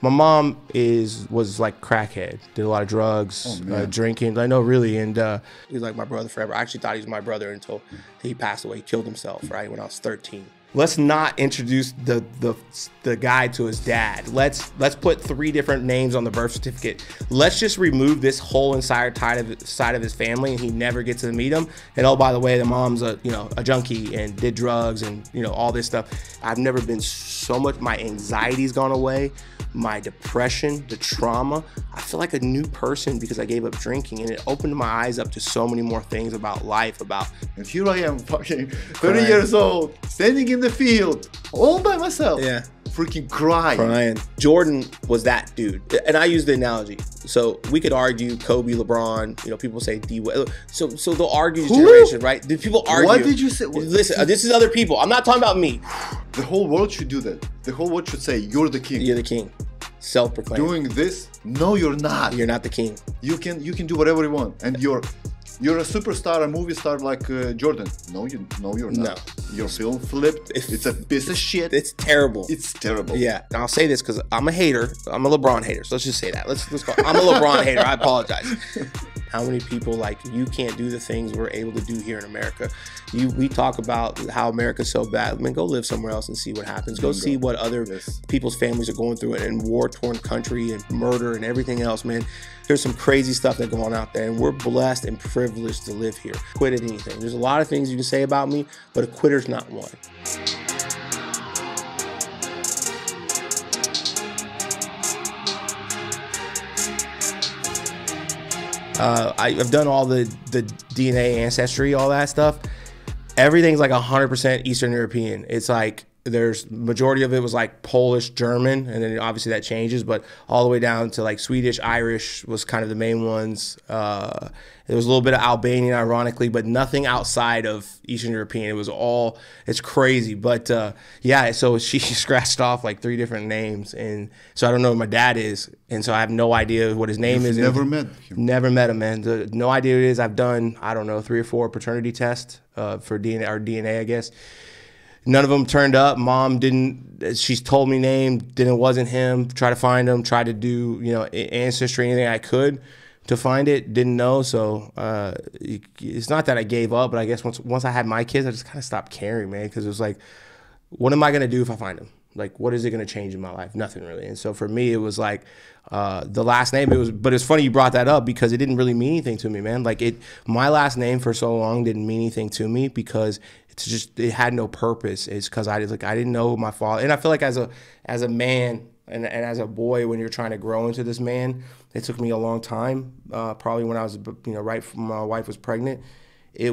My mom was like crackhead, did a lot of drugs, drinking. I know, really, and he was like my brother forever. I actually thought he was my brother until he passed away. He killed himself, right, when I was 13. Let's not introduce the guy to his dad. Let's put 3 different names on the birth certificate. Let's just remove this whole entire side of his family, and he never gets to meet him. And oh, by the way, the mom's a junkie and did drugs and all this stuff. I've never been so much. My anxiety's gone away. My depression, the trauma. I feel like a new person because I gave up drinking, and it opened my eyes up to so many more things about life. And here I am, fucking 30 years old, standing in the field, all by myself. Yeah. Freaking crying. Jordan was that dude. And I use the analogy. So we could argue Kobe, LeBron, people say D. So they'll argue this generation, right? Did people argue? What did you say? Listen, this is other people. I'm not talking about me. The whole world should do that. The whole world should say, you're the king. You're the king. Self-proclaimed. Doing this? No, you're not. You're not the king. You can do whatever you want. And you're a superstar, a movie star like Jordan. No, you're not. No. Your film flipped. It's a piece of shit. It's terrible. It's terrible. Yeah. And I'll say this because I'm a hater. I'm a LeBron hater. So let's just say that. Let's go. I'm a LeBron hater. I apologize. How many people like you can't do the things we're able to do here in America? We talk about how America's so bad. I mean, go live somewhere else and see what happens. Go see what other people's families are going through in war-torn country and murder and everything else, man. There's some crazy stuff that's going on out there, and we're blessed and privileged to live here. Quit at anything. There's a lot of things you can say about me, but a quitter's not one. I've done all the DNA ancestry, all that stuff. Everything's like 100% Eastern European. It's like there's majority of it was like Polish, German, and then obviously that changes, but all the way down to like Swedish, Irish was kind of the main ones. There was a little bit of Albanian, ironically, but nothing outside of Eastern European. It was all, it's crazy. But yeah, so she scratched off like 3 different names. And so I don't know who my dad is. And so I have no idea what his name is. Never met him? Never met him, man. No idea who it is. I've done, I don't know, 3 or 4 paternity tests for DNA, I guess. None of them turned up. Mom didn't, she's told me name, it wasn't him. Tried to find him, tried to do, ancestry, anything I could to find it, didn't know. So it's not that I gave up, but I guess once I had my kids, I just kind of stopped caring, man, because it was like, what am I going to do if I find him? Like, what is it going to change in my life? Nothing really. And so for me, it was like the last name. But it's funny you brought that up because it didn't really mean anything to me, man. Like my last name for so long didn't mean anything to me because it had no purpose. It's because I didn't know who my father. And I feel like as a man and as a boy, when you're trying to grow into this man, it took me a long time. Probably when I was right when my wife was pregnant. I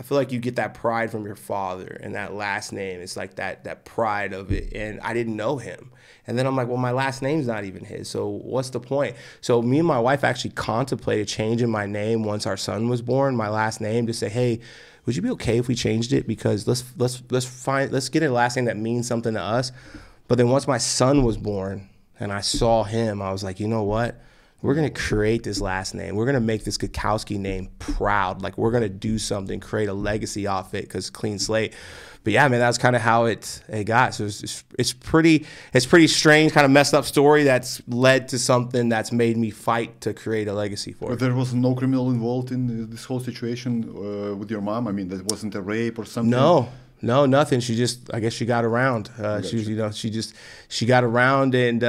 feel like you get that pride from your father, and that last name, it's like that pride of it, and I didn't know him. And then I'm like, well, my last name's not even his, so what's the point? So me and my wife actually contemplated changing my name once our son was born, my last name, to say, hey, would you be okay if we changed it? Because let's get a last name that means something to us. But then once my son was born and I saw him, I was like, you know what? We're going to create this last name. We're going to make this Gutkowski name proud. Like, we're going to do something, create a legacy off it, because clean slate. But yeah, man, that's kind of how it got. So it's pretty strange, kind of messed up story that's led to something that's made me fight to create a legacy for it. But there was no criminal involved in this whole situation with your mom? I mean, there wasn't a rape or something? No, nothing. She just, I guess she got around. She got around, and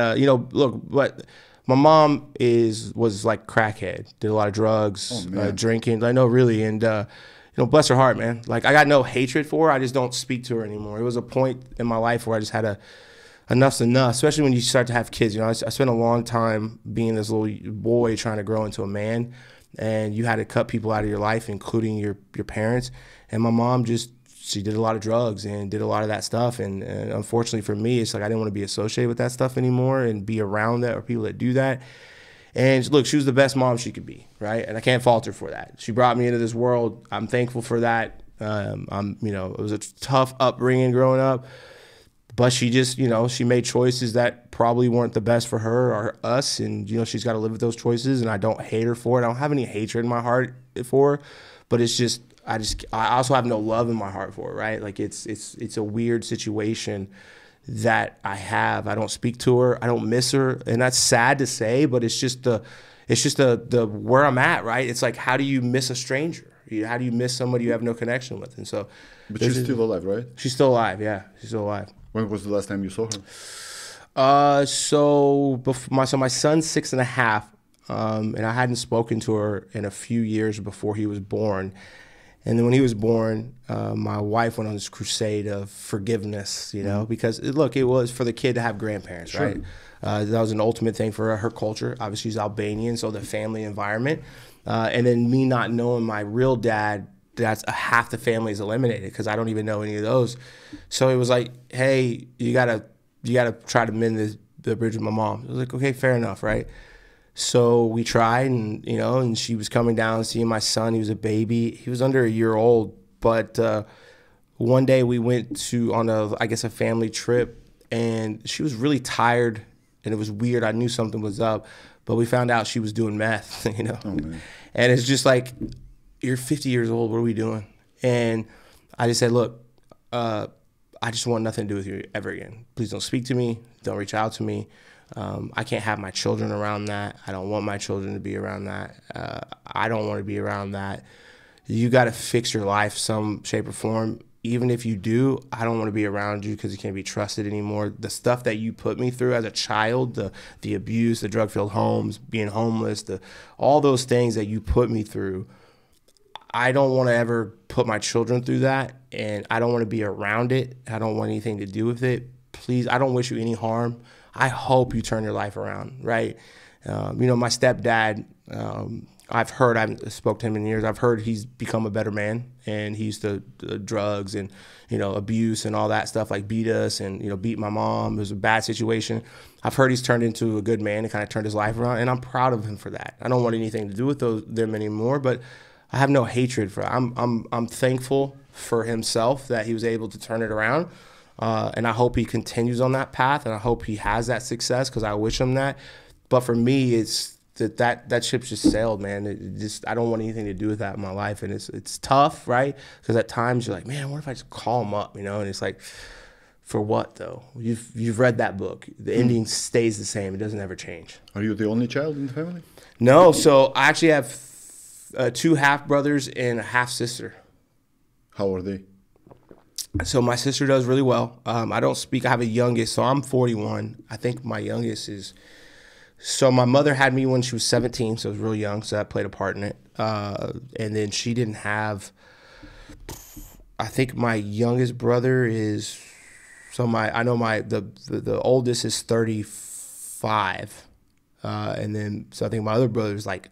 look, but my mom was like crackhead, did a lot of drugs, drinking. I know, really, and bless her heart, man. Like, I got no hatred for her. I just don't speak to her anymore. It was a point in my life where I just had enough's enough, especially when you start to have kids. I spent a long time being this little boy trying to grow into a man, and you had to cut people out of your life, including your parents. And my mom she did a lot of drugs and did a lot of that stuff. And unfortunately for me, it's like I didn't want to be associated with that stuff anymore and be around that or people that do that. And look, she was the best mom she could be, right? And I can't fault her for that. She brought me into this world. I'm thankful for that. It was a tough upbringing growing up, but she just, she made choices that probably weren't the best for her or us. And, she's got to live with those choices. And I don't hate her for it. I don't have any hatred in my heart for her, but it's just, I also have no love in my heart for it, right? Like it's a weird situation that I have. I don't speak to her. I don't miss her, and that's sad to say, but it's just the where I'm at, right? It's like, how do you miss a stranger? How do you miss somebody you have no connection with? And so, but she's still alive, right? She's still alive. Yeah, she's still alive. When was the last time you saw So her? my son's 6.5, and I hadn't spoken to her in a few years before he was born. And then when he was born, my wife went on this crusade of forgiveness, you know, because look, it was for the kid to have grandparents, Sure. right? That was an ultimate thing for her culture. Obviously, she's Albanian, so the family environment. And then me not knowing my real dad, that's half the family is eliminated because I don't even know any of those. So it was like, hey, you gotta try to mend the bridge with my mom. I was like, okay, fair enough, right? So we tried, and you know, and she was coming down seeing my son. He was a baby. He was under a year old. But one day we went on a family trip, and she was really tired, and it was weird. I knew something was up, but we found out she was doing meth, you know. Oh, man. And it's just like, you're 50 years old. What are we doing? And I just said, look, I just want nothing to do with you ever again. Please don't speak to me. Don't reach out to me. I can't have my children around that. I don't want my children to be around that. I don't want to be around that. You got to fix your life some shape or form. Even if you do, I don't want to be around you because you can't be trusted anymore. The stuff that you put me through as a child, the abuse, the drug-filled homes, being homeless, all those things that you put me through, I don't want to ever put my children through that, and I don't want to be around it. I don't want anything to do with it. Please, I don't wish you any harm. I hope you turn your life around, right? You know, my stepdad, I haven't spoke to him in years. I've heard he's become a better man, and he used to drugs and, you know, abuse and all that stuff, like beat us and, you know, beat my mom. It was a bad situation. I've heard he's turned into a good man and kind of turned his life around, and I'm proud of him for that. I don't want anything to do with them anymore, but I have no hatred for him. I'm thankful for himself that he was able to turn it around. And I hope he continues on that path, and I hope he has that success because I wish him that. But for me, it's that ship's just sailed, man. I don't want anything to do with that in my life, and it's tough, right? Because at times you're like, man, what if I just call him up, you know? And it's like, for what though? You've read that book. The ending stays the same. It doesn't ever change. Are you the only child in the family? No. So I actually have 2 half brothers and a half sister. How are they? So my sister does really well. I don't speak. I have a youngest, so I'm 41. I think my youngest is. So my mother had me when she was 17, so I was real young, so that played a part in it. And then she didn't have. I think my youngest brother is. So the oldest is 35, and then so I think my other brother is like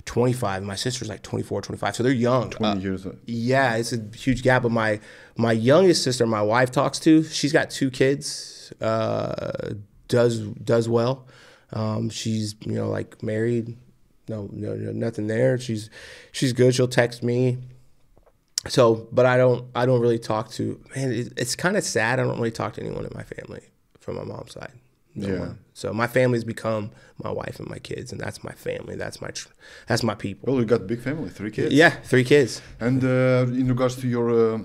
25, and my sister's like 24, 25. So they're young. 20 years. Yeah, it's a huge gap. But my youngest sister, my wife talks to, she's got 2 kids, does well. She's, you know, like married, no, nothing there. She's good. She'll text me. So, but I don't really talk to, man, it's kind of sad. I don't really talk to anyone in my family from my mom's side. No Yeah. one. So my family's become my wife and my kids, and that's my family. That's my people. Well, you got a big family, 3 kids. Yeah, 3 kids. And in regards to your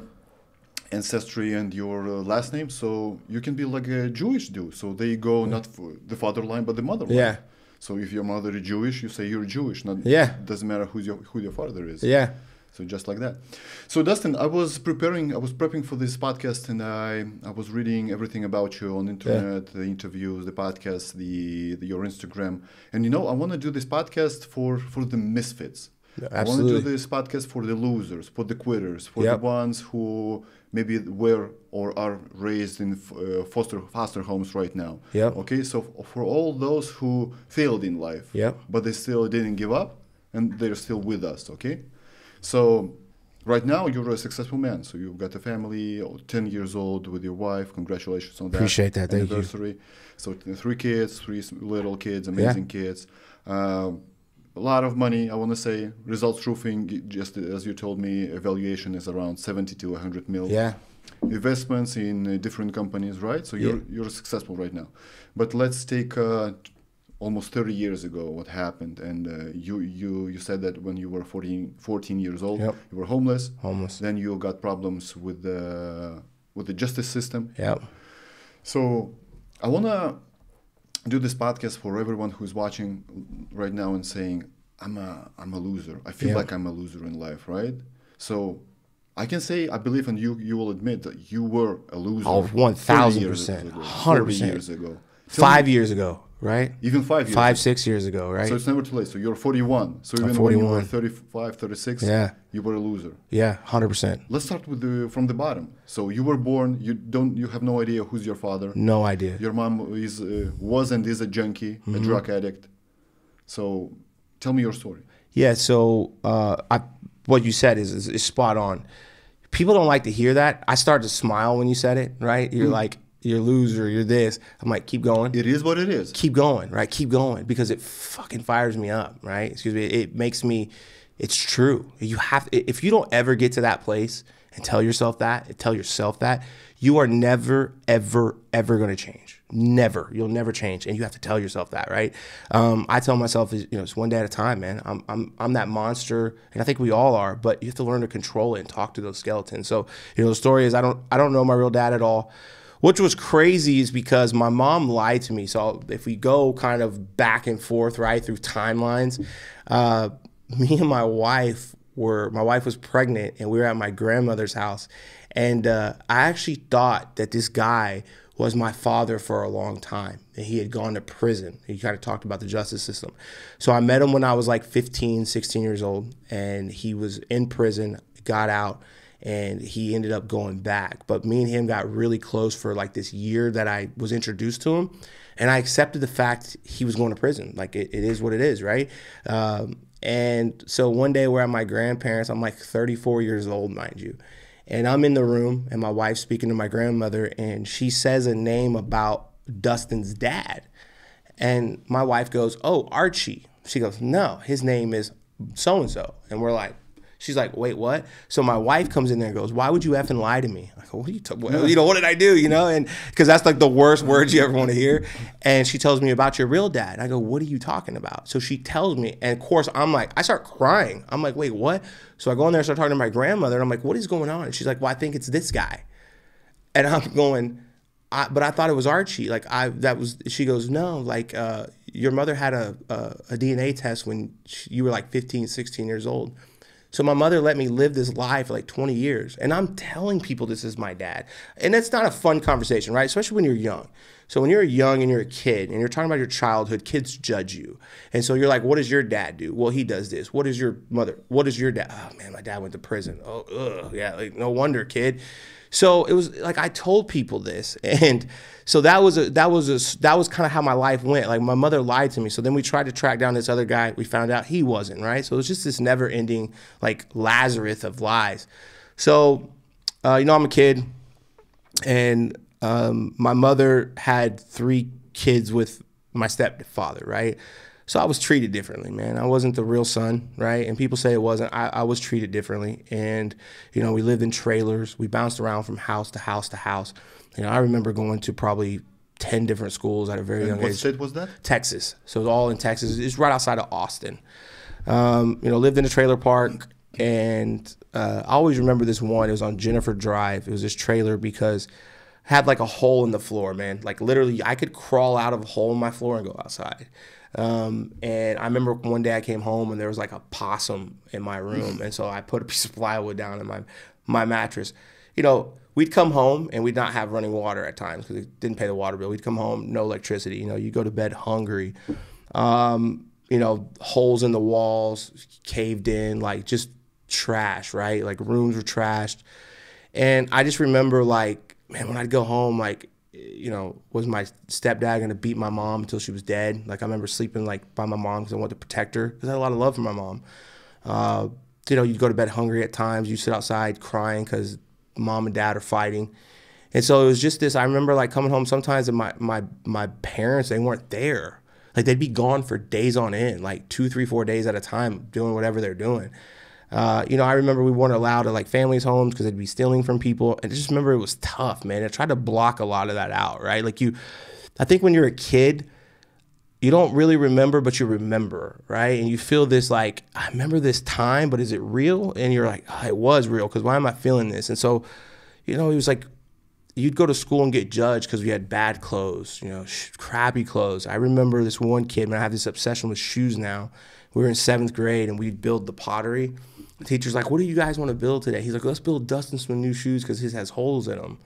ancestry and your last name, so you can be like a Jewish dude. So they go not for the father line, but the mother line. Yeah. So if your mother is Jewish, you say you're Jewish. Not, Yeah. Doesn't matter who your father is. Yeah. So just like that. So Dustin, I was prepping for this podcast, and I was reading everything about you on the internet, the interviews, the podcasts, your Instagram. And you know, I want to do this podcast for the misfits. Yeah, I want to do this podcast for the losers, for the quitters, for the ones who maybe were or are raised in foster homes right now. Yep. Okay, so for all those who failed in life, but they still didn't give up, and they're still with us, okay? So right now you're a successful man. So you've got a family, 10 years old with your wife. Congratulations on that. Appreciate that. Thank anniversary. So 3 kids, 3 little kids, amazing kids. A lot of money, I want to say. Results roofing, just as you told me, evaluation is around 70 to 100 mil. Yeah. Investments in different companies, right? So you're successful right now. But let's take almost 30 years ago what happened. And you said that when you were 14 years old, you were homeless. Homeless. Then you got problems with the justice system. Yep. So I want to do this podcast for everyone who's watching right now and saying, I'm a loser. I feel like I'm a loser in life, right? So I can say, I believe, and you will admit that you were a loser. Oh, 1,000%. 100%. Years ago. 5 years ago, right? Even 5 years 5, ago. 6 years ago, right? So it's never too late. So you're 41. So even when you were 35, 36, you were a loser. Yeah, 100%. Let's start with from the bottom. So you were born. You have no idea who's your father. No idea. Your mom was and is a junkie, a drug addict. So tell me your story. Yeah. So what you said is spot on. People don't like to hear that. I started to smile when you said it, right? You're like, you're a loser, you're this. I'm like, keep going. It is what it is. Keep going, right? Keep going, because it fucking fires me up, right? Excuse me. It makes me, it's true. You have, if you don't ever get to that place and tell yourself that, you are never, ever, ever going to change. Never. You'll never change. And you have to tell yourself that, right? I tell myself, it's one day at a time, man. I'm that monster, and I think we all are, but you have to learn to control it and talk to those skeletons. So, the story is I don't know my real dad at all. Which was crazy is because my mom lied to me. So if we go kind of back and forth, right, through timelines, me and my wife was pregnant, and we were at my grandmother's house. And I actually thought that this guy was my father for a long time, and he had gone to prison. He kind of talked about the justice system. So I met him when I was like 15, 16 years old, and he was in prison, got out, and he ended up going back. But me and him got really close for like this year that I was introduced to him. And I accepted the fact he was going to prison. Like it is what it is, right? And so one day we're at my grandparents'. I'm like 34 years old, mind you. And I'm in the room, and my wife's speaking to my grandmother, and she says a name about Dustin's dad. And my wife goes, "Oh, Archie." She goes, "No, his name is so-and-so." And we're like, she's like, "Wait, what?" So my wife comes in there and goes, "Why would you effing lie to me?" I go, "What are you talking about? What did I do?" And because that's like the worst words you ever want to hear. And she tells me about your real dad. I go, "What are you talking about?" So she tells me, and of course I'm like, I start crying. I'm like, "Wait, what?" So I go in there and start talking to my grandmother, and I'm like, "What is going on?" And she's like, "Well, I think it's this guy." And I'm going, but I thought it was Archie. She goes, "No, like your mother had a DNA test when you were like 15, 16 years old." So my mother let me live this lie for like 20 years. And I'm telling people this is my dad. And that's not a fun conversation, right? Especially when you're young. So when you're young and you're a kid and you're talking about your childhood, kids judge you. And so you're like, what does your dad do? Well, he does this. What is your mother? What is your dad? Oh, man, my dad went to prison. Oh, ugh, yeah, like, no wonder, kid. So it was like I told people this, and so that was kind of how my life went. Like my mother lied to me. So then we tried to track down this other guy. We found out he wasn't, right. So it was just this never-ending like Lazarus of lies. So I'm a kid, and my mother had 3 kids with my stepfather, right. So I was treated differently, man. I wasn't the real son, right? And people say it wasn't. I was treated differently. And, we lived in trailers. We bounced around from house to house to house. I remember going to probably 10 different schools at a very young age. What state was that? Texas. So it was all in Texas. It's right outside of Austin. Lived in a trailer park. And I always remember this one. It was on Jennifer Drive. It was this trailer because it had like a hole in the floor, man. Like literally I could crawl out of a hole in my floor and go outside. And I remember one day I came home and there was like a possum in my room. And so I put a piece of plywood down in my mattress. We'd come home and we'd not have running water at times because we didn't pay the water bill. We'd come home, no electricity. You go to bed hungry. Holes in the walls, caved in, like just trash, right? Like rooms were trashed. And I just remember like, man, when I'd go home, like, was my stepdad going to beat my mom until she was dead? Like, I remember sleeping, like, by my mom because I wanted to protect her because I had a lot of love for my mom. You'd go to bed hungry at times. You sit outside crying because mom and dad are fighting. And so it was just this. I remember, like, coming home sometimes and my parents, they weren't there. Like, they'd be gone for days on end, like 2, 3, 4 days at a time doing whatever they're doing. I remember we weren't allowed to like families' homes because they'd be stealing from people. And I just remember it was tough, man. I tried to block a lot of that out, right? Like I think when you're a kid, you don't really remember, but you remember, right? And you feel this like, I remember this time, but is it real? And you're like, oh, it was real because why am I feeling this? And so, it was like, you'd go to school and get judged because we had bad clothes, crappy clothes. I remember this one kid, man, I have this obsession with shoes now. We were in 7th grade and we'd build the pottery. The teacher's like, what do you guys want to build today? He's like, let's build Dustin some new shoes because his has holes in them.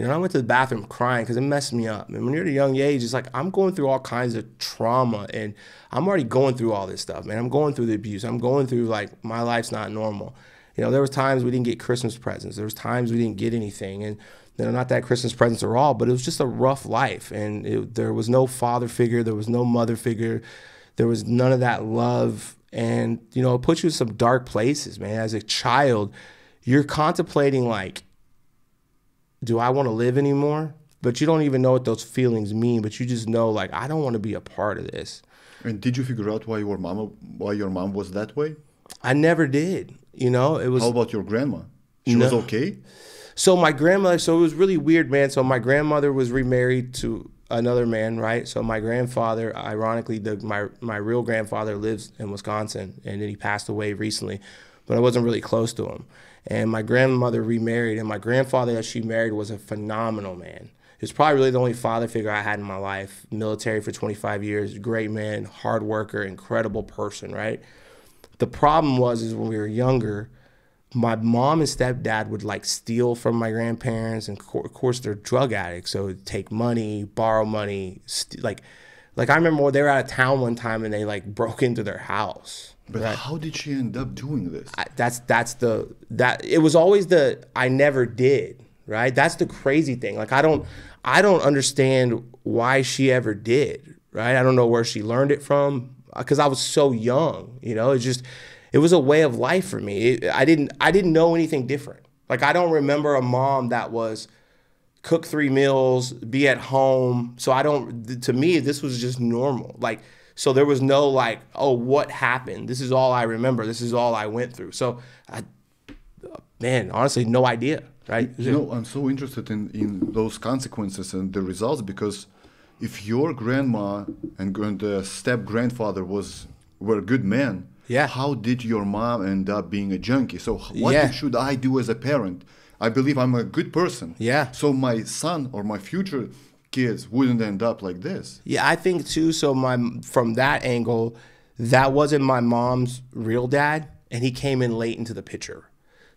I went to the bathroom crying because it messed me up. And when you're at a young age, it's like I'm going through all kinds of trauma, and I'm already going through all this stuff, man. I'm going through the abuse. I'm going through, like, my life's not normal. There was times we didn't get Christmas presents. There was times we didn't get anything. And not that Christmas presents are all, but it was just a rough life. And there was no father figure. There was no mother figure. There was none of that love. And, it puts you in some dark places, man. As a child, you're contemplating, like, do I want to live anymore? But you don't even know what those feelings mean. But you just know, like, I don't want to be a part of this. And did you figure out why your mom was that way? I never did. It was. How about your grandma? She was okay? So my grandmother, it was really weird, man. So my grandmother was remarried to another man, right? So my grandfather, ironically, my real grandfather lives in Wisconsin, and then he passed away recently, but I wasn't really close to him. And my grandmother remarried, and my grandfather that she married was a phenomenal man. He was probably really the only father figure I had in my life. Military for 25 years, great man, hard worker, incredible person, right? The problem is when we were younger, my mom and stepdad would, like, steal from my grandparents, and of course they're drug addicts, so take money, borrow money, like I remember when they were out of town one time and they, like, broke into their house. But right? How did she end up doing this? It was always I never did, right? That's the crazy thing. Like, I don't understand why she ever did, right? I don't know where she learned it from, because I was so young, it was a way of life for me. I didn't know anything different. Like, I don't remember a mom that was cook 3 meals, be at home. So to me, this was just normal. Like, so there was no, like, oh, what happened? This is all I remember. This is all I went through. So, man, honestly, no idea, right? I'm so interested in those consequences and the results, because if your grandma and step-grandfather were good men, yeah. How did your mom end up being a junkie? So what should I do as a parent? I believe I'm a good person. Yeah. So my son or my future kids wouldn't end up like this. Yeah, I think too. So from that angle, that wasn't my mom's real dad, and he came in late into the picture.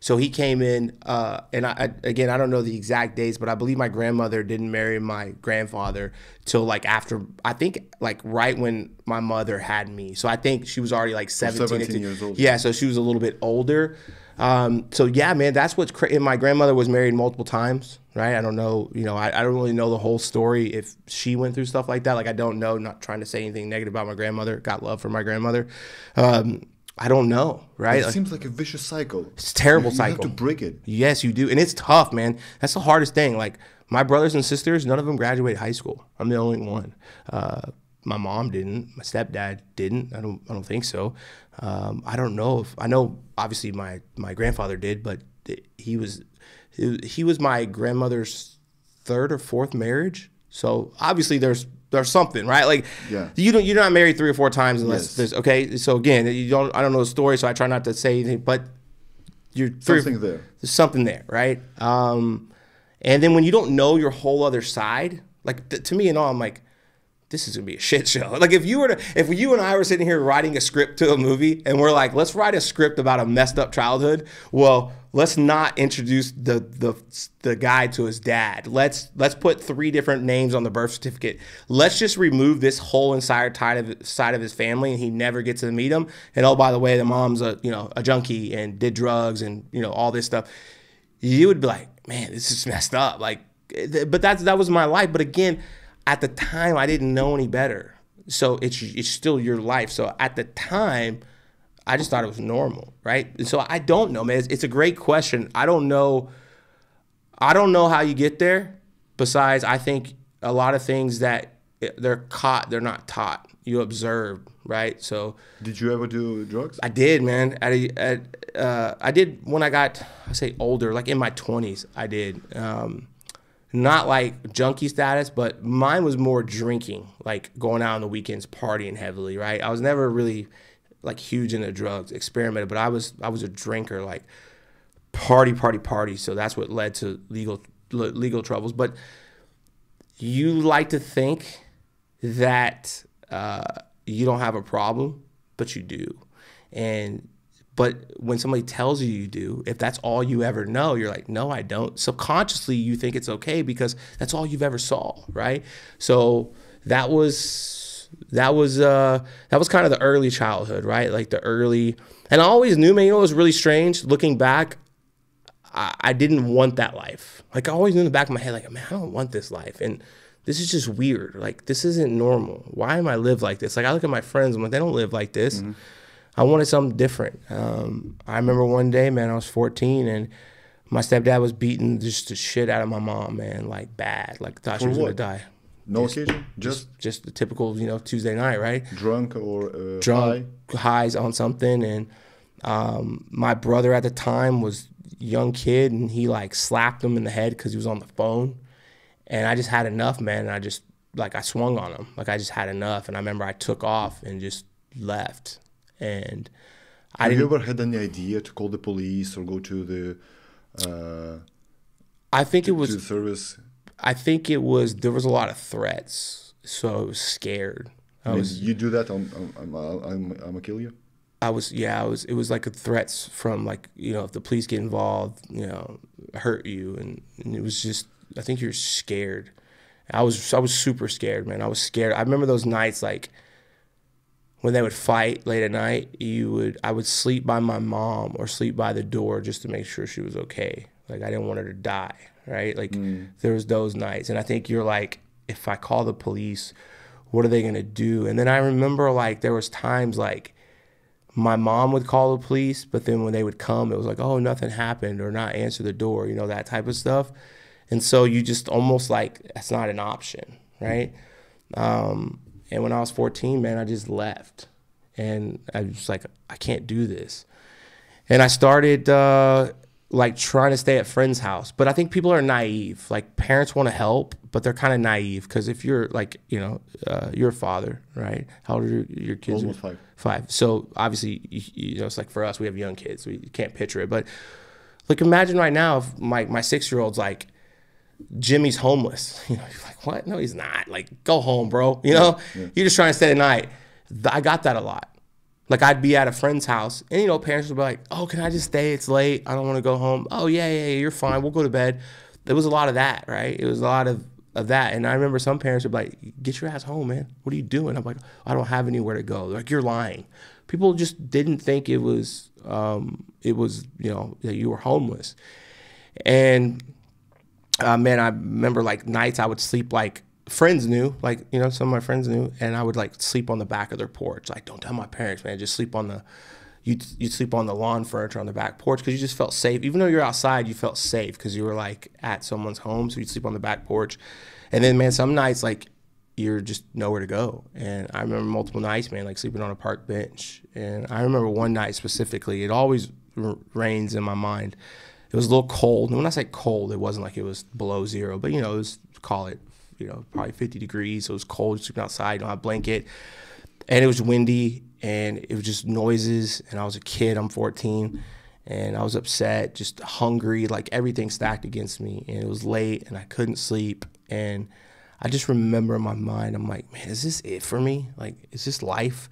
So he came in, and I don't know the exact dates, but I believe my grandmother didn't marry my grandfather till, like, after, I think, like, right when my mother had me. So I think she was already, like, 17 years old. Yeah, so she was a little bit older. So yeah, man, that's what's crazy. My grandmother was married multiple times, right? I don't know, I don't really know the whole story if she went through stuff like that. Like, I don't know, not trying to say anything negative about my grandmother. Got love for my grandmother. I don't know, right? It seems like a vicious cycle. It's a terrible cycle. You have to break it. Yes, you do. And it's tough, man. That's the hardest thing. Like, my brothers and sisters, none of them graduated high school. I'm the only one. My mom didn't. My stepdad didn't. I don't think so. I don't know I know obviously my grandfather did, but he was my grandmother's 3rd or 4th marriage. So obviously there's something, right? Like, yeah. You're not married 3 or 4 times unless there's, okay. So again, I don't know the story, so I try not to say anything, but there's something there, right? And then when you don't know your whole other side, like, to me and all, I'm like, this is gonna be a shit show. Like, if you and I were sitting here writing a script to a movie, and we're like, let's write a script about a messed up childhood. Well, let's not introduce the guy to his dad. Let's put 3 different names on the birth certificate. Let's just remove this whole entire side of his family, and he never gets to meet him. And oh, by the way, the mom's a junkie and did drugs and all this stuff. You would be like, man, this is messed up. Like, but that was my life. But again, at the time, I didn't know any better. So it's still your life. So at the time, I just thought it was normal, right? And so I don't know, man. It's a great question. I don't know how you get there. Besides, I think a lot of things that they're caught, they're not taught. You observe, right? So did you ever do drugs? I did, man. I did when I got, I say older, like in my 20s. I did. Not like junkie status, but mine was more drinking, like going out on the weekends, partying heavily, right? I was never really like huge into drugs, experimented, but I was a drinker, like party. So that's what led to legal legal troubles. But you like to think that you don't have a problem, but you do. But when somebody tells you do, if that's all you ever know, you're like, no, I don't. Subconsciously, you think it's okay because that's all you've ever saw, right? So that was kind of the early childhood, right? Like the early, and I always knew, man, you know, it was really strange. Looking back, I didn't want that life. Like I always knew in the back of my head, like, man, I don't want this life. And this is just weird. Like, this isn't normal. Why am I live like this? Like, I look at my friends, I'm like, they don't live like this. Mm-hmm. I wanted something different. I remember one day, man, I was 14, and my stepdad was beating just the shit out of my mom, man, like bad. Like, thought she was going to die. No occasion? Just the typical, you know, Tuesday night, right? Drunk or drunk, highs on something. And my brother at the time was a young kid, and he, like, slapped him in the head because he was on the phone. And I just had enough, man, and I just, like, I swung on him. Like, I just had enough. And I remember I took off and just left. And have you ever had any idea to call the police or go to the I think it was to the service? I think it was, there was a lot of threats, so I was scared. You do that, I'm gonna kill you? It was like a threats from, like, you know, if the police get involved, you know, hurt you, and it was just, I think you're scared. I was super scared, man. I was scared. I remember those nights, like, when they would fight late at night, I would sleep by my mom or sleep by the door just to make sure she was okay. Like, I didn't want her to die, right? Like, there was those nights. And I think you're like, if I call the police, what are they going to do? And then I remember, like, there was times, like, my mom would call the police, but then when they would come, it was like, oh, nothing happened, or not answer the door, you know, that type of stuff. And so you just almost like, that's not an option, right? And when I was 14, man, I just left. And I was like, I can't do this. And I started like trying to stay at friends' house. But I think people are naive. Like, parents want to help, but they're kind of naive. Because if you're like, you know, you're a father, right? How old are your kids? Almost 5. 5. So obviously, you know, it's like for us, we have young kids. We can't picture it. But like, imagine right now if my 6-year-old's like, Jimmy's homeless. You know, you're like, what? No, he's not. Like, go home, bro. You know, you're just trying to stay the night. I got that a lot. Like, I'd be at a friend's house, and, you know, parents would be like, oh, can I just stay? It's late. I don't want to go home. Oh, yeah, you're fine. We'll go to bed. There was a lot of that, right? It was a lot of that. And I remember some parents would be like, get your ass home, man. What are you doing? I'm like, I don't have anywhere to go. They're like, you're lying. People just didn't think it was, you know, that you were homeless. And man, I remember, like, nights I would sleep, like, friends knew, like, you know, some of my friends knew, and I would, like, sleep on the back of their porch. Like, don't tell my parents, man. Just sleep on the, you'd sleep on the lawn furniture on the back porch, because you just felt safe. Even though you're outside, you felt safe because you were, like, at someone's home, so you'd sleep on the back porch. And then, man, some nights, like, you're just nowhere to go. And I remember multiple nights, man, like, sleeping on a park bench. And I remember one night specifically, it always rains in my mind. It was a little cold. And when I say cold, it wasn't like it was below 0, but, you know, it was, call it, you know, probably 50 degrees. So it was cold, sleeping outside, don't have a blanket. And it was windy, and it was just noises. And I was a kid, I'm 14, and I was upset, just hungry, like everything stacked against me. And it was late, and I couldn't sleep. And I just remember in my mind, I'm like, man, is this it for me? Like, is this life?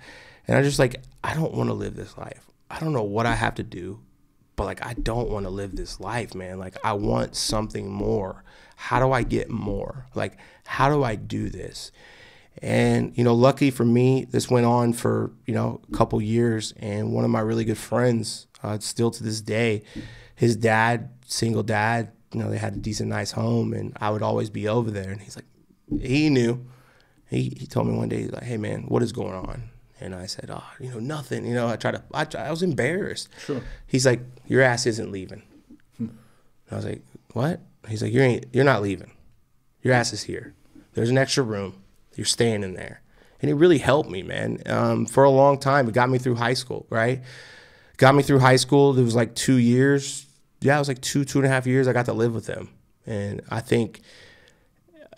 And I'm just like, I don't want to live this life. I don't know what I have to do, but, like, I don't want to live this life, man. Like, I want something more. How do I get more? Like, how do I do this? And, you know, lucky for me, this went on for, you know, a couple years. And one of my really good friends, still to this day, his dad, single dad, you know, they had a decent, nice home. And I would always be over there. And he's like, he knew. He told me one day, he's like, hey, man, what is going on? And I said, oh, you know, nothing. You know, I was embarrassed. Sure. He's like, your ass isn't leaving. I was like, what? He's like, you're not leaving. Your ass is here. There's an extra room. You're staying in there. And it really helped me, man. For a long time, it got me through high school, right? Got me through high school. It was like 2 years. Yeah, it was like 2.5 years I got to live with him. And I think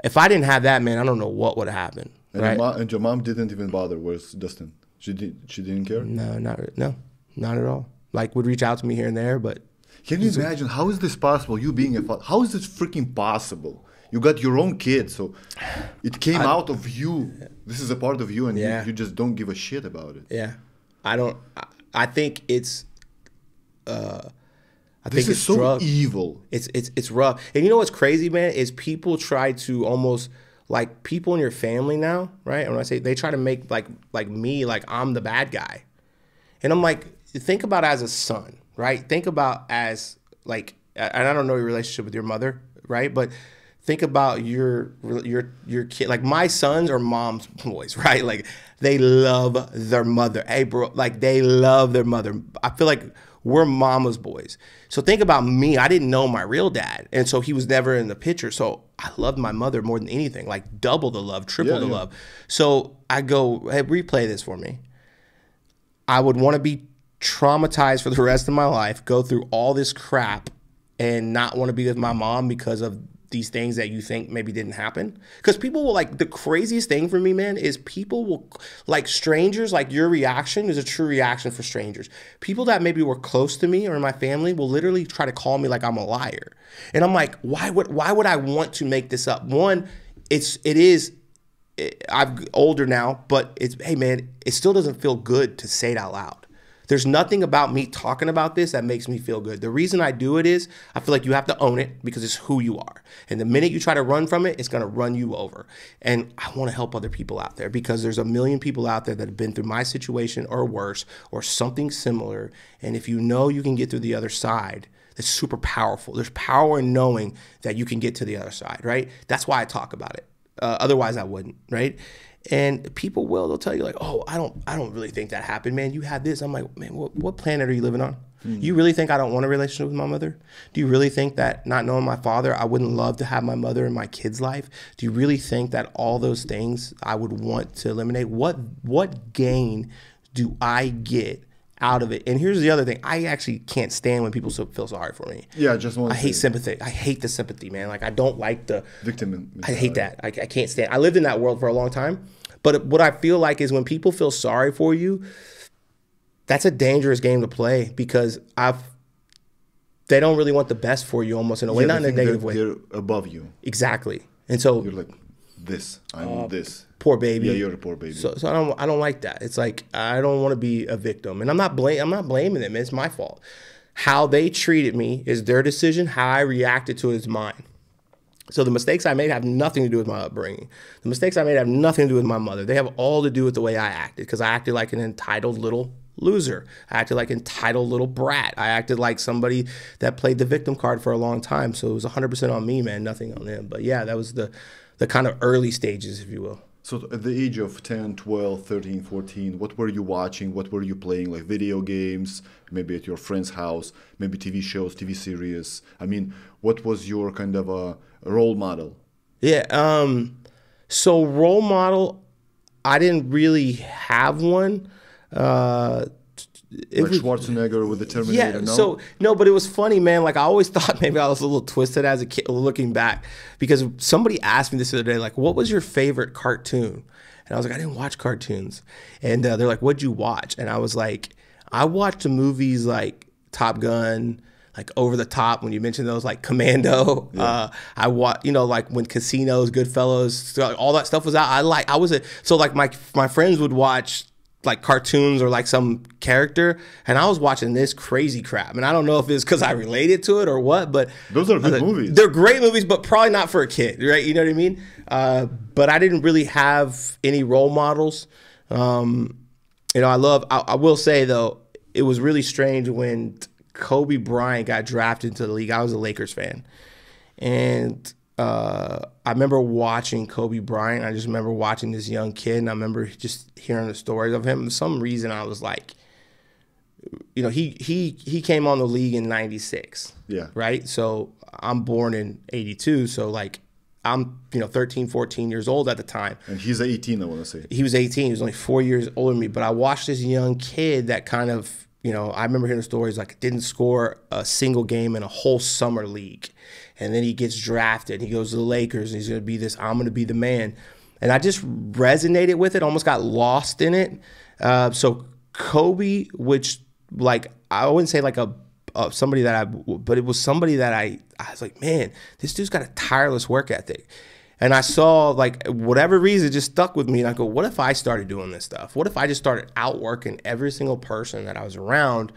if I didn't have that, man, I don't know what would have happened. And, right? Your mom didn't even bother with Dustin? She didn't care? No, not at all. Like, would reach out to me here and there, but... Can you imagine, how is this possible, you being a father? How is this freaking possible? You got your own kid, so it came out of you. This is a part of you, and you just don't give a shit about it. Yeah. I think it's This is so rough. evil. It's rough. And you know what's crazy, man, is people try to almost, like, people in your family now, right? And when I say, they try to make like me, like I'm the bad guy. And I'm like, think about as a son, right? Think about as, like, and I don't know your relationship with your mother, right? But think about your kid. Like, my sons are mom's boys, right? Like, they love their mother. Hey, bro, like, they love their mother. I feel like we're mama's boys. So think about me. I didn't know my real dad, and so he was never in the picture. So I loved my mother more than anything, like double the love, triple the love. So I go, hey, replay this for me. I would want to be traumatized for the rest of my life, go through all this crap, and not want to be with my mom because of these things that you think maybe didn't happen. Because people will, like, the craziest thing for me, man, is people will, like, strangers, like, your reaction is a true reaction for strangers. People that maybe were close to me or in my family will literally try to call me like I'm a liar. And I'm like, why would I want to make this up? One, I'm older now, but hey, man, it still doesn't feel good to say it out loud. There's nothing about me talking about this that makes me feel good. The reason I do it is I feel like you have to own it because it's who you are. And the minute you try to run from it, it's going to run you over. And I want to help other people out there because there's a million people out there that have been through my situation or worse or something similar. And if you know you can get through the other side, that's super powerful. There's power in knowing that you can get to the other side, right? That's why I talk about it. Otherwise, I wouldn't, right? And people they'll tell you like, oh, I don't really think that happened, man. You had this. I'm like, man, what planet are you living on? You really think I don't want a relationship with my mother? Do you really think that not knowing my father, I wouldn't love to have my mother in my kid's life? Do you really think that all those things I would want to eliminate? What gain do I get out of it? And here's the other thing. I actually can't stand when people feel sorry for me. Yeah, I hate sympathy. I hate the sympathy, man. Like, I don't like the victim. I hate that. I can't stand. I lived in that world for a long time. But what I feel like is when people feel sorry for you, that's a dangerous game to play because they don't really want the best for you, almost in a way, not in a negative way. They're above you. Exactly. And so you're like this. I'm this. Poor baby. Yeah, you're a poor baby. So I don't like that. It's like I don't want to be a victim, and I'm not blaming them. It's my fault. How they treated me is their decision. How I reacted to it is mine. So the mistakes I made have nothing to do with my upbringing. The mistakes I made have nothing to do with my mother. They have all to do with the way I acted because I acted like an entitled little loser. I acted like an entitled little brat. I acted like somebody that played the victim card for a long time. So it was 100% on me, man, nothing on them. But yeah, that was the kind of early stages, if you will. So at the age of 10, 12, 13, 14, what were you watching? What were you playing? Like video games, maybe at your friend's house, maybe TV shows, TV series. I mean, what was your kind of a role model? Yeah. So role model, I didn't really have one. Like Schwarzenegger with the Terminator, yeah, no? No, but it was funny, man. Like, I always thought maybe I was a little twisted as a kid looking back because somebody asked me this the other day, like, what was your favorite cartoon? And I was like, I didn't watch cartoons. And they're like, what'd you watch? And I was like, I watched the movies like Top Gun, like Over the Top, when you mentioned those, like Commando. Yeah. I watched, like when Casinos, Goodfellas, all that stuff was out. So like my friends would watch like cartoons or like some character, and I was watching this crazy crap. And I don't know if it's because I related to it or what, but those are good movies. They're great movies, but probably not for a kid, right? You know what I mean? But I didn't really have any role models. I will say though, it was really strange when Kobe Bryant got drafted into the league. I was a Lakers fan, and I remember watching Kobe Bryant. I just remember watching this young kid, and I remember just hearing the stories of him. For some reason, I was like, he came on the league in '96. Yeah. Right. So I'm born in '82. So like I'm 13, 14 years old at the time. And he's 18. I want to say he was 18. He was only 4 years older than me. But I watched this young kid that kind of I remember hearing the stories like didn't score a single game in a whole summer league. And then he gets drafted. He goes to the Lakers, and he's going to be this, I'm going to be the man. And I just resonated with it, almost got lost in it. So Kobe, which like, I wouldn't say like somebody that but it was somebody that I was like, man, this dude's got a tireless work ethic. And I saw, like, whatever reason, it just stuck with me. And I go, what if I started doing this stuff? What if I just started outworking every single person that I was around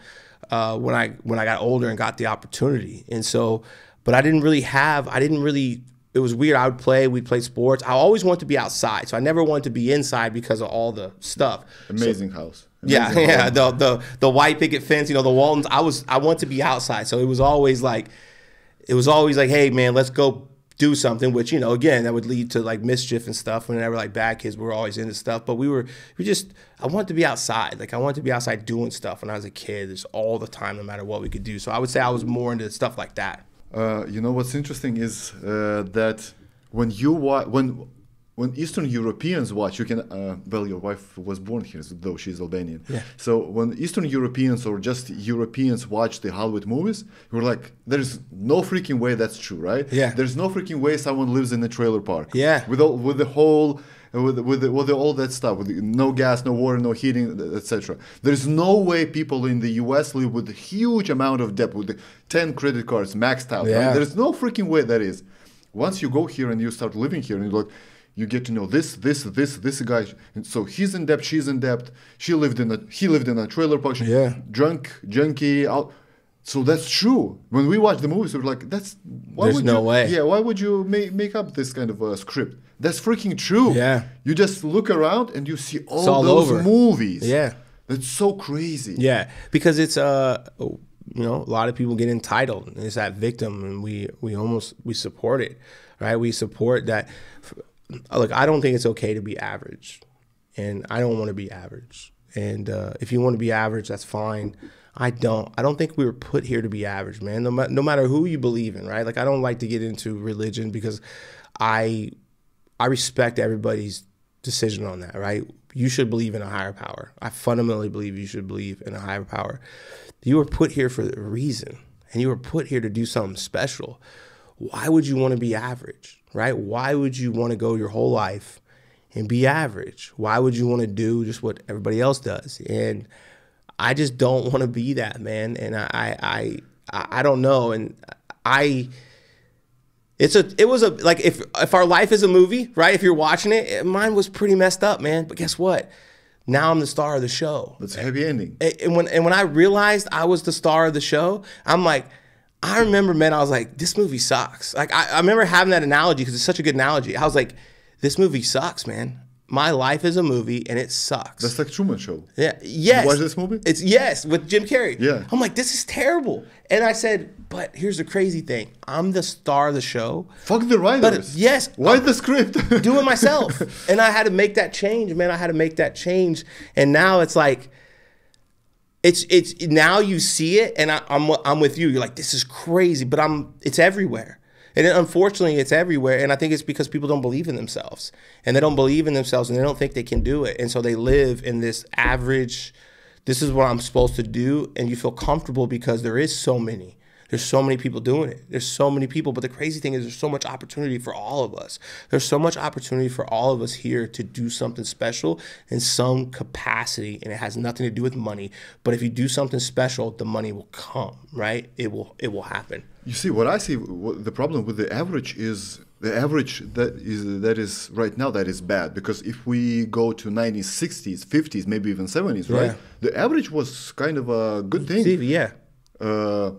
when I got older and got the opportunity? And so, but it was weird. We'd play sports. I always wanted to be outside. So I never wanted to be inside because of all the stuff. Amazing house. Amazing house. The white picket fence, the Waltons. I want to be outside. So it was always like, hey man, let's go do something, which, again, that would lead to like mischief and stuff. Whenever like bad kids, we were always into stuff, but I wanted to be outside. Like I wanted to be outside doing stuff when I was a kid. There's all the time, no matter what we could do. So I would say I was more into stuff like that. What's interesting is that when Eastern Europeans watch, you can, your wife was born here, though she's Albanian. Yeah. So when Eastern Europeans or just Europeans watch the Hollywood movies, we're like, there's no freaking way that's true, right? Yeah. There's no freaking way someone lives in a trailer park. Yeah. With all that stuff, with no gas, no water, no heating, etc. There's no way people in the U.S. live with a huge amount of debt, with 10 credit cards maxed out. Yeah. Right? There's no freaking way that is. Once you go here and you start living here, and you're like, you get to know this guy. And so he's in debt, she's in debt. He lived in a trailer park. Yeah. Junkie. So that's true. When we watch the movies, we're like, there's no way. Yeah, why would you make up this kind of a script? That's freaking true. Yeah. You just look around and you see all those movies. Yeah. That's so crazy. Yeah, because it's a lot of people get entitled. And it's that victim, and we support it, right? We support that. Look, I don't think it's okay to be average, and I don't want to be average. And if you want to be average, that's fine. I don't think we were put here to be average, man. No matter who you believe in, right? Like I don't like to get into religion because I respect everybody's decision on that, right? You should believe in a higher power. I fundamentally believe you should believe in a higher power. You were put here for a reason, and you were put here to do something special. Why would you want to be average, right? Why would you want to go your whole life and be average? Why would you want to do just what everybody else does? And I just don't want to be that, man. And I don't know. And if our life is a movie, right? If you're watching it, mine was pretty messed up, man. But guess what? Now I'm the star of the show. That's a happy ending. And when I realized I was the star of the show, I'm like, I remember, man, I was like, this movie sucks. Like I remember having that analogy because it's such a good analogy. I was like, this movie sucks, man. My life is a movie and it sucks. That's like Truman Show. Yeah. Yes. You watch this movie? Yes, with Jim Carrey. Yeah. I'm like, this is terrible. And I said, but here's the crazy thing. I'm the star of the show. Fuck the writers. But yes. Write the script. Do it myself. And I had to make that change, man. I had to make that change. And now it's like, it's now you see it, and I'm with you. You're like, this is crazy, but it's everywhere. And unfortunately, it's everywhere. And I think it's because people don't believe in themselves. And they don't believe in themselves, and they don't think they can do it. And so they live in this average, this is what I'm supposed to do. And you feel comfortable because there's so many people doing it. There's so many people. But the crazy thing is there's so much opportunity for all of us. There's so much opportunity for all of us here to do something special in some capacity. And it has nothing to do with money. But if you do something special, the money will come, right? It will happen. You see, what I see, the problem with the average is the average that is right now, that is bad. Because if we go to 90s, 60s, 50s, maybe even 70s, right? Yeah. The average was kind of a good thing. Stevie, yeah. A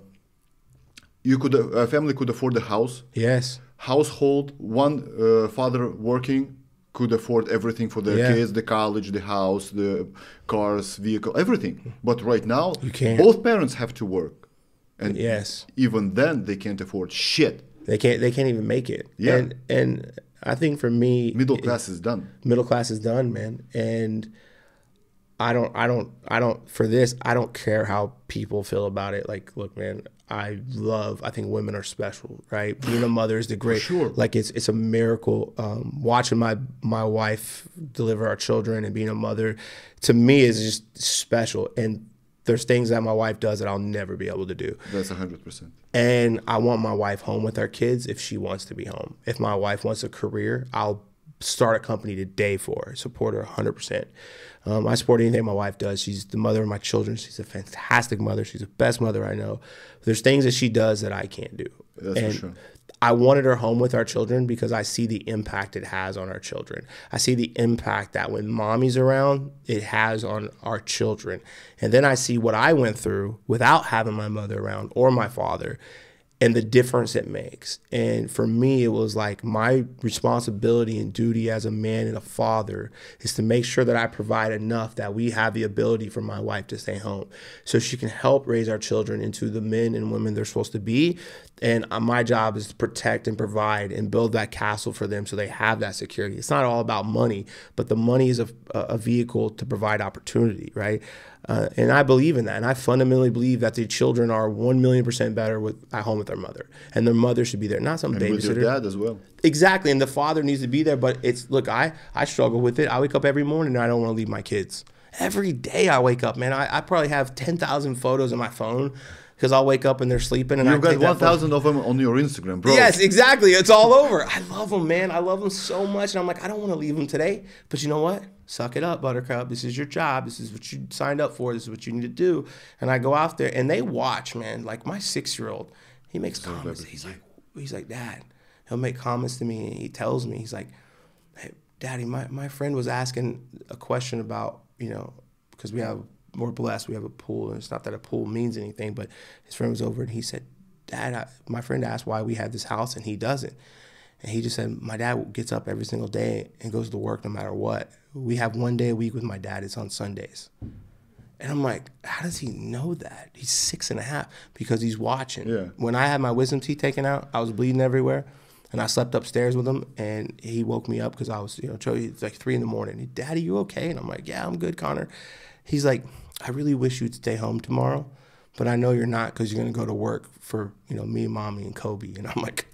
family could afford a house. Yes. Household, one father working could afford everything for their kids, the college, the house, the cars, vehicle, everything. But right now, you can't. Both parents have to work. And yes, even then they can't afford shit. They can't even make it. Yeah. And I think for me, middle class is done. Middle class is done, man. And I don't for this, I don't care how people feel about it. Like, look, man, I think women are special, right? Being a mother is the great, sure. Like it's a miracle. Watching my wife deliver our children and being a mother, to me, is just special. And there's things that my wife does that I'll never be able to do. That's 100%. And I want my wife home with our kids if she wants to be home. If my wife wants a career, I'll start a company today for her, support her 100%. I support anything my wife does. She's the mother of my children. She's a fantastic mother. She's the best mother I know. There's things that she does that I can't do. That's for sure. I wanted her home with our children because I see the impact it has on our children. I see the impact that when mommy's around, it has on our children. And then I see what I went through without having my mother around or my father, and the difference it makes. And for me, it was like my responsibility and duty as a man and a father is to make sure that I provide enough that we have the ability for my wife to stay home so she can help raise our children into the men and women they're supposed to be. And my job is to protect and provide and build that castle for them so they have that security. It's not all about money, but the money is a vehicle to provide opportunity, right? And I believe in that. And I fundamentally believe that the children are 1,000,000% better at home with their mother. And their mother should be there, not some babysitter. And with your dad as well. Exactly. And the father needs to be there. But look, I struggle with it. I wake up every morning and I don't want to leave my kids. Every day I wake up, man. I probably have 10,000 photos on my phone because I'll wake up and they're sleeping. And you've got 1,000 of them on your Instagram, bro. Yes, exactly. It's all over. I love them, man. I love them so much. And I'm like, I don't want to leave them today. But you know what? Suck it up, Buttercup. This is your job. This is what you signed up for. This is what you need to do. And I go out there and they watch, man. Like my 6-year-old, he makes comments. He's like, Dad. He'll make comments to me and he tells me, he's like, hey, Daddy, my friend was asking a question about, because we're blessed. We have a pool, and it's not that a pool means anything, but his friend was over and he said, Dad, my friend asked why we had this house and he doesn't. And he just said, my dad gets up every single day and goes to work no matter what. We have one day a week with my dad. It's on Sundays. And I'm like, how does he know that? He's 6.5 because he's watching. Yeah. When I had my wisdom teeth taken out, I was bleeding everywhere. And I slept upstairs with him, and he woke me up because I was, it's like 3 a.m. Daddy, you okay? And I'm like, yeah, I'm good, Connor. He's like, I really wish you'd stay home tomorrow, but I know you're not because you're going to go to work for, me, Mommy, and Kobe. And I'm like,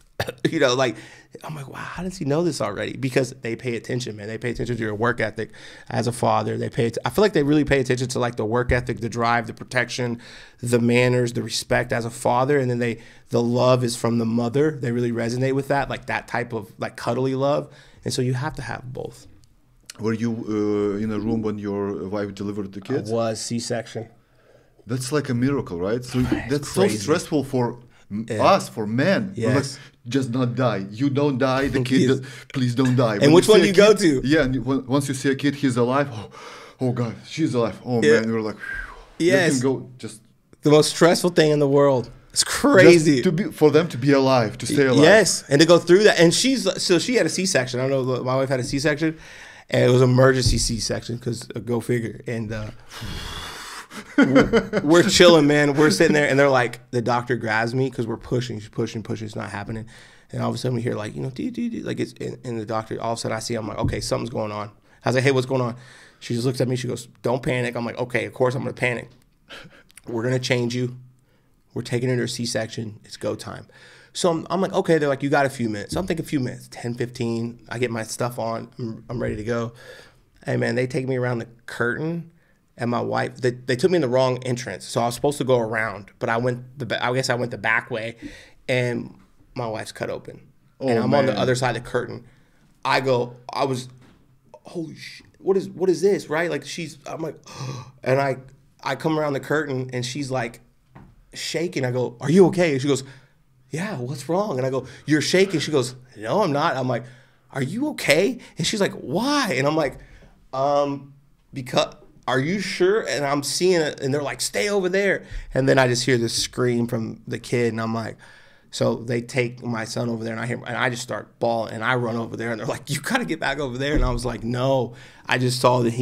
I'm like, wow, how does he know this already? Because they pay attention, man. They pay attention to your work ethic as a father. I feel like they really pay attention to like the work ethic, the drive, the protection, the manners, the respect as a father. And then the love is from the mother. They really resonate with that type of like cuddly love. And so you have to have both. Were you in a room when your wife delivered the kids? I was C-section. That's like a miracle, right? So that's crazy. So stressful for us, for men. Yes. We're like, just not die. You don't die. The kid, please don't die. And which one do you go to? Yeah, and once you see a kid, he's alive. Oh God, she's alive. Oh man, we're like, yes. You can go just. The most stressful thing in the world. It's crazy. For them to be alive, to stay alive. Yes, and to go through that. And she had a C-section. I don't know, my wife had a C-section, and it was an emergency C-section because go figure. And we're chilling, man. We're sitting there, and they're like, the doctor grabs me because we're pushing. She's pushing. It's not happening. And all of a sudden we hear like, like it's in the doctor. All of a sudden I see, I'm like, okay, something's going on. I was like, hey, what's going on? She just looks at me. She goes, don't panic. I'm like, okay, of course I'm going to panic. We're going to change you. We're taking her to a C-section. It's go time. So I'm like, okay. They're like, you got a few minutes. So I'm thinking a few minutes, 10, 15. I get my stuff on. I'm ready to go. Hey, man, they take me around the curtain. And my wife, they took me in the wrong entrance. So I was supposed to go around. But I guess I went the back way. And my wife's cut open. And I'm on the other side of the curtain. Holy shit, what is this, right? Like I'm like, and I come around the curtain and she's like shaking. I go, are you okay? And she goes, yeah, what's wrong? And I go, you're shaking. She goes, no, I'm not. I'm like, are you okay? And she's like, why? And I'm like, because, are you sure? And I'm seeing it and they're like, stay over there. And then I just hear this scream from the kid and I'm like, so they take my son over there and I just start bawling and I run over there and they're like, you gotta get back over there. And I was like, no, I just saw that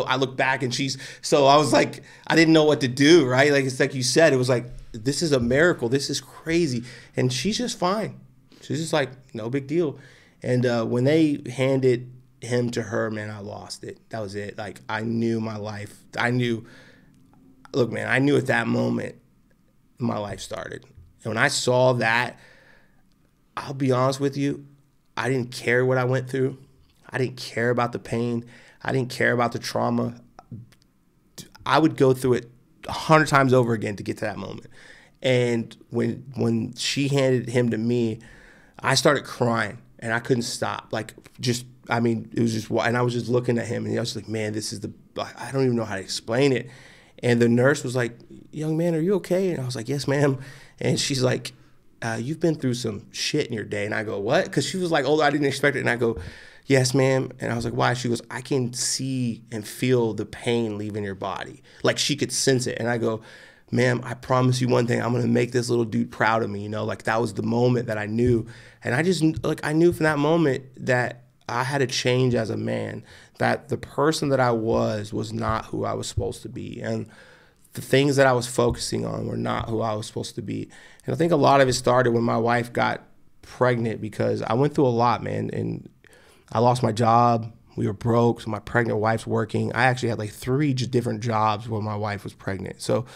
I look back and so I was like, I didn't know what to do, right? Like, it's like you said, it was like, this is a miracle. This is crazy. And she's just fine. She's just like, no big deal. And when they handed him to her, man, I lost it. That was it. Like, I knew my life. Look, man, I knew at that moment my life started. And when I saw that, I'll be honest with you, I didn't care what I went through. I didn't care about the pain. I didn't care about the trauma. I would go through it 100 times over again to get to that moment. And when she handed him to me, I started crying. and I couldn't stop. Like, just, I mean, it was just, and I was just looking at him, and I was like, man, this is I don't even know how to explain it. And the nurse was like, young man, are you okay? And I was like, yes, ma'am. And she's like, you've been through some shit in your day. And I go, what? Because she was like, oh, I didn't expect it. And I go, yes, ma'am. And I was like, why? She goes, I can see and feel the pain leaving your body. Like, she could sense it. And I go, ma'am, I promise you one thing, I'm going to make this little dude proud of me. You know, like, that was the moment that I knew. And I just, like, I knew from that moment that I had to change as a man, that the person that I was not who I was supposed to be. And the things that I was focusing on were not who I was supposed to be. And I think a lot of it started when my wife got pregnant, because I went through a lot, man. And I lost my job. We were broke. So my pregnant wife's working. I actually had like 3 different jobs when my wife was pregnant. So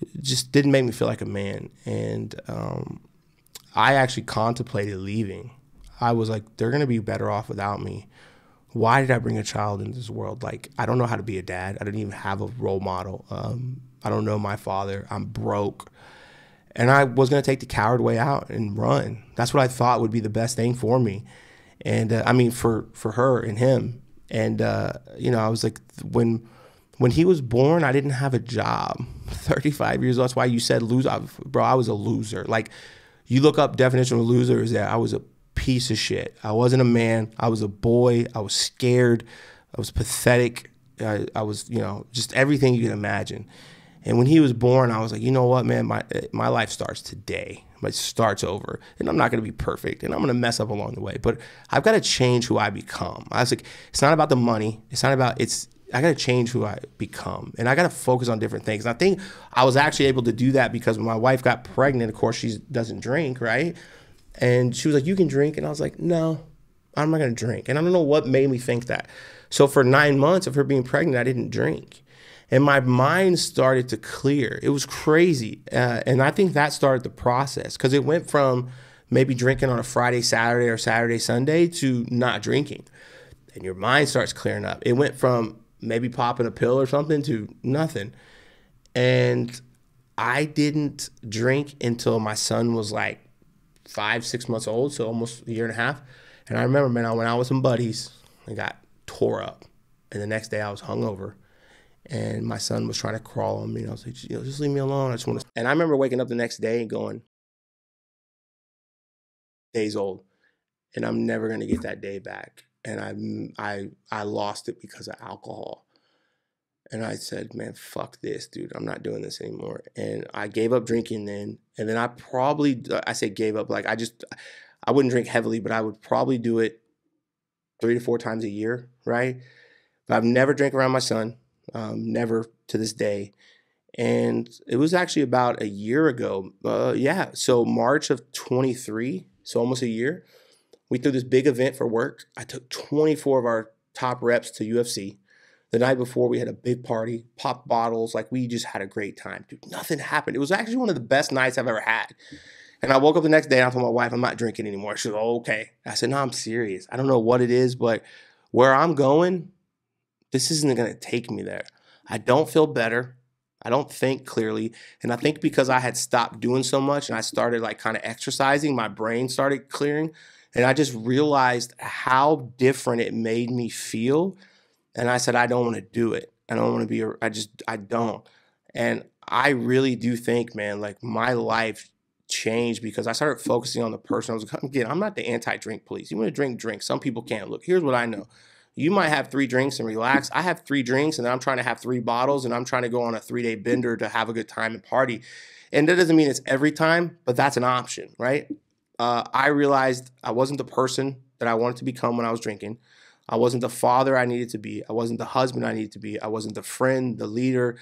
it just didn't make me feel like a man. And I actually contemplated leaving. I was like, they're going to be better off without me. Why did I bring a child into this world? Like, I don't know how to be a dad. I didn't even have a role model. I don't know my father. I'm broke. And I was going to take the coward way out and run. That's what I thought would be the best thing for me. And I mean, for her and him. And, you know, I was like, when he was born, I didn't have a job. 35 years old. That's why you said loser. Bro, I was a loser. Like, you look up definition of loser, is that I was a piece of shit. I wasn't a man. I was a boy. I was scared. I was pathetic. I was, you know, just everything you can imagine. And when he was born, I was like, you know what, man, my life starts today. It starts over. And I'm not going to be perfect. And I'm going to mess up along the way. But I've got to change who I become. I was like, it's not about the money. It's not about, I got to change who I become. And I got to focus on different things. And I think I was actually able to do that because when my wife got pregnant, of course, she doesn't drink, right? And she was like, you can drink. And I was like, no, I'm not going to drink. And I don't know what made me think that. So for 9 months of her being pregnant, I didn't drink. And my mind started to clear. It was crazy. And I think that started the process, because it went from maybe drinking on a Friday, Saturday, or Saturday, Sunday to not drinking. And your mind starts clearing up. It went from maybe popping a pill or something to nothing. And I didn't drink until my son was like 5, 6 months old, so almost a year and a half. And I remember, man, I went out with some buddies and got tore up. And the next day I was hungover. And my son was trying to crawl on me. And I was like, you know, just leave me alone. I just want to. And I remember waking up the next day and going, days old. And I'm never going to get that day back. And I lost it because of alcohol. And I said, man, fuck this, dude. I'm not doing this anymore. And I gave up drinking then. And then I say gave up, like I wouldn't drink heavily, but I would probably do it 3 to 4 times a year, right? But I've never drank around my son, never to this day. And it was actually about a year ago. So March of 23, so almost a year, we threw this big event for work. I took 24 of our top reps to UFC. The night before, we had a big party, popped bottles. Like, we just had a great time. Dude, nothing happened. It was actually one of the best nights I've ever had. And I woke up the next day and I told my wife, I'm not drinking anymore. She was like, oh, okay. I said, no, I'm serious. I don't know what it is, but where I'm going, this isn't going to take me there. I don't feel better. I don't think clearly. And I think because I had stopped doing so much and I started like kind of exercising, my brain started clearing. And I just realized how different it made me feel. And I said, I don't want to do it. I don't want to be, I don't. And I really do think, man, like my life changed because I started focusing on the person. I was like, again, I'm not the anti-drink police. You want to drink. Some people can't. Look, here's what I know. You might have 3 drinks and relax. I have 3 drinks and then I'm trying to have 3 bottles and I'm trying to go on a 3-day bender to have a good time and party. And that doesn't mean it's every time, but that's an option, right? I realized I wasn't the person that I wanted to become when I was drinking. I wasn't the father I needed to be. I wasn't the husband I needed to be. I wasn't the friend, the leader.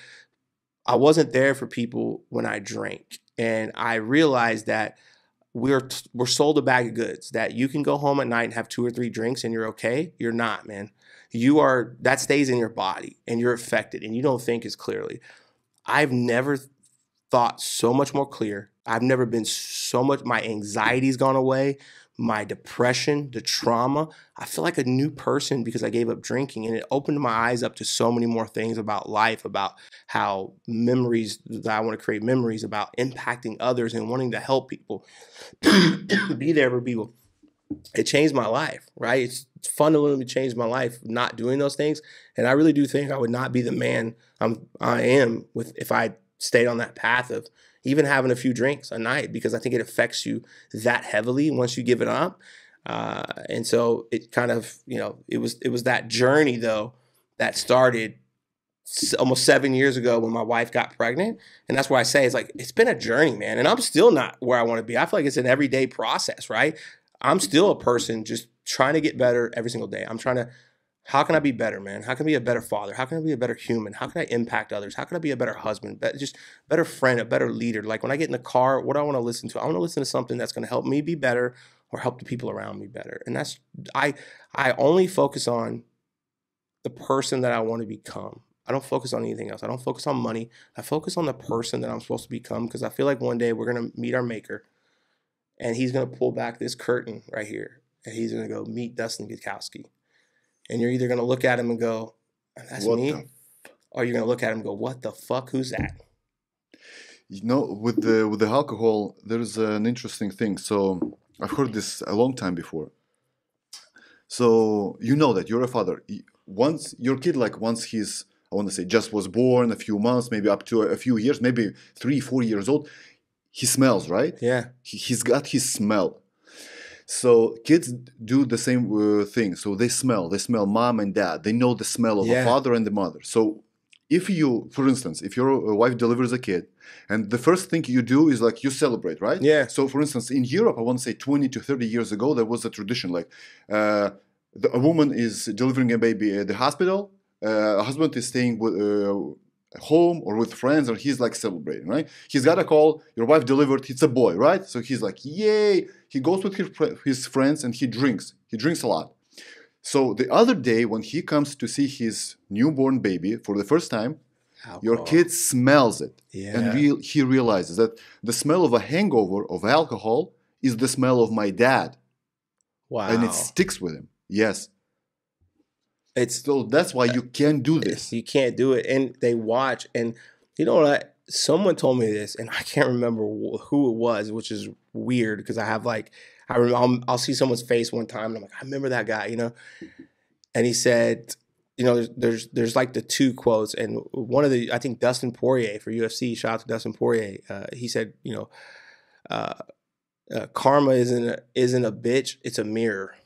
I wasn't there for people when I drank. And I realized that we're sold a bag of goods, that you can go home at night and have 2 or 3 drinks and you're okay. You're not, man. That stays in your body and you're affected and you don't think as clearly. I've never thought so much more clear. I've never been so much, my anxiety's gone away, my depression, the trauma. I feel like a new person because I gave up drinking, and it opened my eyes up to so many more things about life, about how memories, that I want to create memories about impacting others and wanting to help people, be there for people. it changed my life, right? It's fundamentally changed my life not doing those things. And I really do think I would not be the man I am if I stayed on that path of even having a few drinks a night, because I think it affects you that heavily once you give it up. And so it kind of, it was that journey though that started almost 7 years ago when my wife got pregnant. And that's why I say it's been a journey, man. And I'm still not where I want to be. I feel like it's an everyday process, right? I'm still a person just trying to get better every single day. How can I be better, man? How can I be a better father? How can I be a better human? How can I impact others? How can I be a better husband? Just better friend, a better leader. Like when I get in the car, what do I want to listen to? I want to listen to something that's going to help me be better or help the people around me better. And I only focus on the person that I want to become. I don't focus on anything else. I don't focus on money. I focus on the person that I'm supposed to become, because I feel like one day we're going to meet our maker and he's going to pull back this curtain right here and he's going to go meet Dustin Gutkowski. And you're either going to look at him and go, that's me, or you're going to look at him and go, what the fuck, who's that? With the alcohol, there's an interesting thing. So I've heard this a long time before. So that you're a father. Once your kid, once he's, I want to say, just was born, a few months, maybe up to a few years, maybe 3-4 years old, he smells, right? Yeah. He's got his smell. So kids do the same thing. So they smell mom and dad. They know the smell of a father and the mother. So if you, for instance, if your wife delivers a kid and the first thing you do is you celebrate, right? Yeah. So for instance, in Europe, I want to say 20 to 30 years ago, there was a tradition a woman is delivering a baby at the hospital. A husband is staying with home or with friends, and he's celebrating, right? He's got a call, your wife delivered, it's a boy, right? So he's yay. He goes with his friends and he drinks a lot. So the other day when he comes to see his newborn baby for the first time, your kid smells it. Yeah. And he realizes that the smell of a hangover of alcohol is the smell of my dad. Wow. And it sticks with him. Yes. So that's why you can't do this. You can't do it. And they watch. And you know what? Someone told me this, and I can't remember who it was, which is weird because I have I'll see someone's face one time and I'm I remember that guy, And he said, there's the two quotes, and one of I think Dustin Poirier for UFC, shout out to Dustin Poirier. He said, karma isn't a bitch, it's a mirror.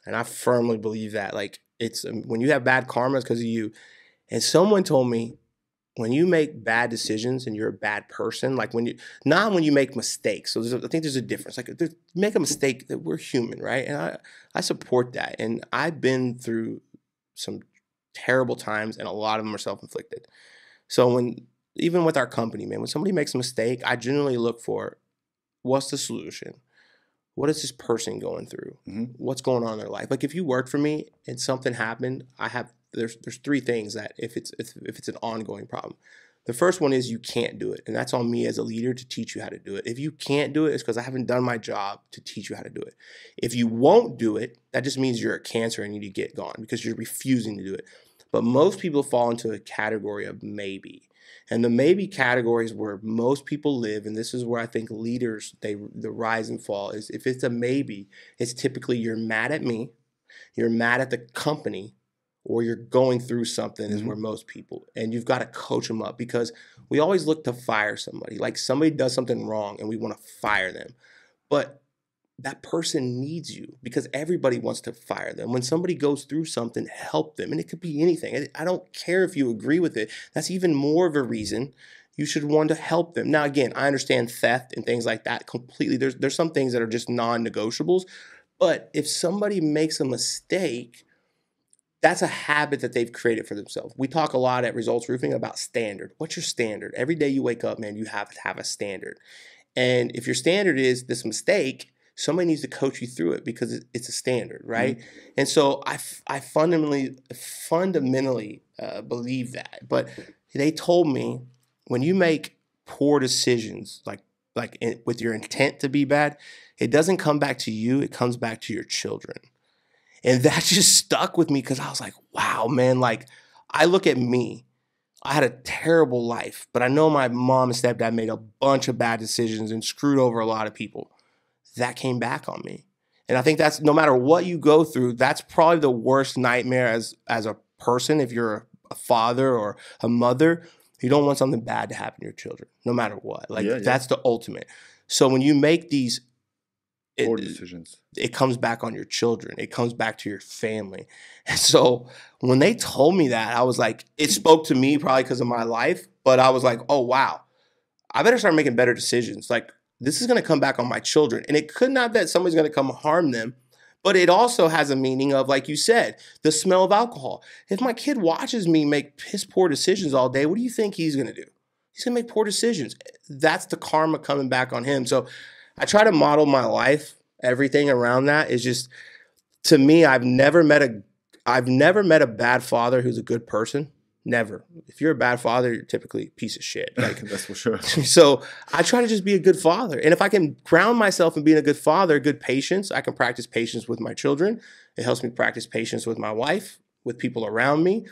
And I firmly believe that. It's when you have bad karma, it's because of you. And someone told me, when you make bad decisions and you're a bad person, when you make mistakes. So I think there's a difference. Make a mistake, that we're human, right? And I support that. And I've been through some terrible times, and a lot of them are self-inflicted. So even with our company, man, when somebody makes a mistake, I generally look for, what's the solution? What is this person going through? Mm-hmm. What's going on in their life? If you work for me and something happened, there's three things that if it's an ongoing problem. The first one is you can't do it. And that's on me as a leader to teach you how to do it. If you can't do it, it's because I haven't done my job to teach you how to do it. If you won't do it, that just means you're a cancer and you need to get gone because you're refusing to do it. But most people fall into a category of maybe. And the maybe category is where most people live, and this is where I think leaders, the rise and fall is. If it's a maybe, it's typically you're mad at me, you're mad at the company, or you're going through something. Mm-hmm. Is where most people, and you've got to coach them up, because we always look to fire somebody. Somebody does something wrong and we want to fire them. But that person needs you, because everybody wants to fire them. When somebody goes through something, help them. And it could be anything. I don't care if you agree with it. That's even more of a reason you should want to help them. Now, again, I understand theft and things like that completely. There's some things that are just non-negotiables. But if somebody makes a mistake, that's a habit that they've created for themselves. We talk a lot at Results Roofing about standard. What's your standard? Every day you wake up, man, you have to have a standard. And if your standard is this mistake, somebody needs to coach you through it, because it's a standard, right? Mm-hmm. And so I fundamentally believe that. But they told me, when you make poor decisions, with your intent to be bad, it doesn't come back to you. It comes back to your children. And that just stuck with me, because I was like, wow, man, I look at me. I had a terrible life, but I know my mom and stepdad made a bunch of bad decisions and screwed over a lot of people. That came back on me. And I think that's, no matter what you go through, that's probably the worst nightmare as a person. If you're a father or a mother, you don't want something bad to happen to your children, no matter what. Like, that's the ultimate. So when you make these poor decisions, it comes back on your children. It comes back to your family. And so when they told me that, I was like, it spoke to me probably because of my life, but I was like, oh, wow, I better start making better decisions. Like, this is going to come back on my children. And it could not that somebody's going to come harm them, but it also has a meaning of, like you said, the smell of alcohol. If my kid watches me make piss poor decisions all day, what do you think he's going to do? He's going to make poor decisions. That's the karma coming back on him. So I try to model my life. Everything around that is just, to me, I've never met a bad father who's a good person. Never. If you're a bad father, you're typically a piece of shit. Like, that's for sure. So I try to just be a good father. And if I can ground myself in being a good father, good patience, I can practice patience with my children. It helps me practice patience with my wife, with people around me.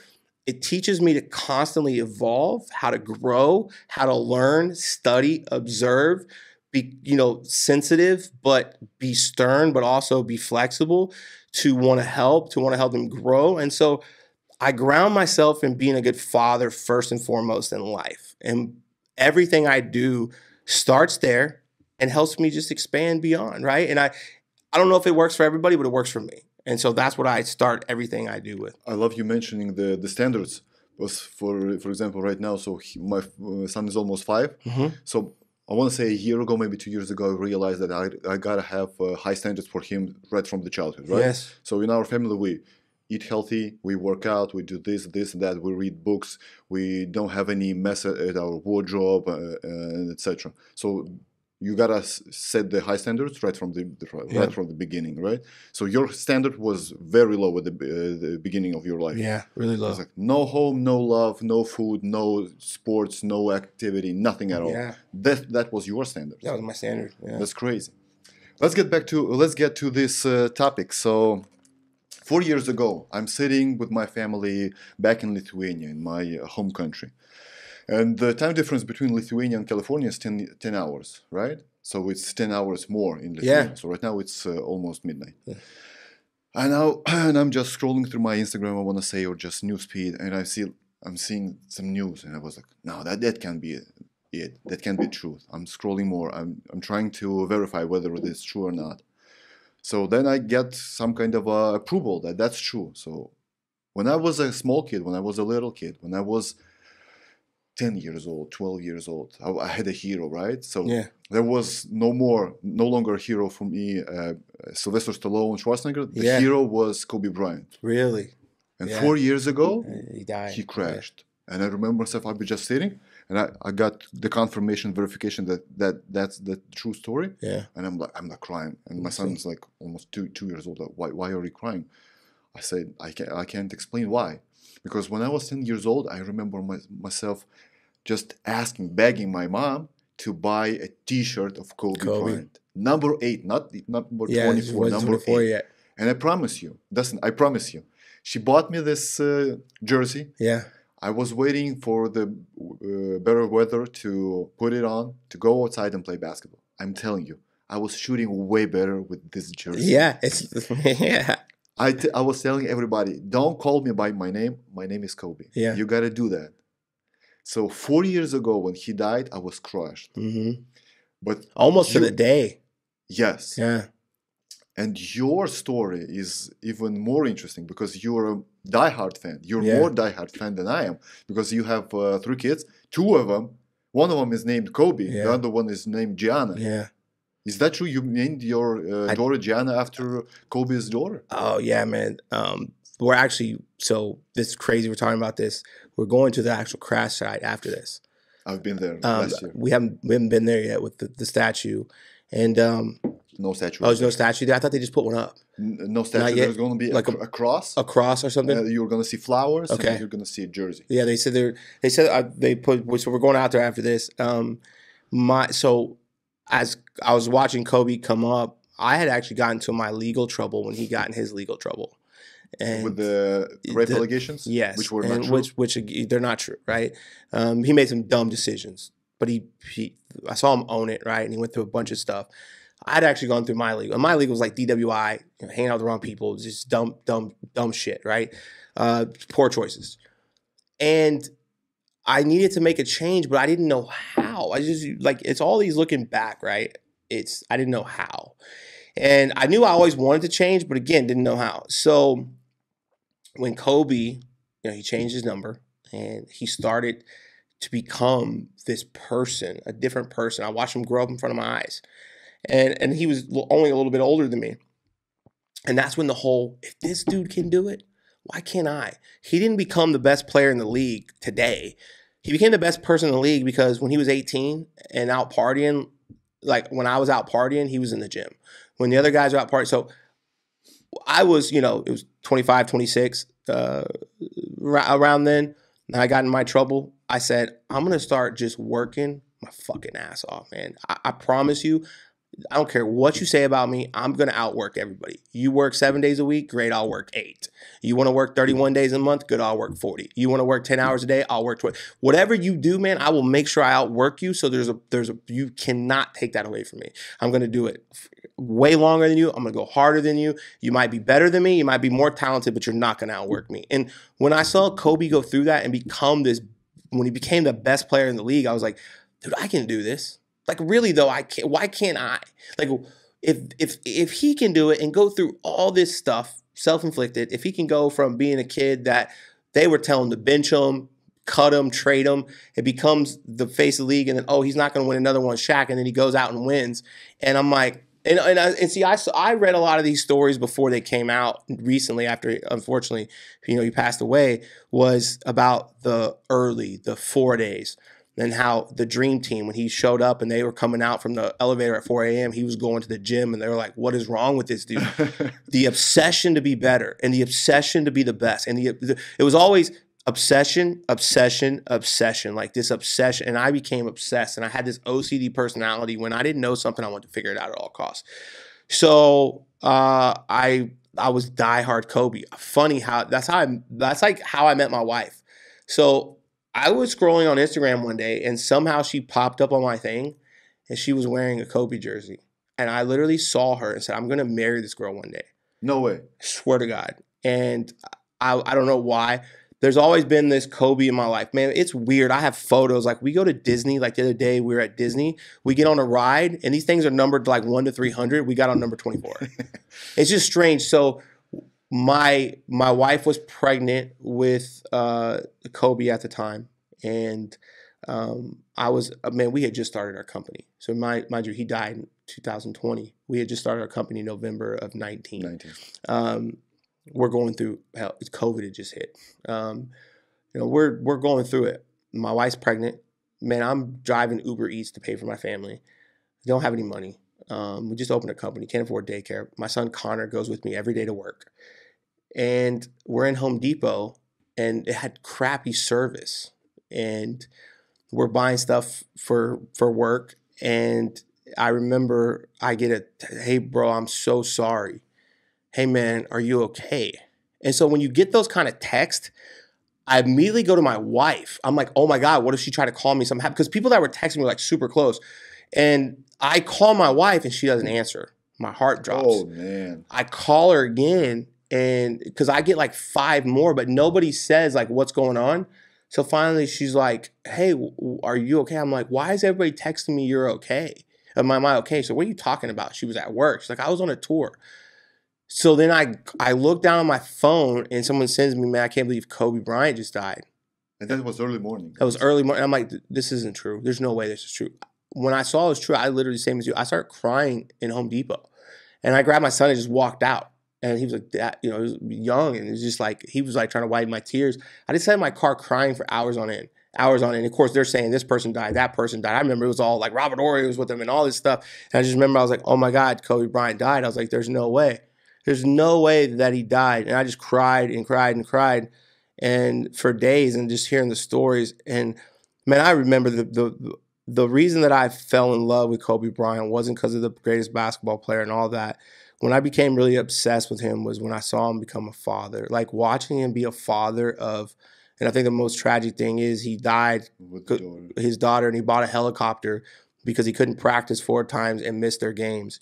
It teaches me to constantly evolve, how to grow, how to learn, study, observe, be, sensitive, but be stern, but also be flexible, to want to help them grow. And so I ground myself in being a good father first and foremost in life. And everything I do starts there and helps me just expand beyond, right? And I don't know if it works for everybody, but it works for me. And so that's what I start everything I do with. I love you mentioning the standards. Was for example, right now, so my son is almost 5. Mm-hmm. So I want to say a year ago, maybe 2 years ago, I realized that I gotta have high standards for him right from the childhood, right? Yes. So in our family, we eat healthy, we work out, we do this, and that, we read books, we don't have any mess at our wardrobe, etc. So you gotta set the high standards right from the beginning, right? So your standard was very low at the beginning of your life. Yeah, really low. It was like no home, no love, no food, no sports, no activity, nothing at all. Yeah. That was your standard. That was my standard. Yeah. That's crazy. Let's get to this topic. So 4 years ago, I'm sitting with my family back in Lithuania, in my home country. And the time difference between Lithuania and California is 10 hours, right? So it's 10 hours more in Lithuania. Yeah. So right now it's almost midnight. Yeah. And I'm just scrolling through my Instagram, I want to say, or just newsfeed, and I'm seeing some news, and I was like, no, that can't be it. That can't be truth. I'm scrolling more. I'm trying to verify whether it is true or not. So then I get some kind of approval that that's true. So when I was a small kid, when I was a little kid, when I was 10 years old, 12 years old, I had a hero, right? So Yeah. there was no longer a hero for me, Sylvester Stallone, Schwarzenegger. The Yeah. hero was Kobe Bryant. Really? And Yeah. 4 years ago, He died. he crashed. And I remember myself, I'd be just sitting, and I got the confirmation, verification that's the true story. Yeah. And I'm not crying. And my son's like almost two years old. Like, why are you crying? I said, I can't explain why. Because when I was 10 years old, I remember myself just begging my mom to buy a T-shirt of Kobe Bryant. Number 8, not number 24, number 8. Yet. And I promise you, Dustin, I promise you, she bought me this jersey. Yeah. I was waiting for the better weather to put it on, to go outside and play basketball. I'm telling you, I was shooting way better with this jersey. Yeah. Yeah. I was telling everybody, don't call me by my name. My name is Kobe. Yeah. You got to do that. So 4 years ago when he died, I was crushed. Mm-hmm. But almost to the day. Yes. Yeah. And your story is even more interesting because you're a diehard fan. You're more diehard fan than I am because you have 3 kids. 2 of them, one of them is named Kobe. Yeah. The other one is named Gianna. Yeah. Is that true? You named your daughter Gianna after Kobe's daughter? Oh, yeah, man. We're actually, so this is crazy. We're talking about this. We're going to the actual crash site after this. I've been there last year. We haven't been there yet with the statue. And no statue. Oh, there's no statue there? I thought they just put one up. No statue. There's going to be like a cross. A cross or something? You're going to see flowers. Okay. And you're going to see a jersey. Yeah, they said they put, so we're going out there after this. So as I was watching Kobe come up, I had actually gotten into my legal trouble when he got in his legal trouble. And with the rape allegations? Yes. Which were not true? Which they're not true, right? He made some dumb decisions, but I saw him own it, right? And he went through a bunch of stuff. I'd actually gone through my league. And my league was like DWI, hanging out with the wrong people, just dumb shit, right? Poor choices. And I needed to make a change, but I didn't know how. I just like, it's all these looking back, right? I didn't know how. And I knew I always wanted to change, but again, didn't know how. So when Kobe, he changed his number and he started to become this person, a different person. I watched him grow up in front of my eyes. And he was only a little bit older than me. And that's when the whole, if this dude can do it, why can't I? He didn't become the best player in the league today. He became the best person in the league because when he was 18 and out partying, like when I was out partying, he was in the gym. When the other guys were out partying. So I was, it was 25, 26 around then. And I got in my trouble. I said, I'm going to start just working my fucking ass off, man. I promise you, I don't care what you say about me. I'm going to outwork everybody. You work 7 days a week? Great, I'll work 8. You want to work 31 days a month? Good, I'll work 40. You want to work 10 hours a day? I'll work 20. Whatever you do, man, I will make sure I outwork you. So you cannot take that away from me. I'm going to do it way longer than you. I'm going to go harder than you. You might be better than me. You might be more talented, but you're not going to outwork me. And when I saw Kobe go through that and become this, when he became the best player in the league, I was like, dude, I can do this. Like, really, though, I can't. Why can't I? Like, if he can do it and go through all this stuff, self-inflicted, if he can go from being a kid that they were telling to bench him, cut him, trade him, it becomes the face of the league, and then, he's not going to win another one, Shaq, and then he goes out and wins. And I'm like, I read a lot of these stories before they came out recently after, unfortunately, he passed away, was about the 4 days. And how the dream team, when he showed up and they were coming out from the elevator at 4 a.m., he was going to the gym and they were like, what is wrong with this dude? The obsession to be better and the obsession to be the best. And it was always obsession, like this obsession. And I became obsessed and I had this OCD personality. When I didn't know something, I wanted to figure it out at all costs. So I was diehard Kobe. Funny how that's like how I met my wife. So I was scrolling on Instagram one day and somehow she popped up on my thing and she was wearing a Kobe jersey. And I literally saw her and said, I'm going to marry this girl one day. No way. I swear to God. And I don't know why. There's always been this Kobe in my life. Man, it's weird. I have photos. Like, we go to Disney. Like, the other day, we were at Disney. We get on a ride, and these things are numbered like 1 to 300. We got on number 24. It's just strange. So my wife was pregnant with Kobe at the time, and we had just started our company. So mind you, he died in 2020. We had just started our company in November of 19. We're going through hell. COVID had just hit. We're going through it. My wife's pregnant. Man, I'm driving Uber Eats to pay for my family. Don't have any money. We just opened a company. Can't afford daycare. My son Connor goes with me every day to work. And we're in Home Depot, and it had crappy service. And we're buying stuff for work. And I remember I get hey, bro, I'm so sorry. Hey, man, are you okay? And so when you get those kind of texts, I immediately go to my wife. I'm like, oh, my God, what if she tried to call me somehow? Because people that were texting me were like super close. And I call my wife, and she doesn't answer. My heart drops. Oh, man. I call her again. And because I get like 5 more, but nobody says like what's going on. So finally she's like, hey, are you okay? I'm like, why is everybody texting me you're okay? Am I okay? So what are you talking about? She was at work. She's like, I was on a tour. So then I look down on my phone and someone sends me, man, I can't believe Kobe Bryant just died. And that was early morning. That was early morning. I'm like, this isn't true. There's no way this is true. When I saw it was true, I literally, same as you, I started crying in Home Depot. And I grabbed my son and just walked out. And he was like, that, he was young, and it was just like, he was like trying to wipe my tears. I just sat in my car crying for hours on end. And of course, they're saying this person died, that person died. I remember it was all like Robert Horry was with them and all this stuff. And I just remember I was like, oh my God, Kobe Bryant died. I was like, there's no way. There's no way that he died. And I just cried and cried and cried and for days and just hearing the stories. And man, I remember the reason that I fell in love with Kobe Bryant wasn't because of the greatest basketball player and all that. When I became really obsessed with him was when I saw him become a father. Like watching him be a father of, and I think the most tragic thing is he died with his daughter, and he bought a helicopter because he couldn't practice 4 times and miss their games.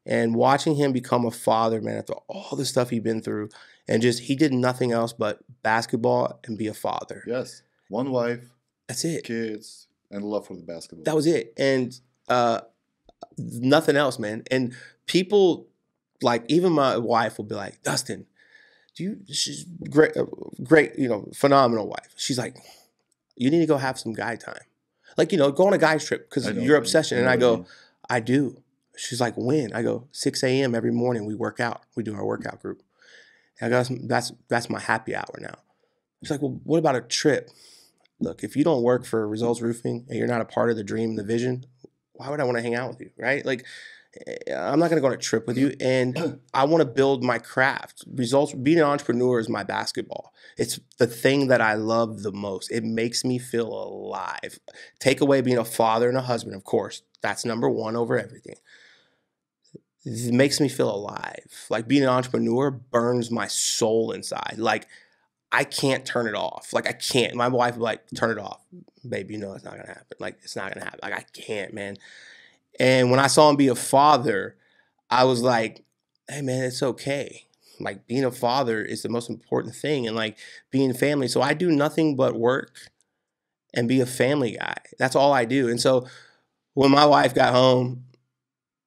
And watching him become a father, man, after all the stuff he'd been through, and just he did nothing else but basketball and be a father. Yes. One wife. That's it. Kids and love for the basketball. That was it. And nothing else, man. And people, like, even my wife will be like, Dustin, she's great, phenomenal wife. She's like, you need to go have some guy time. Like, go on a guy's trip because your obsession. And I go, I do. She's like, when? I go, 6 a.m. every morning we work out. We do our workout group. And I go, that's my happy hour now. She's like, well, what about a trip? Look, if you don't work for Results Roofing and you're not a part of the dream and the vision, why would I want to hang out with you, right? Like, I'm not going to go on a trip with you. And I want to build my craft. Being an entrepreneur is my basketball. It's the thing that I love the most. It makes me feel alive. Take away being a father and a husband, of course. That's number one over everything. It makes me feel alive. Like, being an entrepreneur burns my soul inside. Like, I can't turn it off. Like, I can't. My wife would be like, turn it off. Baby, it's not going to happen. Like, it's not going to happen. Like, I can't, man. And when I saw him be a father, I was like, hey, man, it's okay. Like, being a father is the most important thing. And, like, being family. So I do nothing but work and be a family guy. That's all I do. And so when my wife got home,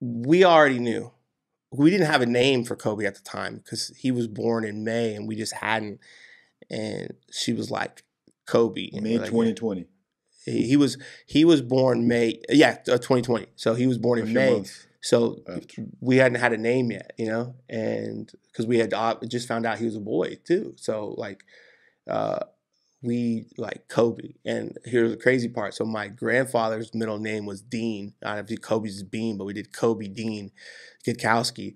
we already knew. We didn't have a name for Kobe at the time because he was born in May and we just hadn't. And she was like, Kobe. May 2020. He was born May, 2020. So he was born in May. So we hadn't had a name yet, and because we had just found out he was a boy too. So like, we like Kobe. And here's the crazy part. So my grandfather's middle name was Dean. I don't know if Kobe's Bean, but we did Kobe Dean Gutkowski.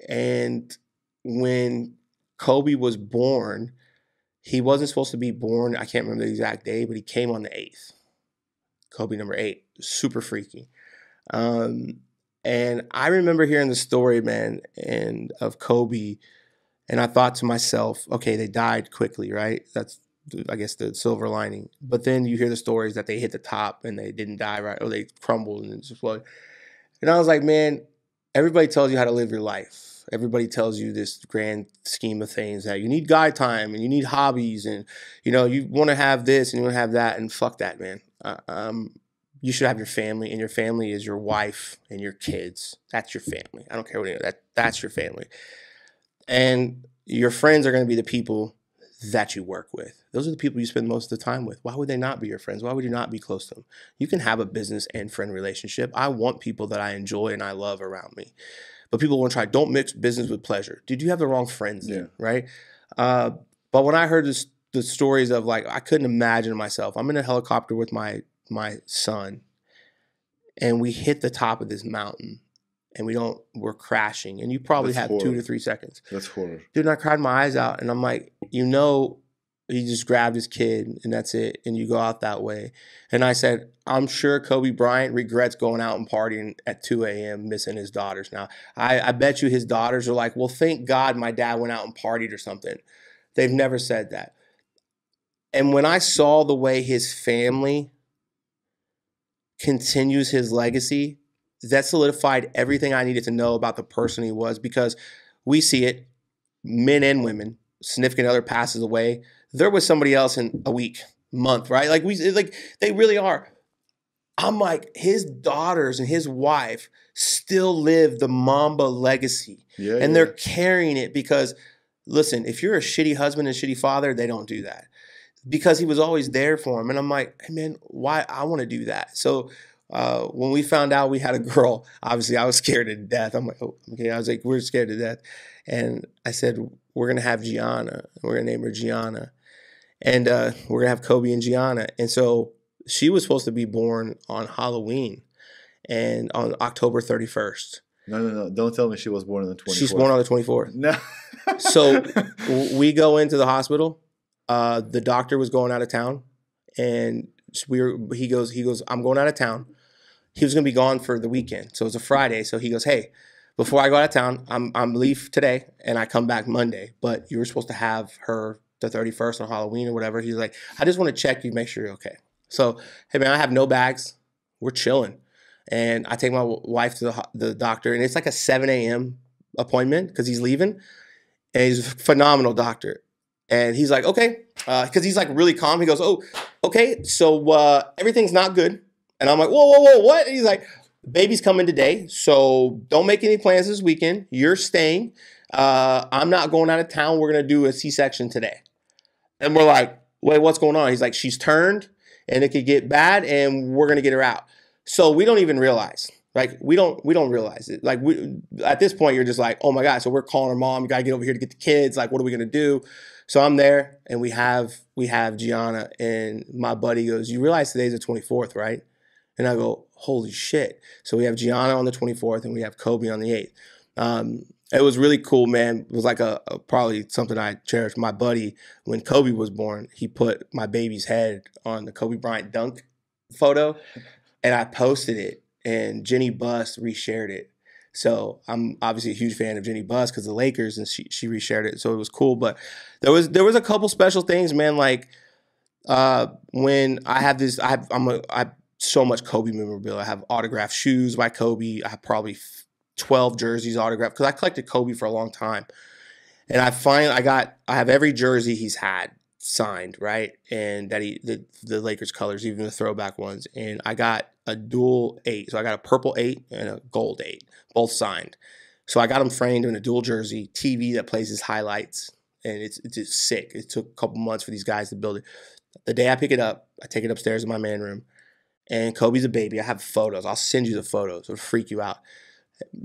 And when Kobe was born, he wasn't supposed to be born. I can't remember the exact day, but he came on the 8th. Kobe number 8, super freaky. And I remember hearing the story, man, and of Kobe, and I thought to myself, okay, they died quickly, right? That's, I guess, the silver lining. But then you hear the stories that they hit the top and they didn't die, right? Or they crumbled and exploded. And I was like, man, everybody tells you how to live your life. Everybody tells you this grand scheme of things that you need guy time and you need hobbies and, you want to have this and you want to have that, and fuck that, man. You should have your family, and your family is your wife and your kids. That's your family. I don't care what you know. That's your family. And your friends are going to be the people that you work with. Those are the people you spend most of the time with. Why would they not be your friends? Why would you not be close to them? You can have a business and friend relationship. I want people that I enjoy and I love around me. But people want to try, don't mix business with pleasure. Dude, you have the wrong friends then, right? But when I heard the stories of, like, I couldn't imagine myself. I'm in a helicopter with my son, and we hit the top of this mountain, and we're crashing, and you probably have 2 to 3 seconds. That's horror. Dude, and I cried my eyes out, and I'm like, he just grabbed his kid, and that's it, and you go out that way. And I said, I'm sure Kobe Bryant regrets going out and partying at 2 a.m. missing his daughters. Now, I bet you his daughters are like, well, thank God my dad went out and partied or something. They've never said that. And when I saw the way his family continues his legacy, that solidified everything I needed to know about the person he was, because we see it, men and women, significant other passes away. There was somebody else in a week, month, right? Like they really are. I'm like, his daughters and his wife still live the Mamba legacy. And they're carrying it because, listen, if you're a shitty husband and shitty father, they don't do that. Because he was always there for him. And I'm like, hey, man, why? I want to do that. So when we found out we had a girl, obviously I was scared to death. I'm like, oh, okay. I was like, we're scared to death. And I said, we're going to have Gianna. We're going to name her Gianna. And we're going to have Kobe and Gianna. And so she was supposed to be born on Halloween and on October 31st. No. Don't tell me she was born on the 24th. She's born on the 24th. No. So we go into the hospital. The doctor was going out of town, and he goes, I'm going out of town. He was going to be gone for the weekend. So it was a Friday. So he goes, hey, before I go out of town, I'm leave today and I come back Monday, but you were supposed to have her the 31st on Halloween or whatever. He's like, I just want to check you, make sure you're okay. So, hey man, I have no bags. We're chilling. And I take my wife to the doctor, and it's like a 7 a.m. appointment because he's leaving. And he's a phenomenal doctor. And he's like, okay, because he's like really calm. He goes, oh, okay, so everything's not good. And I'm like, whoa, what? And he's like, baby's coming today, so don't make any plans this weekend. You're staying. I'm not going out of town. We're going to do a C-section today. And we're like, wait, what's going on? He's like, she's turned, and it could get bad, and we're going to get her out. So we don't even realize. Like, we don't realize it. Like, at this point, you're just like, oh, my God. So we're calling her mom. You got to get over here to get the kids. Like, what are we going to do? So I'm there, and we have Gianna, and my buddy goes, you realize today's the 24th, right? And I go, holy shit. So we have Gianna on the 24th, and we have Kobe on the 8th. It was really cool, man. It was like a probably something I cherished. My buddy, when Kobe was born, he put my baby's head on the Kobe Bryant dunk photo, and I posted it. And Jenny Buss reshared it. So I'm obviously a huge fan of Jenny Buss because of the Lakers, and she reshared it. So it was cool. But there was a couple special things, man. Like when I have this, I have so much Kobe memorabilia. I have autographed shoes by Kobe. I have probably 12 jerseys autographed because I collected Kobe for a long time. And I have every jersey he's had signed, right? And that the Lakers colors, even the throwback ones. And I got a dual 8. So I got a purple 8 and a gold 8, both signed. So I got them framed in a dual jersey, TV that plays his highlights. And it's just sick. It took a couple months for these guys to build it. The day I pick it up, I take it upstairs in my man room. And Kobe's a baby. I have photos. I'll send you the photos. It'll freak you out.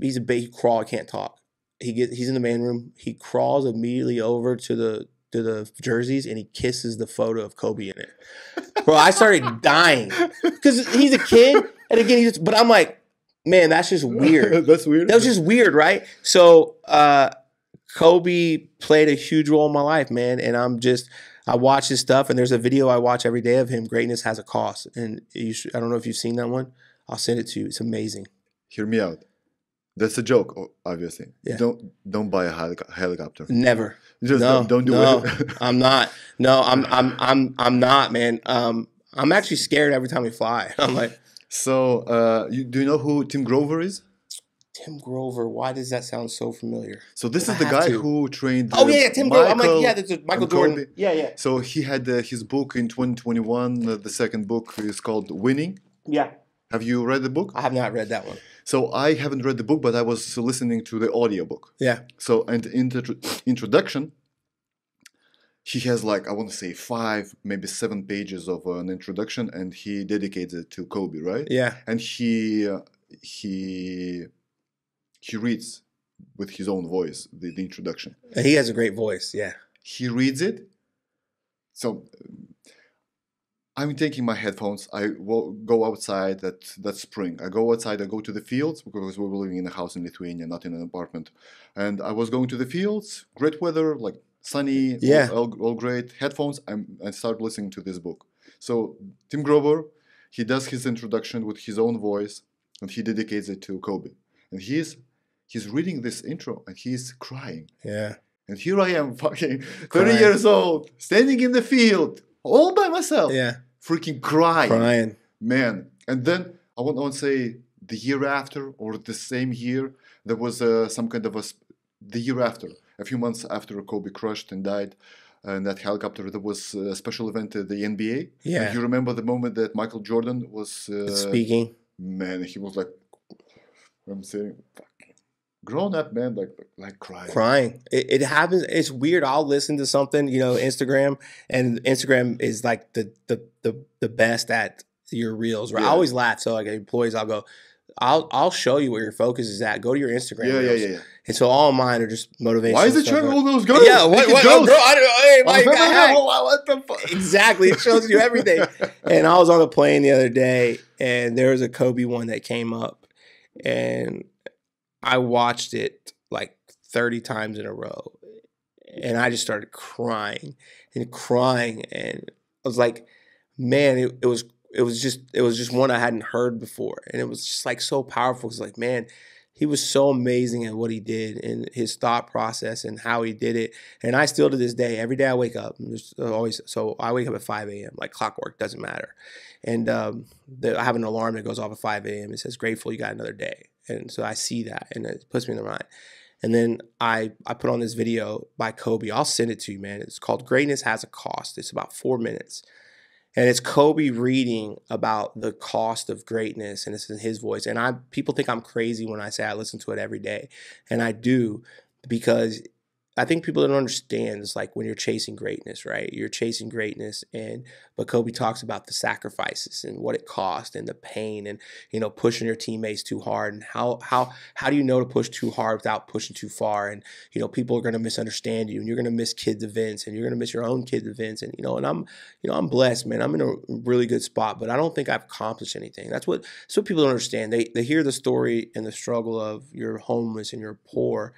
He's a baby. He crawl. He can't talk. He's in the man room. He crawls immediately over to the jerseys, and he kisses the photo of Kobe in it. Bro, I started dying because he's a kid, and again, but I'm like, man, that's just weird. That's weird. That was just weird, right? So Kobe played a huge role in my life, man, and I watch his stuff, and there's a video I watch every day of him. Greatness Has a Cost, and I don't know if you've seen that one. I'll send it to you. It's amazing. Hear me out. That's a joke, obviously. Yeah. Don't buy a helicopter. Never. Just don't do it. I'm not. No, I'm not, man. I'm actually scared every time we fly. I'm like. So, do you know who Tim Grover is? Tim Grover. Why does that sound so familiar? So this is the guy who trained. Oh yeah, Tim Grover. I'm like, yeah, that's Michael Jordan. Kobe. Yeah. So he had his book in 2021. The second book is called Winning. Yeah. Have you read the book? I have not read that one. So I haven't read the book, but I was listening to the audiobook. Yeah. So, and in the introduction, he has like, I want to say 5, maybe 7 pages of an introduction, and he dedicates it to Kobe, right? Yeah. And he reads with his own voice the introduction. And he has a great voice, yeah. He reads it. So I'm taking my headphones. I will go outside that spring. I go outside. I go to the fields because we were living in a house in Lithuania, not in an apartment. And I was going to the fields. Great weather, like sunny, yeah, all great. Headphones. I start listening to this book. So Tim Grover, he does his introduction with his own voice, and he dedicates it to Kobe. And he's reading this intro, and he's crying. Yeah. And here I am, fucking 30 years old, standing in the field, all by myself. Yeah. Freaking crying. Man. And then I want to say the year after or the same year, there was some kind of the year after, a few months after Kobe crushed and died in that helicopter, there was a special event at the NBA. Yeah. And you remember the moment that Michael Jordan was speaking? Man, he was like, I'm saying, grown up man, like crying. It happens. It's weird. I'll listen to something, Instagram, and Instagram is like the best at your reels, right? Yeah. I always laugh. So like employees, I'll show you where your focus is at. Go to your Instagram reels. Yeah. And so all of mine are just motivational. Why is it showing all those girls? Yeah, what bro? What the fuck? Exactly. It shows you everything. And I was on a plane the other day, and there was a Kobe one that came up, and I watched it like 30 times in a row, and I just started crying, and I was like, man, it was just one I hadn't heard before, and it was just like so powerful. It's like, man, He was so amazing at what he did and his thought process and how he did it. And I still to this day, every day I wake up, so I wake up at 5 a.m. like clockwork, doesn't matter. And I have an alarm that goes off at 5 a.m. It says, grateful you got another day. And so I see that and it puts me in the mind. And then I put on this video by Kobe. I'll send it to you, man. It's called Greatness Has a Cost. It's about 4 minutes. And it's Kobe reading about the cost of greatness, and it's in his voice. And people think I'm crazy when I say I listen to it every day. And I do, because I think people don't understand. It's like when you're chasing greatness, right? You're chasing greatness, but Kobe talks about the sacrifices and what it cost and the pain and, you know, pushing your teammates too hard, and how do you know to push too hard without pushing too far? And, you know, people are going to misunderstand you, and you're going to miss kids' events, and you're going to miss your own kids' events. And, I'm blessed, man. I'm in a really good spot, but I don't think I've accomplished anything. That's what people don't understand. They hear the story and the struggle of you're homeless and you're poor.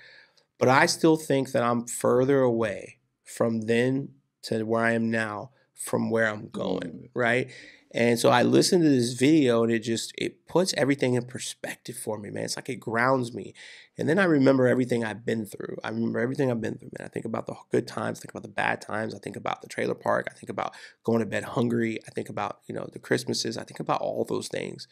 But I still think that I'm further away from then to where I am now from where I'm going, right? And so I listened to this video, and it puts everything in perspective for me, man. It's like it grounds me. And then I remember everything I've been through. Man. I think about the good times, I think about the bad times. I think about the trailer park. I think about going to bed hungry. I think about, the Christmases. I think about all those things.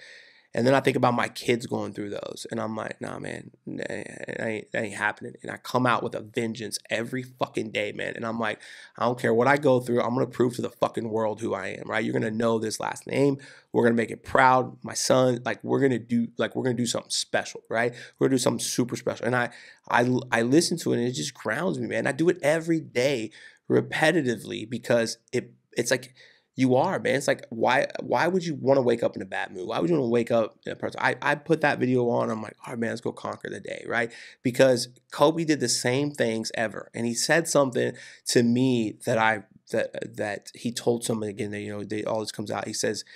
And then I think about my kids going through those. And I'm like, nah, man, that ain't happening. And I come out with a vengeance every fucking day, man. And I'm like, I don't care what I go through. I'm going to prove to the fucking world who I am, right? You're going to know this last name. We're going to make it proud. My son, we're going to do something special, right? We're going to do something super special. And I listen to it, and it just grounds me, man. I do it every day repetitively, because it's like, you are, man. It's like, why would you want to wake up in a bad mood? Why would you want to wake up in a person? I put that video on. I'm like, all right, man, let's go conquer the day, right? Because Kobe did the same things ever. And he said something to me that he told someone again, that, all this comes out. He says,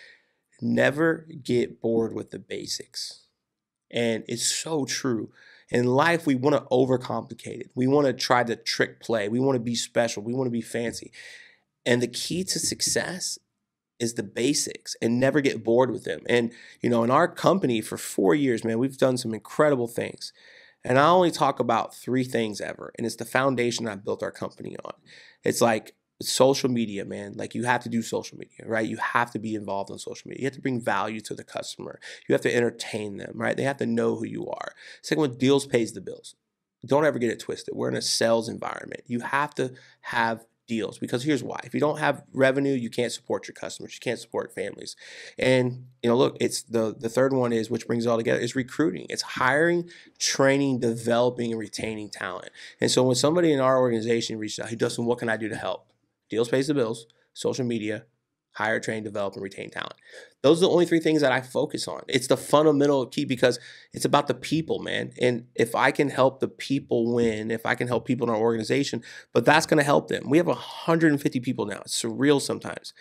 never get bored with the basics. And it's so true. In life, we want to overcomplicate it. We want to try to trick play. We want to be special. We want to be fancy. And the key to success is the basics, and never get bored with them. And, in our company for 4 years, man, we've done some incredible things. And I only talk about 3 things ever. And it's the foundation I built our company on. It's like social media, man. Like, you have to do social media, right? You have to be involved in social media. You have to bring value to the customer. You have to entertain them, right? They have to know who you are. Second one, deals pays the bills. Don't ever get it twisted. We're in a sales environment. You have to have deals, because here's why. If you don't have revenue, you can't support your customers. You can't support families. And, look, it's the third one is, which brings it all together, is recruiting. It's hiring, training, developing, and retaining talent. And so when somebody in our organization reaches out, hey, Dustin, what can I do to help? Deals pays the bills, social media, hire, train, develop, and retain talent. Those are the only 3 things that I focus on. It's the fundamental key, because it's about the people, man. And if I can help the people win, if I can help people in our organization, but that's going to help them. We have 150 people now. It's surreal sometimes.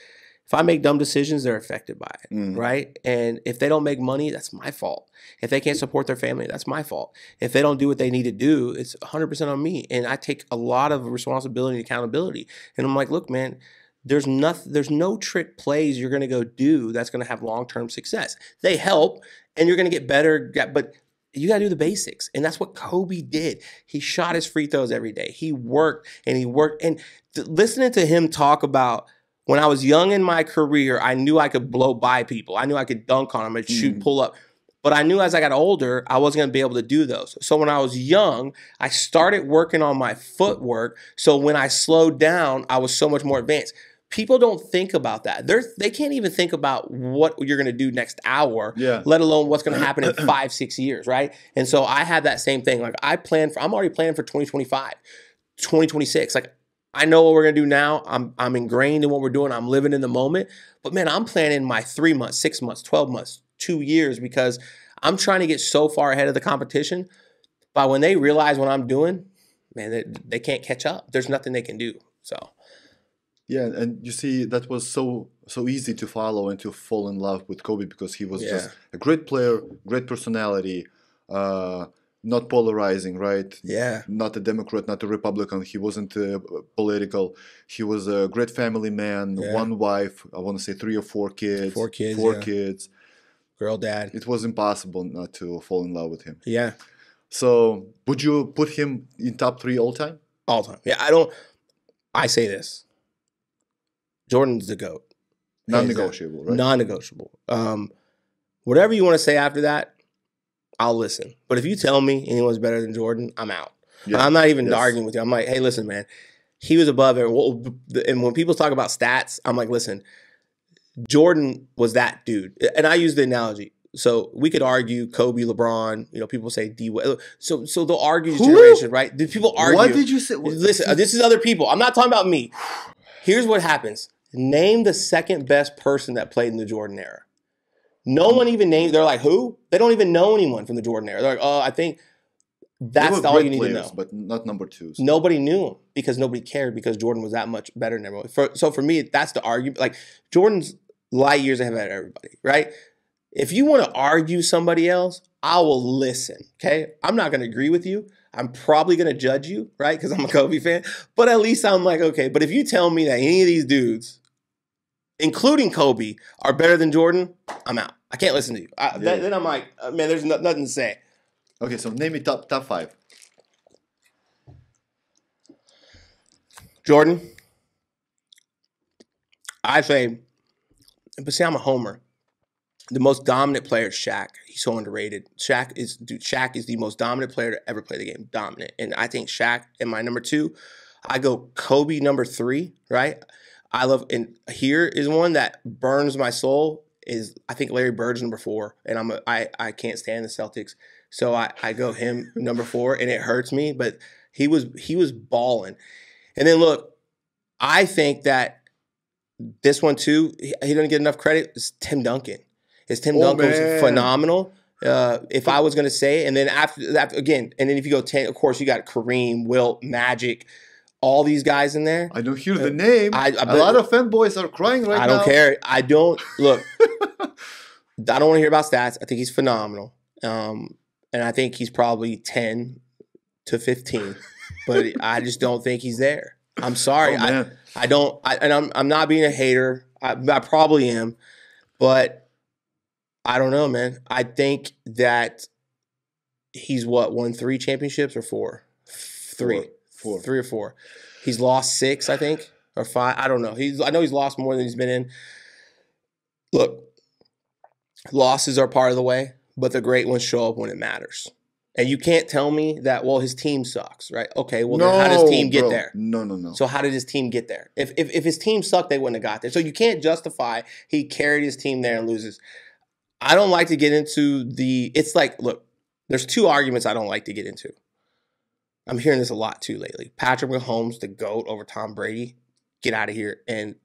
If I make dumb decisions, they're affected by it, right? And if they don't make money, that's my fault. If they can't support their family, that's my fault. If they don't do what they need to do, it's 100% on me. And I take a lot of responsibility and accountability. And I'm like, look, man, there's no trick plays you're going to go do that's going to have long-term success. They help, and you're going to get better, but you got to do the basics. And that's what Kobe did. He shot his free throws every day. He worked. And listening to him talk about, when I was young in my career, I knew I could blow by people. I knew I could dunk on them and shoot, pull up. But I knew as I got older, I wasn't going to be able to do those. So when I was young, I started working on my footwork. So when I slowed down, I was so much more advanced. People don't think about that. They can't even think about what you're going to do next hour, let alone what's going to happen in 5-6 years, right? And so I had that same thing. Like, I'm already planning for 2025, 2026. Like, I know what we're going to do now. I'm ingrained in what we're doing. I'm living in the moment. But man, I'm planning my 3 months, 6 months, 12 months, 2 years, because I'm trying to get so far ahead of the competition. But when they realize what I'm doing, man, they can't catch up. There's nothing they can do. So. Yeah, and you see, that was so easy to follow and to fall in love with Kobe, because he was just a great player, great personality, not polarizing, right? Yeah. Not a Democrat, not a Republican. He wasn't political. He was a great family man, one wife, I want to say 3 or 4 kids. 4 kids. Kids. Girl dad. It was impossible not to fall in love with him. Yeah. So would you put him in top 3 all time? All time. Yeah, I say this. Jordan's the GOAT. Non-negotiable, right? Non-negotiable. Whatever you want to say after that, I'll listen. But if you tell me anyone's better than Jordan, I'm out. Yeah. I'm not even arguing with you. I'm like, hey, listen, man. He was above it. And when people talk about stats, I'm like, listen, Jordan was that dude. And I use the analogy. So we could argue Kobe, LeBron. People say D. So they'll argue generation, right? Did people argue? What did you say? Listen, this is other people. I'm not talking about me. Here's what happens. Name the second best person that played in the Jordan era. No one even names. They're like, who? They don't even know anyone from the Jordan era. They're like, I think that's all you need to know. But not number 2s. Nobody knew him because nobody cared because Jordan was that much better than everyone. So for me, that's the argument. Like Jordan's light years ahead of everybody, right? If you want to argue somebody else, I will listen, okay? I'm not going to agree with you. I'm probably going to judge you, right? Because I'm a Kobe fan. But at least I'm like, okay. But if you tell me that any of these dudes, including Kobe, are better than Jordan, I'm out. I can't listen to you. Then I'm like, man, there's nothing to say. Okay, so name me top 5. Jordan. I say, but see, I'm a homer. The most dominant player is Shaq. He's so underrated. Shaq is the most dominant player to ever play the game. Dominant. And I think Shaq in my number 2. I go Kobe number 3, right? And here is one that burns my soul is I think Larry Bird's number 4. And I can't stand the Celtics. So I go him number 4 and it hurts me, but he was balling. And then look, I think that this one too, he doesn't get enough credit. It's Tim Duncan. Tim Duncan was phenomenal. If I was going to say, and then after that, again, and then if you go 10, of course, you got Kareem, Wilt, Magic, all these guys in there. I don't hear the name. A lot of fanboys are crying right now. I don't care. I don't, look, I don't want to hear about stats. I think he's phenomenal. And I think he's probably 10 to 15. But I just don't think he's there. I'm sorry. I'm not being a hater. I probably am. But I don't know, man. I think that he's won 3 championships or 4? 3. 4. 3 or 4. He's lost 6, I think, or 5. I don't know. I know he's lost more than he's been in. Look, losses are part of the way, but the great ones show up when it matters. And you can't tell me that, well, his team sucks, right? Okay, well, then how does his team get there? No. So how did his team get there? If his team sucked, they wouldn't have got there. So you can't justify he carried his team there and loses. I don't like to get into it's like, look, there's 2 arguments I don't like to get into. I'm hearing this a lot too lately. Patrick Mahomes, the GOAT over Tom Brady, get out of here. And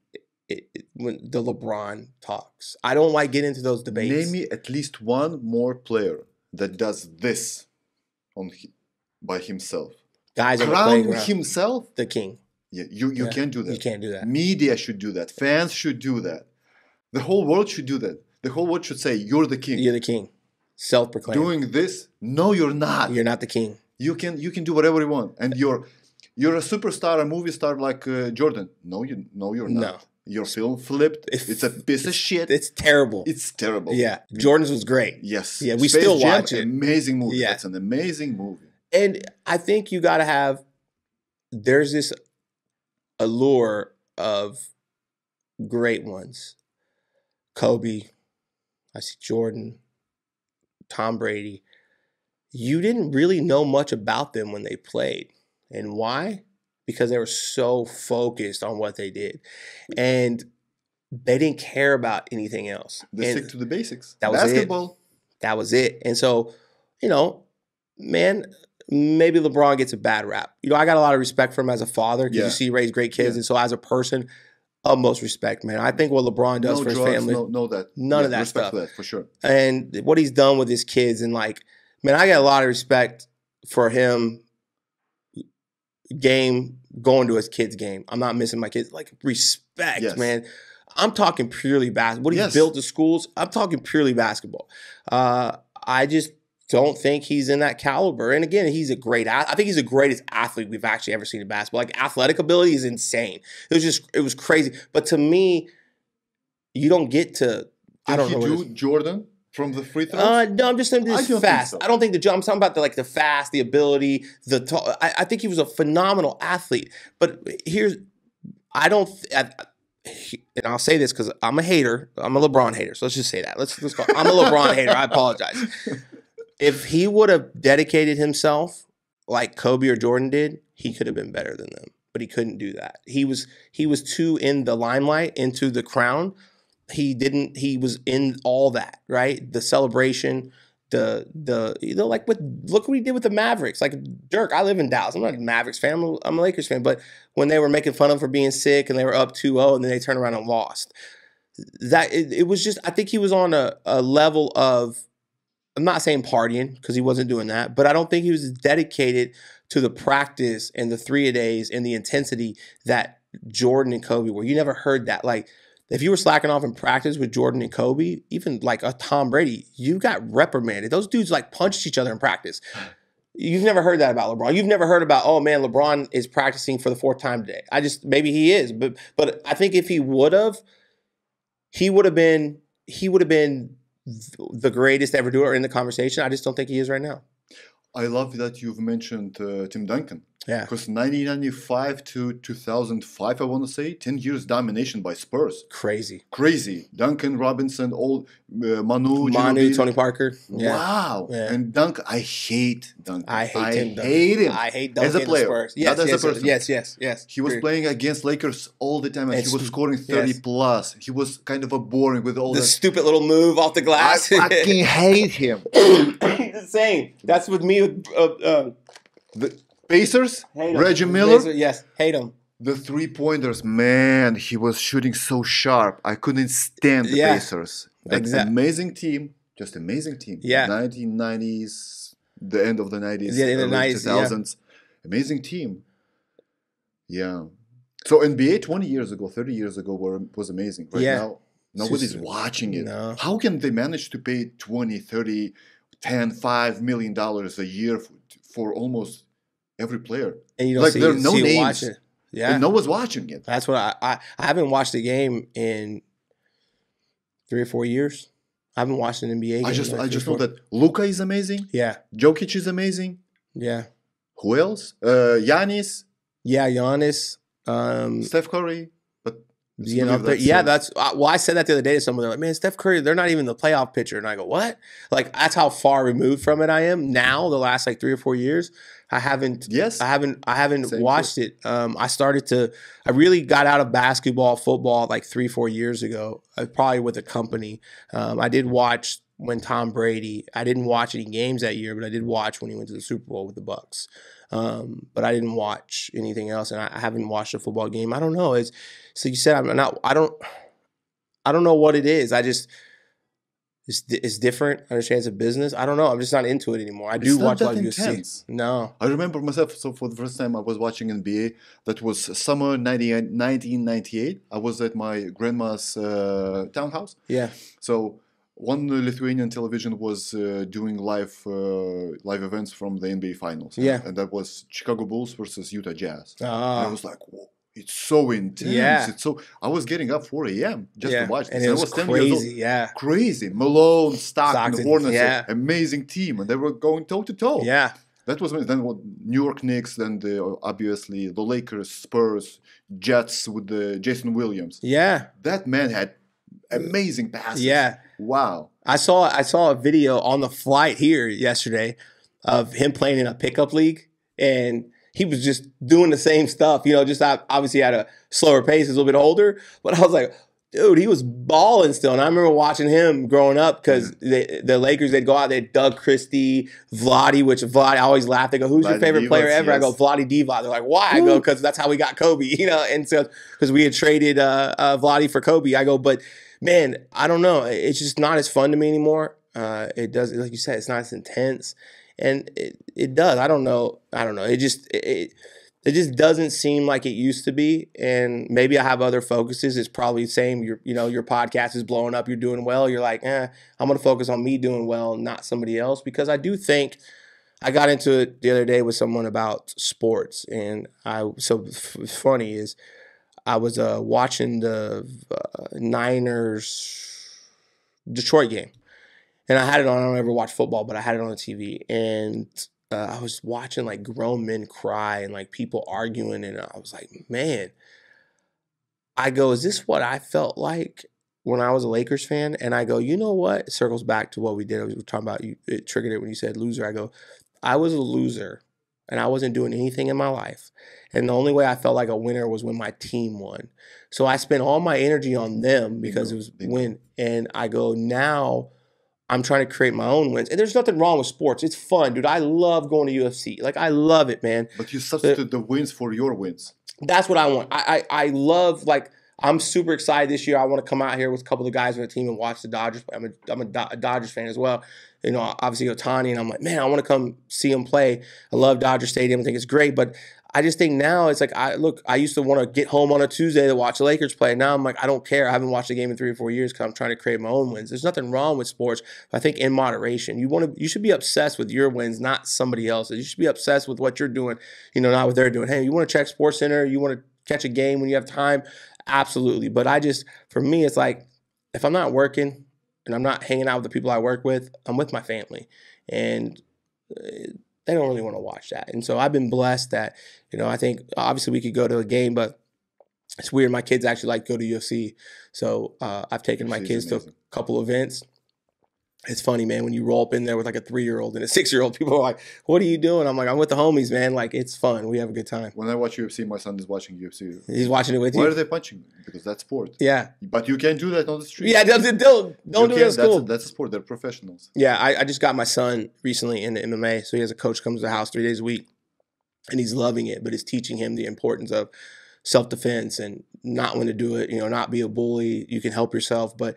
when the LeBron talks, I don't like getting into those debates. Name me at least one more player that does this by himself. Guys crown himself the king. Yeah, you can't do that. You can't do that. Media should do that. Fans should do that. The whole world should do that. The whole world should say, you're the king. You're the king. Self-proclaimed. Doing this? No, you're not. You're not the king. You can do whatever you want. And you're a superstar, a movie star like Jordan. No, you're not. No. Your film flipped. It's a piece of shit. It's terrible. It's terrible. Yeah. Jordan's was great. Yes. Yeah, we still watch it. Amazing movie. Yeah. It's an amazing movie. And I think you got to have, there's this allure of great ones. Kobe, I see Jordan, Tom Brady. You didn't really know much about them when they played. And why? Because they were so focused on what they did. And they didn't care about anything else. They stick to the basics. That was basketball. That was it. And so, man, maybe LeBron gets a bad rap. I got a lot of respect for him as a father because you see he raised great kids. And so as a person, utmost respect, man. I think what LeBron does for his family. None of that stuff. That, for sure. And what he's done with his kids and man, I got a lot of respect for him going to his kids' game. I'm not missing my kids. Respect, man. I'm talking purely basketball. What he's built the schools, I'm talking purely basketball. I just don't think he's in that caliber. And again, he's a great athlete. I think he's the greatest athlete we've actually ever seen in basketball. Athletic ability is insane. It was crazy. But to me, you don't get to, I don't know. Jordan from the free throws? No, I'm just saying this don't fast. think so. I don't think the jump. I'm talking about the fast, the ability, I think he was a phenomenal athlete. But I don't. And I'll say this because I'm a hater. I'm a LeBron hater. So let's just say that. Let's go. I'm a LeBron hater. I apologize. If he would have dedicated himself like Kobe or Jordan did, he could have been better than them. But he couldn't do that. He was too in the limelight, into the crown. He was in all that, right? The celebration, like look what he did with the Mavericks. Like Dirk, I live in Dallas. I'm not a Mavericks fan. I'm a Lakers fan. But when they were making fun of him for being sick and they were up 2-0 and then they turned around and lost, it was just, I think he was on a level of, I'm not saying partying because he wasn't doing that, but I don't think he was dedicated to the practice and the 3-a-days and the intensity that Jordan and Kobe were. You never heard that. Like, if you were slacking off in practice with Jordan and Kobe, even like a Tom Brady, you got reprimanded. Those dudes like punched each other in practice. You've never heard that about LeBron. You've never heard about, oh man, LeBron is practicing for the 4th time today. Maybe he is, but I think if he would have been the greatest to ever do it or in the conversation. I just don't think he is right now. I love that you've mentioned Tim Duncan. Yeah. Because 1995 to 2005, I want to say, 10 years domination by Spurs. Crazy. Duncan Robinson, Manu, Tony Parker. Yeah. Wow. Yeah. And Duncan, I hate Duncan. I hate him. I hate Duncan as a player. Spurs. Yes, not as a person. Yes. He was playing against Lakers all the time and he was scoring 30 plus. He was kind of a boring with all the stupid little move off the glass. I fucking hate him. He's the same. That's with me with the Pacers, Reggie Miller. Yes, hate him. The 3-pointers, man, he was shooting so sharp. I couldn't stand the Pacers. That's amazing team. Just amazing team. Yeah. 1990s, the end of the 90s, in the 90s, 2000s. Yeah. Amazing team. Yeah. So NBA 20 years ago, 30 years ago was amazing. Right now, nobody's watching it. No. How can they manage to pay 20, 30, 10, $5 million a year for almost every player? And you don't there are no names. Watching. Yeah. And no one's watching it. That's what I haven't watched a game in 3 or 4 years. I haven't watched an NBA game. I just know that Luka is amazing. Yeah. Jokic is amazing. Yeah. Who else? Giannis. Yeah, Giannis. Steph Curry. But that's I said that the other day to someone. They're like, man, Steph Curry, they're not even the playoff pitcher. And I go, what? Like, that's how far removed from it I am now. The last like 3 or 4 years, I haven't watched it. I really got out of basketball, football like 3-4 years ago. Probably with a company. I did watch when Tom Brady. I didn't watch any games that year, but I did watch when he went to the Super Bowl with the Bucks. But I didn't watch anything else, and I haven't watched a football game. I don't know. So you said I'm not. I don't know what it is. It's different. I understand it's a business. I don't know. I'm just not into it anymore. I do watch a lot of UFC. No. I remember myself. So for the first time I was watching NBA. That was summer 1998. I was at my grandma's townhouse. Yeah. So one Lithuanian television was doing live events from the NBA Finals. Yeah. And that was Chicago Bulls versus Utah Jazz. And I was like, whoa. It's so intense. Yeah. I was getting up 4 a.m. just to watch this. And it was 10 crazy, years old. Yeah. Crazy. Malone, Stockton, Hornets, amazing team. And they were going toe-to-toe. Yeah. That was then New York Knicks, then obviously the Lakers, Spurs, Jets with Jason Williams. Yeah. That man had amazing passes. Yeah. Wow. I saw a video on the flight here yesterday of him playing in a pickup league, and he was just doing the same stuff, just obviously at a slower pace, he's a little bit older. But I was like, dude, he was balling still. And I remember watching him growing up because the Lakers, they'd go out, they'd Doug Christie, Vlade, I always laugh. They go, who's your favorite player ever? Yes. I go, Vlade Divac. They're like, why? I go, because that's how we got Kobe, and so because we had traded Vlade for Kobe. I go, but man, I don't know. It's just not as fun to me anymore. It does, like you said, it's not as intense. And it does. I don't know. It just doesn't seem like it used to be. And maybe I have other focuses. It's probably the same. Your podcast is blowing up. You're doing well. You're like, I'm going to focus on me doing well, not somebody else. Because I do think I got into it the other day with someone about sports. And funny is I was watching the Niners Detroit game. And I had it on. I don't ever watch football, but I had it on the TV. And I was watching like grown men cry and like people arguing. And I was like, man, I go, is this what I felt like when I was a Lakers fan? And I go, you know what? It circles back to what we did. We were talking about, it triggered it when you said loser. I go, I was a loser and I wasn't doing anything in my life. And the only way I felt like a winner was when my team won. So I spent all my energy on them because it was win. And I go, now I'm trying to create my own wins. And there's nothing wrong with sports. It's fun, dude. I love going to UFC. Like, I love it, man. But you substitute the wins for your wins. That's what I want. I love, like, I'm super excited this year. I want to come out here with a couple of guys on the team and watch the Dodgers play. I'm a Dodgers fan as well. You know, obviously Ohtani, and I'm like, man, I want to come see him play. I love Dodger Stadium. I think it's great. But I just think now it's like, I used to want to get home on a Tuesday to watch the Lakers play. Now I'm like, I don't care. I haven't watched a game in 3 or 4 years because I'm trying to create my own wins. There's nothing wrong with sports. But I think in moderation, you should be obsessed with your wins, not somebody else's. You should be obsessed with what you're doing, you know, not what they're doing. Hey, you want to check SportsCenter? You want to catch a game when you have time? Absolutely. But for me, it's like, if I'm not working and I'm not hanging out with the people I work with, I'm with my family. And they don't really want to watch that. And so I've been blessed that, you know, I think obviously we could go to a game, but it's weird. My kids actually like to go to UFC. So I've taken my kids to a couple events. It's funny, man, when you roll up in there with like a 3-year-old and a 6-year-old, people are like, what are you doing? I'm like, I'm with the homies, man. Like, it's fun. We have a good time. When I watch UFC, my son is watching UFC. He's watching it with you? Why are they punching? Because that's sport. Yeah. But you can't do that on the street. Yeah, don't do it at school. That's a sport. They're professionals. Yeah, I just got my son recently into MMA. So he has a coach comes to the house 3 days a week, and he's loving it. But it's teaching him the importance of self-defense and not when to do it, you know, not be a bully. You can help yourself. But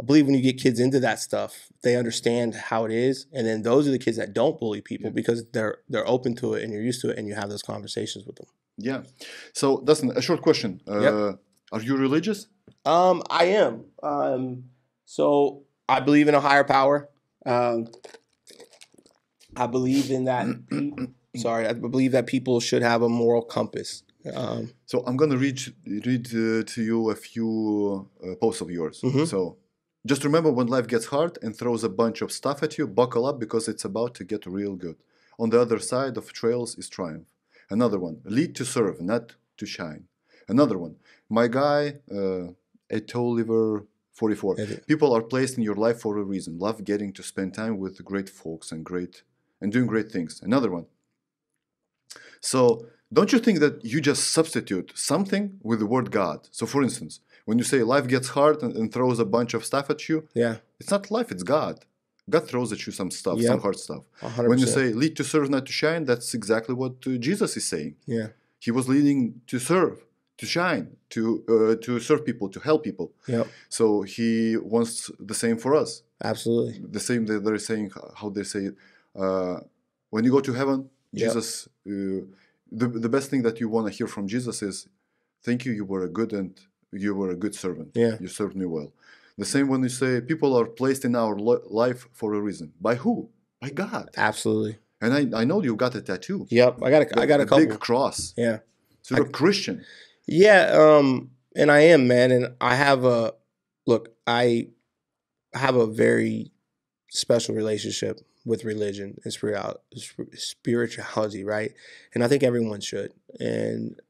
I believe when you get kids into that stuff, they understand how it is. And then those are the kids that don't bully people because they're open to it and you're used to it and you have those conversations with them. Yeah. So, Dustin, a short question. Are you religious? I am. So I believe in a higher power. I believe in that. I believe that people should have a moral compass. So I'm going to read to you a few posts of yours. Mm-hmm. So just remember, when life gets hard and throws a bunch of stuff at you, buckle up because it's about to get real good. On the other side of trails is triumph. Another one, lead to serve, not to shine. Another one, my guy, Etoliver 44. People are placed in your life for a reason. Love getting to spend time with great folks and doing great things. Another one. So don't you think that you just substitute something with the word God? So for instance, when you say life gets hard and throws a bunch of stuff at you, it's not life, it's God. God throws at you some stuff, some hard stuff. 100%. When you say lead to serve, not to shine, that's exactly what Jesus is saying. Yeah, he was leading to serve, to shine, to serve people, to help people. Yeah. So he wants the same for us. Absolutely. The same that they're saying, how they say it. When you go to heaven, Jesus, the best thing that you want to hear from Jesus is, thank you, you were a good servant. Yeah. You served me well. The same when you say people are placed in our life for a reason. By who? By God. Absolutely. And I know you got a tattoo. Yep, I got a couple. Big cross. Yeah. So you're a Christian. Yeah, and I am, man. And I have I have a very special relationship with religion and spirituality, right? And I think everyone should. And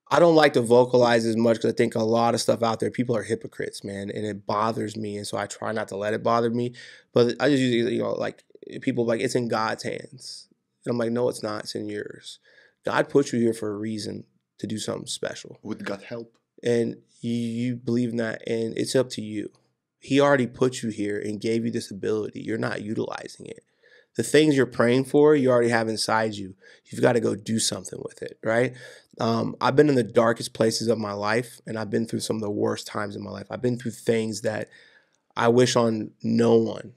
I don't like to vocalize as much because I think a lot of stuff out there, people are hypocrites, man, and it bothers me. And so I try not to let it bother me. But I just usually, like, people like, it's in God's hands. And I'm like, no, it's not. It's in yours. God put you here for a reason to do something special. With God help. And you believe in that, and it's up to you. He already put you here and gave you this ability. You're not utilizing it. The things you're praying for, you already have inside you. You've got to go do something with it, right? I've been in the darkest places of my life, and I've been through some of the worst times in my life. I've been through things that I wish on no one.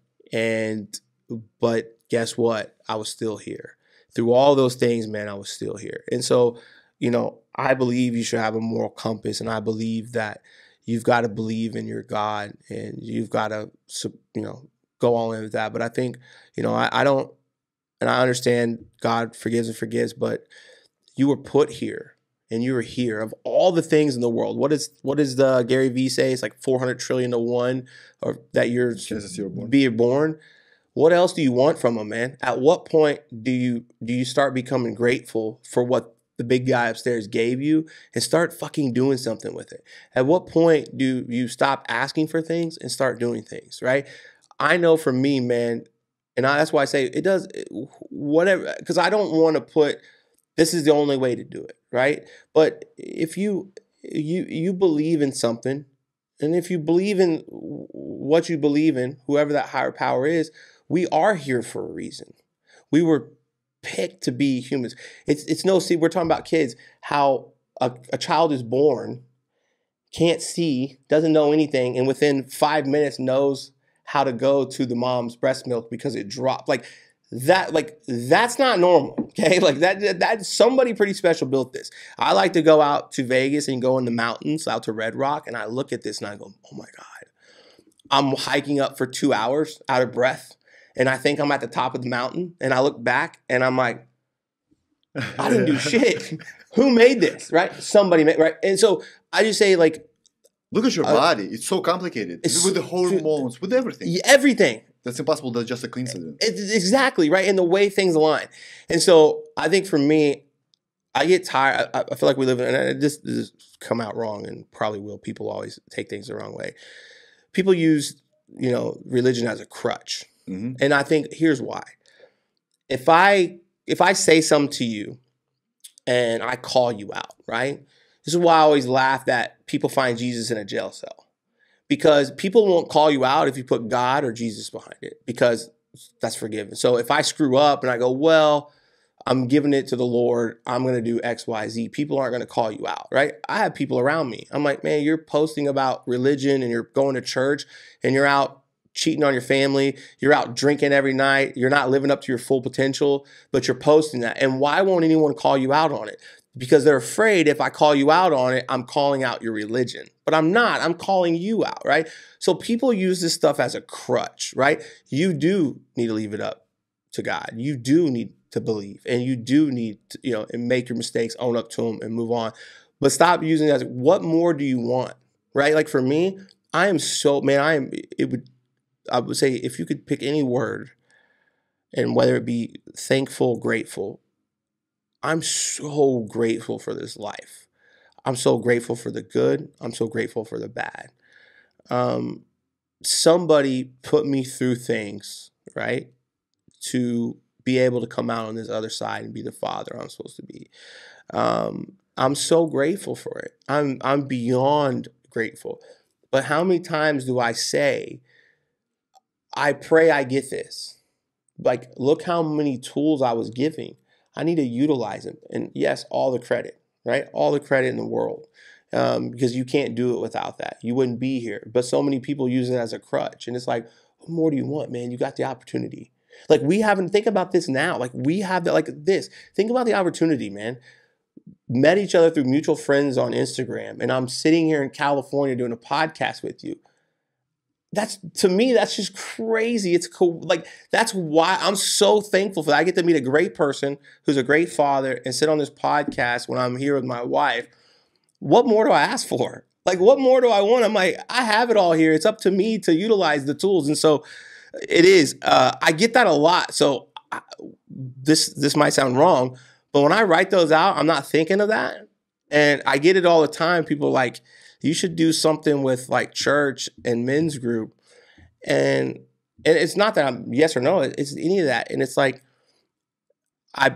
But guess what? I was still here. Through all those things, man, I was still here. And so, you know, I believe you should have a moral compass, and I believe that you've got to believe in your God, and you've got to, you know, go all in with that. But I think, you know, I don't, and I understand God forgives and forgives, but you were put here and you were here, of all the things in the world, what does the Gary Vee say? It's like 400 trillion to 1, or that you're born. What else do you want from them, man? At what point do you start becoming grateful for what the big guy upstairs gave you and start fucking doing something with it? At what point do you stop asking for things and start doing things, right? I know for me, man, and that's why I say it does whatever, because I don't want to put this is the only way to do it, right? But if you believe in something, and if you believe in what you believe in, whoever that higher power is, we are here for a reason. We were picked to be humans. It's no, see, we're talking about kids, how a child is born, can't see, doesn't know anything, and within 5 minutes knows how to go to the mom's breast milk because it dropped. Like that's not normal, okay? Like that somebody pretty special built this. I like to go out to Vegas and go in the mountains out to Red Rock, and I look at this and I go, oh my God. I'm hiking up for 2 hours out of breath, and I think I'm at the top of the mountain, and I look back and I'm like, I didn't do shit. Who made this, right? Somebody made, right? And so I just say, like, look at your body. It's so complicated. With the hormones, with everything. Everything. That's impossible. That's just a coincidence. Exactly, right? And the way things align. And so I think for me, I get tired. I feel like we live in, and this come out wrong and probably will. People always take things the wrong way. People use, religion as a crutch. Mm-hmm. And I think here's why. If I say something to you and I call you out, right? This is why I always laugh that people find Jesus in a jail cell. Because people won't call you out if you put God or Jesus behind it, because that's forgiven. So if I screw up and I go, well, I'm giving it to the Lord, I'm going to do X, Y, Z, people aren't going to call you out, right? I have people around me. I'm like, man, you're posting about religion and you're going to church and you're out cheating on your family. You're out drinking every night. You're not living up to your full potential, but you're posting that. And why won't anyone call you out on it? Because they're afraid if I call you out on it, I'm calling out your religion. But I'm not. I'm calling you out, right? So people use this stuff as a crutch, right? You do need to leave it up to God. You do need to believe, and you do need to, and make your mistakes, own up to them, and move on. But stop using it as, what more do you want, right? Like for me, I would say if you could pick any word, and whether it be thankful, grateful, I'm so grateful for this life. I'm so grateful for the good. I'm so grateful for the bad. Somebody put me through things, right, to be able to come out on this other side and be the father I'm supposed to be. I'm so grateful for it. I'm beyond grateful. But how many times do I say, I pray I get this? Like, look how many tools I was giving. I need to utilize them. And yes, all the credit, right? All the credit in the world. Because you can't do it without that. You wouldn't be here. But so many people use it as a crutch. And it's like, what more do you want, man? You got the opportunity. Like, think about this now. Like, we have that, like this. Think about the opportunity, man. Met each other through mutual friends on Instagram. And I'm sitting here in California doing a podcast with you. To me, that's just crazy. It's cool. Like, that's why I'm so thankful for that. I get to meet a great person who's a great father and sit on this podcast when I'm here with my wife. What more do I ask for? Like, what more do I want? I'm like, I have it all here. It's up to me to utilize the tools. And so it is. I get that a lot. So this might sound wrong, but when I write those out, I'm not thinking of that. And I get it all the time. People are like, you should do something with like church and men's group. And it's not that I'm yes or no, it's any of that. And it's like, we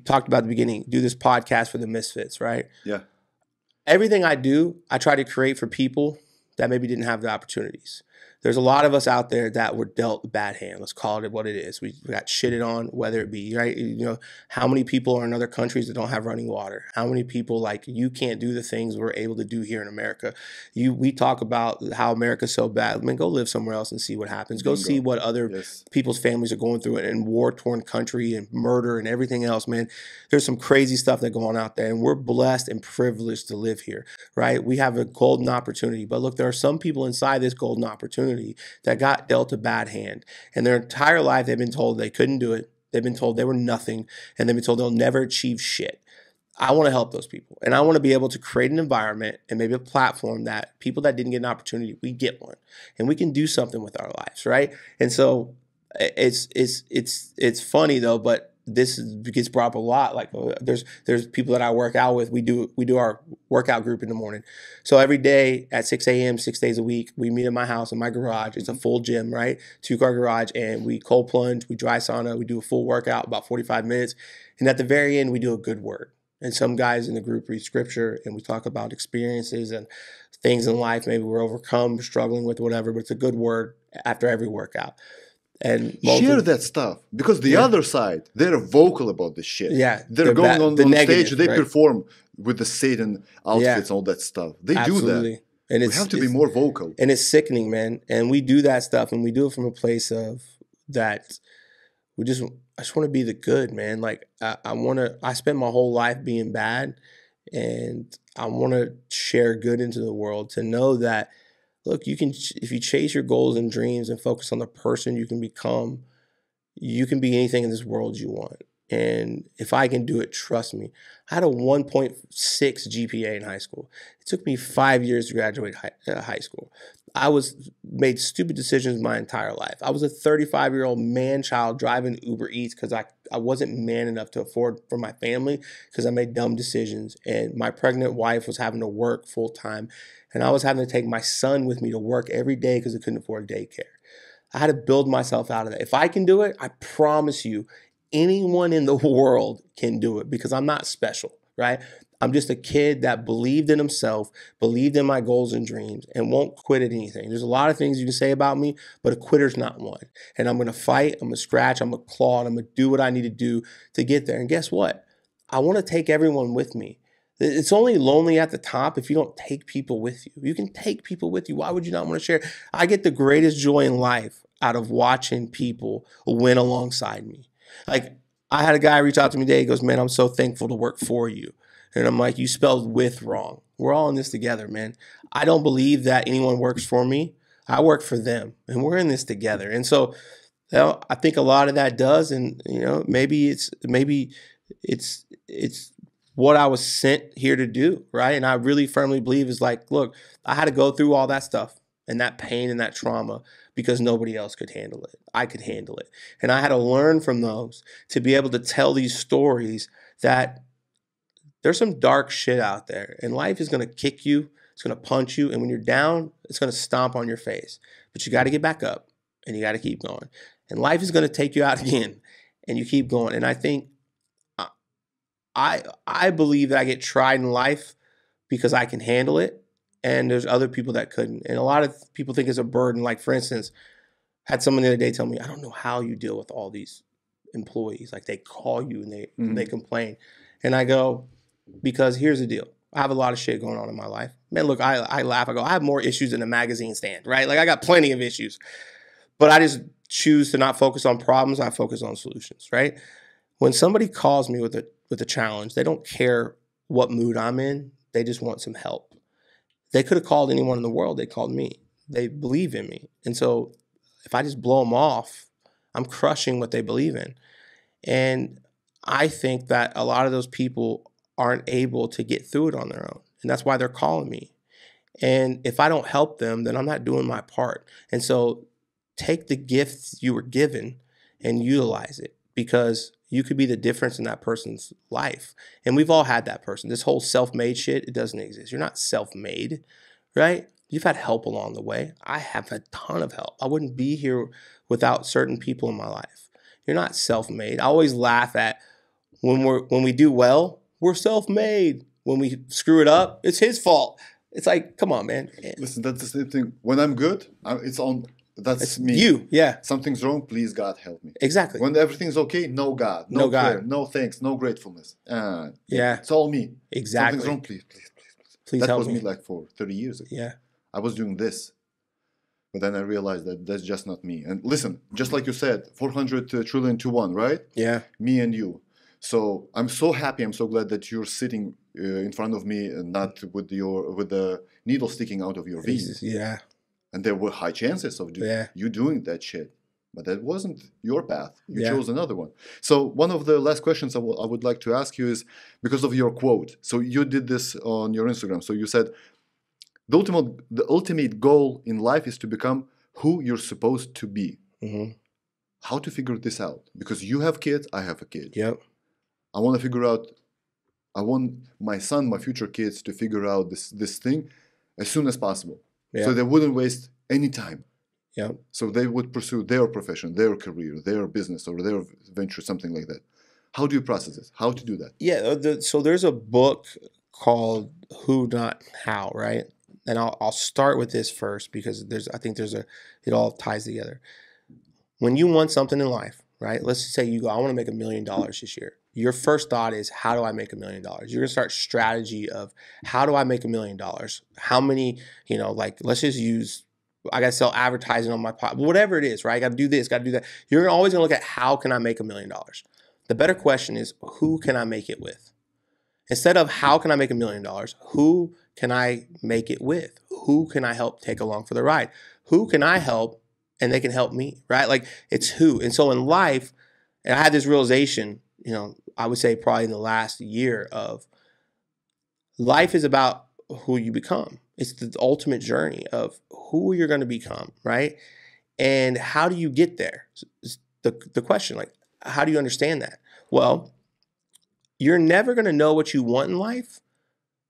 talked about at the beginning, do this podcast for the misfits, right? Yeah. Everything I do, I try to create for people that maybe didn't have the opportunities. There's a lot of us out there that were dealt a bad hand. Let's call it what it is. We got shitted on, whether it be, right? How many people are in other countries that don't have running water? How many people, like, you can't do the things we're able to do here in America? We talk about how America's so bad. I mean, go live somewhere else and see what happens. Go see what other people's families are going through in war-torn country and murder and everything else, man. There's some crazy stuff that's going on out there, and we're blessed and privileged to live here, right? We have a golden opportunity. But look, there are some people inside this golden opportunity that got dealt a bad hand, and their entire life they've been told they couldn't do it, They've been told they were nothing, and they've been told they'll never achieve shit. I want to help those people. And I want to be able to create an environment and maybe a platform that people that didn't get an opportunity, we get one. And we can do something with our lives, right? And so it's funny though, but this gets brought up a lot. Like there's people that I work out with. We do our workout group in the morning. So every day at 6 a.m., 6 days a week, we meet in my house, in my garage. It's a full gym, right? 2-car garage, and we cold plunge, we dry sauna, we do a full workout, about 45 minutes. And at the very end, we do a good word. And some guys in the group read scripture, and we talk about experiences and things in life. Maybe we're overcome, struggling with whatever, but it's a good word after every workout. And share that stuff, because the other side, they're vocal about this shit. Yeah, they're going on stage, they perform with the Satan outfits and all that stuff. They do that. And we have to be more vocal. And it's sickening, man. And we do that stuff, and we do it from a place of that. I just want to be the good, man. Like I spent my whole life being bad, and I want to share good into the world, to know that, look, you can, if you chase your goals and dreams and focus on the person you can become, you can be anything in this world you want. And if I can do it, trust me. I had a 1.6 GPA in high school. It took me 5 years to graduate high school. I made stupid decisions my entire life. I was a 35-year-old man-child driving Uber Eats because I wasn't man enough to afford for my family, because I made dumb decisions. And my pregnant wife was having to work full-time, and I was having to take my son with me to work every day because I couldn't afford daycare. I had to build myself out of that. If I can do it, I promise you, anyone in the world can do it, because I'm not special, right? I'm just a kid that believed in himself, believed in my goals and dreams, and won't quit at anything. There's a lot of things you can say about me, but a quitter's not one. And I'm going to fight, I'm going to scratch, I'm going to claw, and I'm going to do what I need to do to get there. And guess what? I want to take everyone with me. It's only lonely at the top if you don't take people with you. You can take people with you. Why would you not want to share? I get the greatest joy in life out of watching people win alongside me. Like, I had a guy reach out to me today. He goes, man, I'm so thankful to work for you. And I'm like, you spelled with wrong. We're all in this together, man. I don't believe that anyone works for me. I work for them, and we're in this together. And so, you know, I think a lot of that does. And, you know, maybe it's what I was sent here to do, right? And I really firmly believe is like, look, I had to go through all that stuff and that pain and that trauma because nobody else could handle it. I could handle it. And I had to learn from those to be able to tell these stories that there's some dark shit out there, and life is going to kick you. It's going to punch you. And when you're down, it's going to stomp on your face, but you got to get back up and you got to keep going. And life is going to take you out again, and you keep going. And I think I believe that I get tried in life because I can handle it, and there's other people that couldn't. And a lot of people think it's a burden. Like, for instance, I had someone the other day tell me, I don't know how you deal with all these employees. Like, they call you and they complain. And I go, because here's the deal. I have a lot of shit going on in my life. Man, look, I laugh. I go, I have more issues than a magazine stand, right? Like, I got plenty of issues. But I just choose to not focus on problems. I focus on solutions, right? When somebody calls me with a challenge, they don't care what mood I'm in. They just want some help. They could have called anyone in the world. They called me. They believe in me. And so if I just blow them off, I'm crushing what they believe in. And I think that a lot of those people aren't able to get through it on their own. And that's why they're calling me. And if I don't help them, then I'm not doing my part. And so take the gifts you were given and utilize it, because you could be the difference in that person's life. And we've all had that person. This whole self-made shit, it doesn't exist. You're not self-made, right? You've had help along the way. I have a ton of help. I wouldn't be here without certain people in my life. You're not self-made. I always laugh at when we do well, we're self-made. When we screw it up, it's his fault. It's like, come on, man. Listen, that's the same thing. When I'm good, it's me. You, yeah. Something's wrong, please God help me. Exactly. When everything's okay, no God, no prayer, no thanks, no gratefulness. Yeah. It's all me. Exactly. Something's wrong, please Please that help was me. me like for 30 years ago. Yeah. I was doing this. But then I realized that that's just not me. And listen, just like you said, 400 trillion to 1, right? Yeah. Me and you. So I'm so happy, I'm so glad that you're sitting in front of me and not with the needle sticking out of your veins. Yeah. And there were high chances of you doing that shit. But that wasn't your path. You chose another one. So one of the last questions I would like to ask you is because of your quote. So you did this on your Instagram. So you said, the ultimate goal in life is to become who you're supposed to be. Mm-hmm. How to figure this out? Because you have kids, I have a kid. Yep. I want to figure out, I want my son, my future kids to figure out this thing as soon as possible. Yep. So they wouldn't waste any time. Yep. So they would pursue their profession, their career, their business, or their venture, something like that. How do you process this? How to do that? Yeah. So there's a book called Who Not How, right? And I'll start with this first because it all ties together. When you want something in life, right? Let's just say you go, I want to make $1 million this year. Your first thought is, how do I make $1 million? You're gonna start strategy of how do I make $1 million? How many, like let's just use, I gotta sell advertising on my pod, whatever it is, right? I gotta do this, gotta do that. You're always gonna look at how can I make $1 million? The better question is, who can I make it with? Instead of how can I make $1 million, who can I make it with? Who can I help take along for the ride? Who can I help and they can help me, right? Like it's who. And so in life, and I had this realization, I would say probably in the last year of life is about who you become. It's the ultimate journey of who you're going to become, right? And how do you get there? It's the question, like, how do you understand that? Well, you're never going to know what you want in life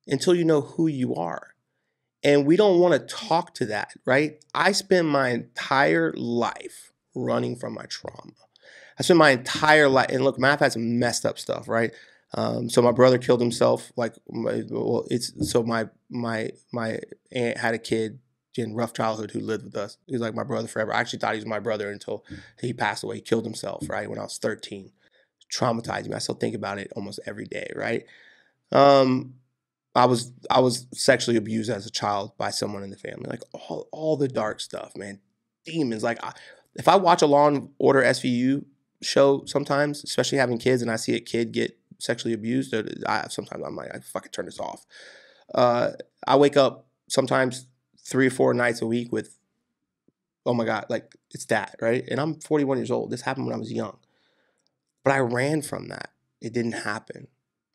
until you know who you are. And we don't want to talk to that, right? I spent my entire life running from my trauma. I spent my entire life, and look, I've had some messed up stuff, right? So my brother killed himself. My aunt had a kid in rough childhood who lived with us. He was like my brother forever. I actually thought he was my brother until he passed away. He killed himself, right, when I was 13. Traumatized me. I still think about it almost every day, right? I was sexually abused as a child by someone in the family. Like all the dark stuff, man. Demons. Like if I watch a Law and Order SVU show sometimes, especially having kids, and I see a kid get sexually abused, sometimes I'm like, I fucking turn this off. I wake up sometimes 3 or 4 nights a week with, oh my God, like it's that, right? And I'm 41 years old. This happened when I was young. But I ran from that. It didn't happen.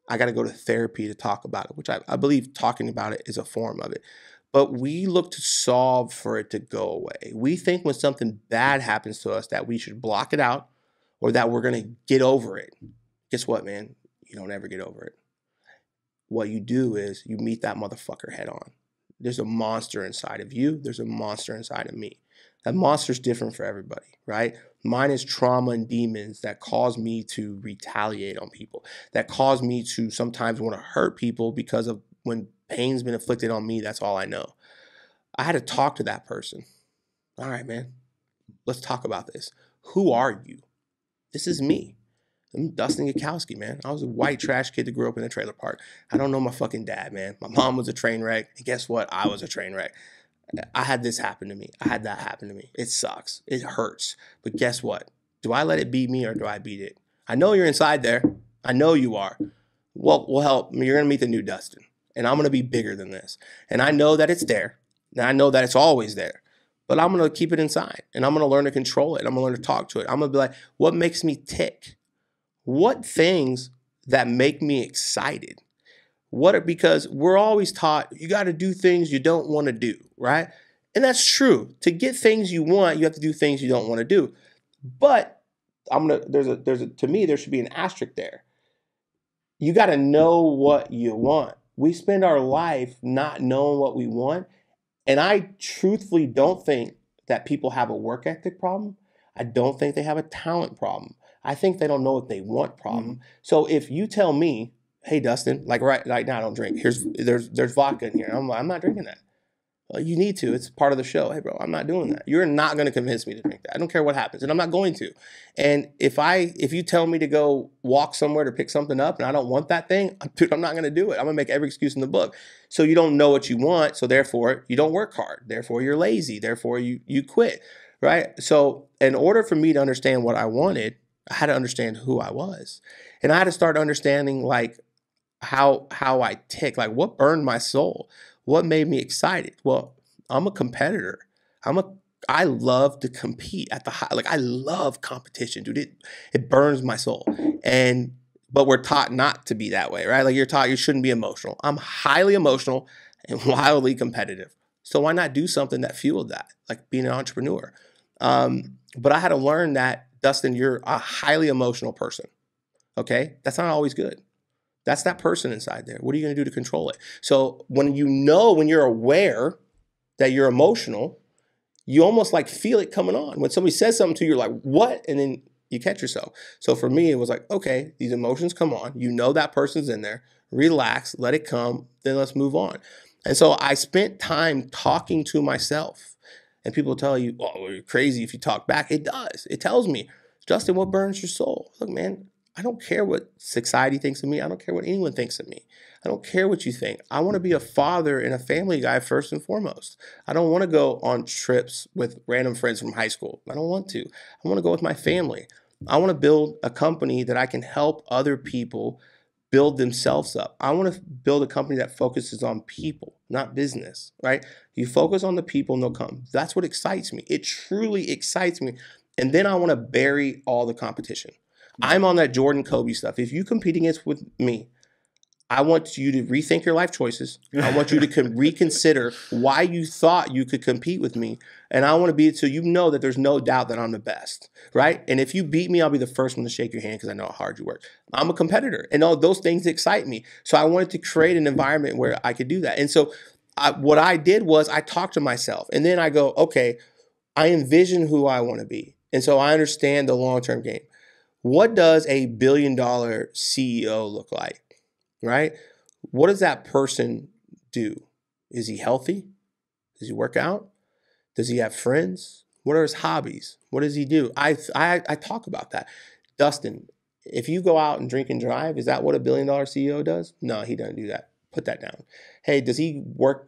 I got to go to therapy to talk about it, which I believe talking about it is a form of it. But we look to solve for it to go away. We think when something bad happens to us that we should block it out or that we're going to get over it. Guess what, man? You don't ever get over it. What you do is you meet that motherfucker head on. There's a monster inside of you. There's a monster inside of me. That monster's different for everybody, right? Mine is trauma and demons that cause me to retaliate on people, that cause me to sometimes want to hurt people because of when pain's been inflicted on me, that's all I know. I had to talk to that person. All right, man, let's talk about this. Who are you? This is me. I'm Dustin Gutkowski, man. I was a white trash kid that grew up in a trailer park. I don't know my fucking dad, man. My mom was a train wreck. And guess what? I was a train wreck. I had this happen to me. I had that happen to me. It sucks. It hurts. But guess what? Do I let it beat me or do I beat it? I know you're inside there. I know you are. Well, we'll help. You're going to meet the new Dustin. And I'm going to be bigger than this. And I know that it's there. And I know that it's always there. But I'm going to keep it inside. And I'm going to learn to control it. I'm going to learn to talk to it. I'm going to be like, what makes me tick? What things that make me excited? Because we're always taught you got to do things you don't want to do, right? And that's true. To get things you want, you have to do things you don't want to do. But to me, there should be an asterisk there. You got to know what you want. We spend our life not knowing what we want. And I truthfully don't think that people have a work ethic problem. I don't think they have a talent problem. I think they don't know what they want problem. Mm-hmm. So if you tell me, hey, Dustin, like right now I don't drink. There's vodka in here. I'm not drinking that. You need to. It's part of the show. Hey, bro, I'm not doing that. You're not going to convince me to drink that. I don't care what happens, and I'm not going to. And if you tell me to go walk somewhere to pick something up and I don't want that thing, I'm not going to do it. I'm going to make every excuse in the book. So you don't know what you want, so therefore you don't work hard. Therefore you're lazy. Therefore you quit, right? So in order for me to understand what I wanted, I had to understand who I was. And I had to start understanding like how I tick, like what burned my soul, what made me excited. Well, I'm a competitor. I'm a I love to compete at the high. Like, I love competition, dude. It burns my soul. But we're taught not to be that way, right? Like, you're taught you shouldn't be emotional. I'm highly emotional and wildly competitive. So why not do something that fueled that, like being an entrepreneur? But I had to learn that, Dustin, you're a highly emotional person. Okay? That's not always good. That's that person inside there. What are you going to do to control it? So when you're aware that you're emotional, you almost like feel it coming on. When somebody says something to you, you're like, what? And then you catch yourself. So for me, it was like, okay, these emotions come on. You know that person's in there. Relax, let it come, then let's move on. And so I spent time talking to myself. And people tell you, oh, you're crazy if you talk back. It does. It tells me, Justin, what burns your soul? Look, man, I don't care what society thinks of me. I don't care what anyone thinks of me. I don't care what you think. I want to be a father and a family guy first and foremost. I don't want to go on trips with random friends from high school. I don't want to. I want to go with my family. I want to build a company that I can help other people build themselves up. I want to build a company that focuses on people, not business, right? You focus on the people and they'll come. That's what excites me. It truly excites me. And then I want to bury all the competition. I'm on that Jordan Kobe stuff. If you compete against with me, I want you to rethink your life choices. I want you to reconsider why you thought you could compete with me. And I want to be so you know that there's no doubt that I'm the best, right? And if you beat me, I'll be the first one to shake your hand because I know how hard you work. I'm a competitor, and all those things excite me. So I wanted to create an environment where I could do that. And so what I did was I talked to myself, and then I go, okay, I envision who I want to be. And so I understand the long-term game. What does a $1 billion CEO look like? Right? What does that person do? Is he healthy? Does he work out? Does he have friends? What are his hobbies? What does he do? I talk about that. Dustin, if you go out and drink and drive, is that what a $1 billion CEO does? No, he doesn't do that. Put that down. Hey, does he work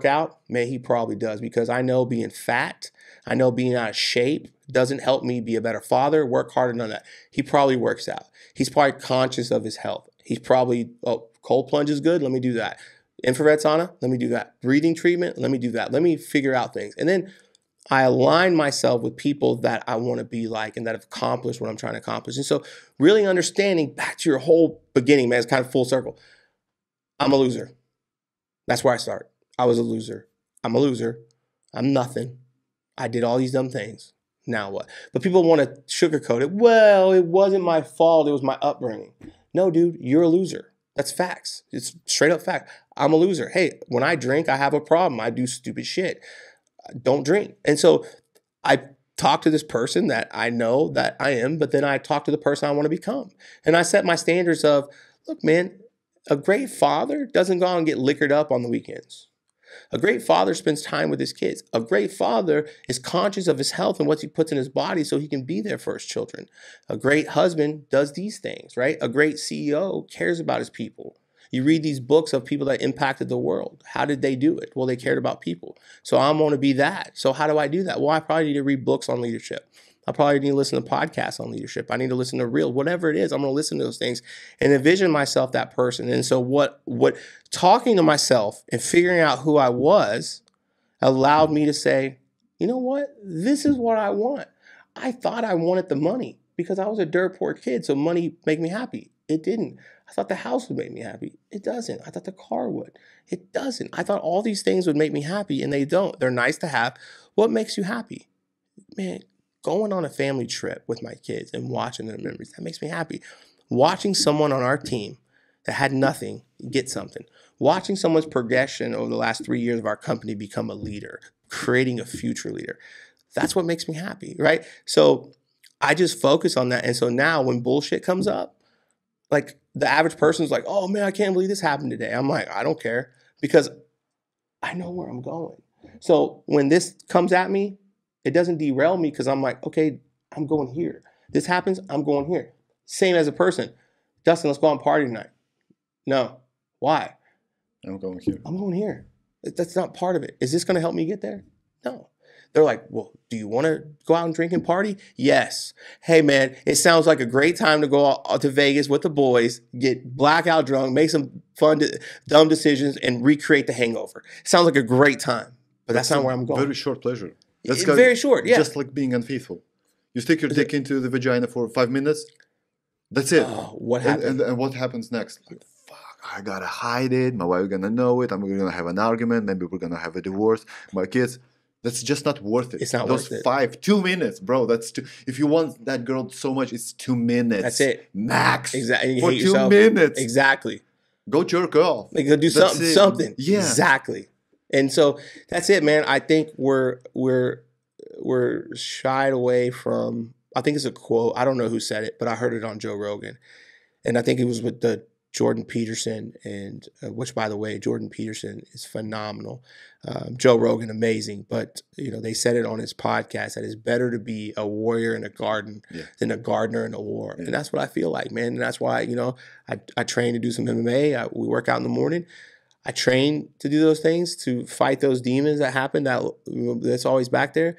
out? Man, he probably does, because I know being fat, I know being out of shape doesn't help me be a better father, work harder, none of that. He probably works out. He's probably conscious of his health. He's probably, cold plunge is good. Let me do that. Infrared sauna. Let me do that. Breathing treatment. Let me do that. Let me figure out things. And then I align myself with people that I want to be like and that have accomplished what I'm trying to accomplish. And so really understanding, back to your whole beginning, man, it's kind of full circle. I'm a loser. That's where I start. I was a loser. I'm a loser. I'm nothing. I did all these dumb things. Now what? But people want to sugarcoat it. Well, it wasn't my fault. It was my upbringing. No, dude, you're a loser. That's facts. It's straight up fact. I'm a loser. Hey, when I drink, I have a problem. I do stupid shit. Don't drink. And so I talk to this person that I know that I am, but then I talk to the person I want to become. And I set my standards of, look, man, a great father doesn't go out and get liquored up on the weekends. A great father spends time with his kids. A great father is conscious of his health and what he puts in his body so he can be there for his children. A great husband does these things, right? A great CEO cares about his people. You read these books of people that impacted the world. How did they do it? Well, they cared about people. So I'm going to be that. So how do I do that? Well, I probably need to read books on leadership. I probably need to listen to podcasts on leadership. I need to listen to reels, whatever it is. I'm going to listen to those things and envision myself that person. And so what talking to myself and figuring out who I was allowed me to say, you know what? This is what I want. I thought I wanted the money because I was a dirt poor kid. So money made me happy. It didn't. I thought the house would make me happy. It doesn't. I thought the car would. It doesn't. I thought all these things would make me happy, and they don't. They're nice to have. What makes you happy? Man, going on a family trip with my kids and watching their memories, that makes me happy. Watching someone on our team that had nothing get something. Watching someone's progression over the last 3 years of our company become a leader, creating a future leader. That's what makes me happy, right? So I just focus on that. And so now when bullshit comes up, like the average person's like, oh man, I can't believe this happened today. I'm like, I don't care because I know where I'm going. So when this comes at me, it doesn't derail me because I'm like, okay, I'm going here. This happens, I'm going here. Same as a person. Dustin, let's go out and party tonight. No. Why? I'm going here. I'm going here. That's not part of it. Is this going to help me get there? No. They're like, well, do you want to go out and drink and party? Yes. Hey, man, it sounds like a great time to go out to Vegas with the boys, get blackout drunk, make some fun, dumb decisions, and recreate the hangover. It sounds like a great time, but that's not where I'm going. Very short pleasure. That's very short, yeah. Just like being unfaithful. You stick your dick into the vagina for 5 minutes. That's it. What happened? And what happens next? Like, fuck, I gotta hide it. My wife's gonna know it. I'm gonna have an argument. Maybe we're gonna have a divorce. My kids. That's just not worth it. It's not Those worth it. 2 minutes, bro. That's too. If you want that girl so much, it's 2 minutes. That's it. Max. Exactly. For 2 minutes. Exactly. Go jerk off. Like, go do something. Yeah. Exactly. And so that's it, man. I think we're shied away from. I think it's a quote. I don't know who said it, but I heard it on Joe Rogan, and I think it was with the Jordan Peterson, and which, by the way, Jordan Peterson is phenomenal. Joe Rogan, amazing. But, they said it on his podcast that it's better to be a warrior in a garden than a gardener in a war. Yeah. And that's what I feel like, man. And that's why, I train to do some MMA. We work out in the morning. I train to do those things, to fight those demons that happen, that's always back there.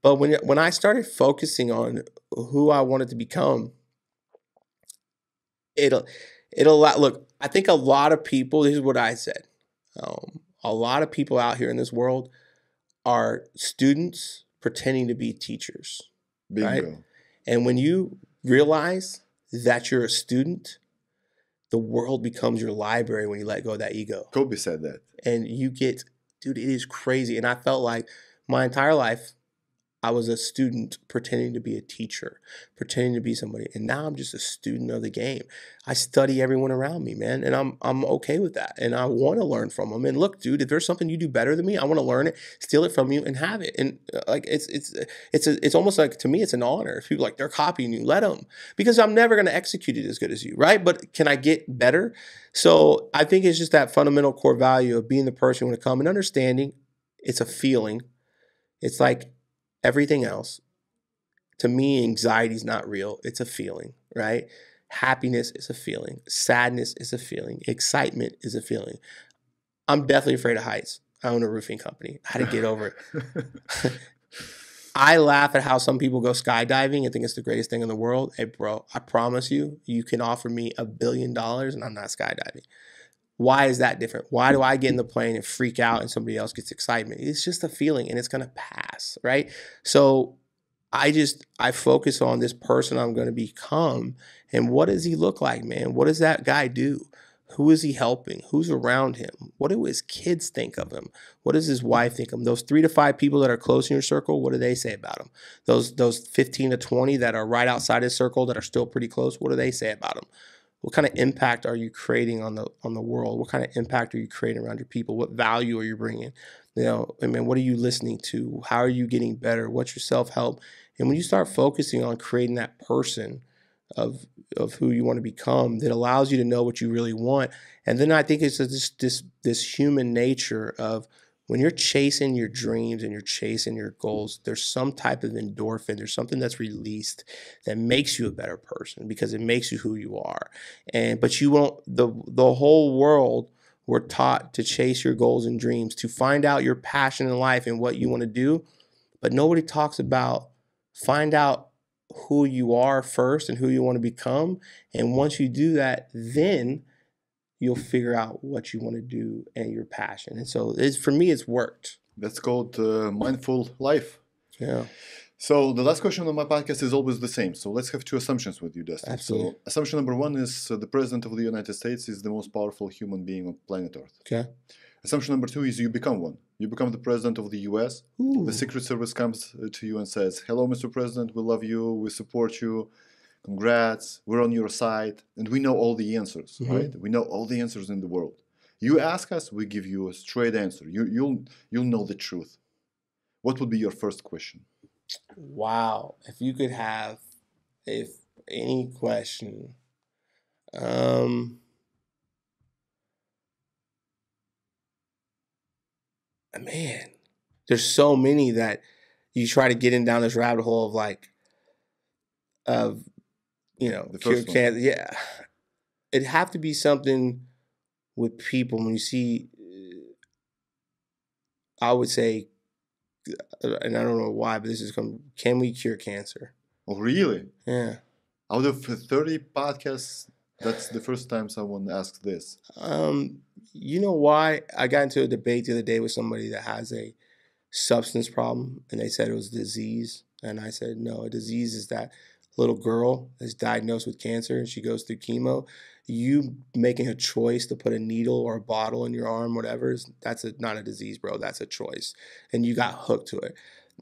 But when I started focusing on who I wanted to become, it'll look, I think a lot of people, this is what I said. A lot of people out here in this world are students pretending to be teachers. Bingo. Right? And when you realize that you're a student, the world becomes your library when you let go of that ego. Kobe said that. And you get, dude, it is crazy. And I felt like my entire life, I was a student pretending to be a teacher, pretending to be somebody. And now I'm just a student of the game. I study everyone around me, man. And I'm okay with that. And I want to learn from them. And look, dude, if there's something you do better than me, I want to learn it, steal it from you, and have it. And like it's almost like, to me, it's an honor. If people like, they're copying you, let them. Because I'm never going to execute it as good as you, right? But can I get better? So I think it's just that fundamental core value of being the person when it comes, and understanding it's a feeling. It's like everything else. To me, anxiety is not real. It's a feeling, right? Happiness is a feeling. Sadness is a feeling. Excitement is a feeling. I'm definitely afraid of heights. I own a roofing company. I had to get over it. I laugh at how some people go skydiving and think it's the greatest thing in the world. Hey, bro, I promise you, you can offer me $1 billion and I'm not skydiving. Why is that different? Why do I get in the plane and freak out and somebody else gets excitement? It's just a feeling and it's going to pass, right? So I focus on this person I'm going to become, and what does he look like, man? What does that guy do? Who is he helping? Who's around him? What do his kids think of him? What does his wife think of him? Those 3 to 5 people that are close in your circle, what do they say about him? Those 15 to 20 that are right outside his circle that are still pretty close, what do they say about him? What kind of impact are you creating on the world? What kind of impact are you creating around your people? What value are you bringing? What are you listening to? How are you getting better? What's your self-help? And when you start focusing on creating that person of who you want to become, that allows you to know what you really want. And then I think it's this human nature of, when you're chasing your dreams and you're chasing your goals, there's some type of endorphin. There's something that's released that makes you a better person, because it makes you who you are. But you won't. The whole world, we're taught to chase your goals and dreams, to find out your passion in life and what you want to do. But nobody talks about find out who you are first and who you want to become. And once you do that, then you'll figure out what you want to do and your passion. And so for me, it's worked. That's called mindful life. Yeah. So the last question on my podcast is always the same. So let's have 2 assumptions with you, Dustin. Absolutely. So assumption number 1 is the President of the United States is the most powerful human being on planet Earth. Okay. Assumption number 2 is you become one. You become the President of the US. Ooh. The Secret Service comes to you and says, hello, Mr. President, we love you, we support you. Congrats, we're on your side, and we know all the answers, right? We know all the answers in the world. You ask us, we give you a straight answer. You'll know the truth. What would be your first question? Wow. If you could have, any question, man, there's so many that you try to get in down this rabbit hole of cure cancer. Yeah. It'd have to be something with people. When you see, I would say, and I don't know why, but can we cure cancer? Oh, really? Yeah. Out of 30 podcasts, that's the first time someone asks this. You know why? I got into a debate the other day with somebody that has a substance problem, and they said it was disease. And I said, no, a disease is that little girl is diagnosed with cancer and she goes through chemo. You making a choice to put a needle or a bottle in your arm, whatever, that's not a disease, bro. That's a choice. And you got hooked to it.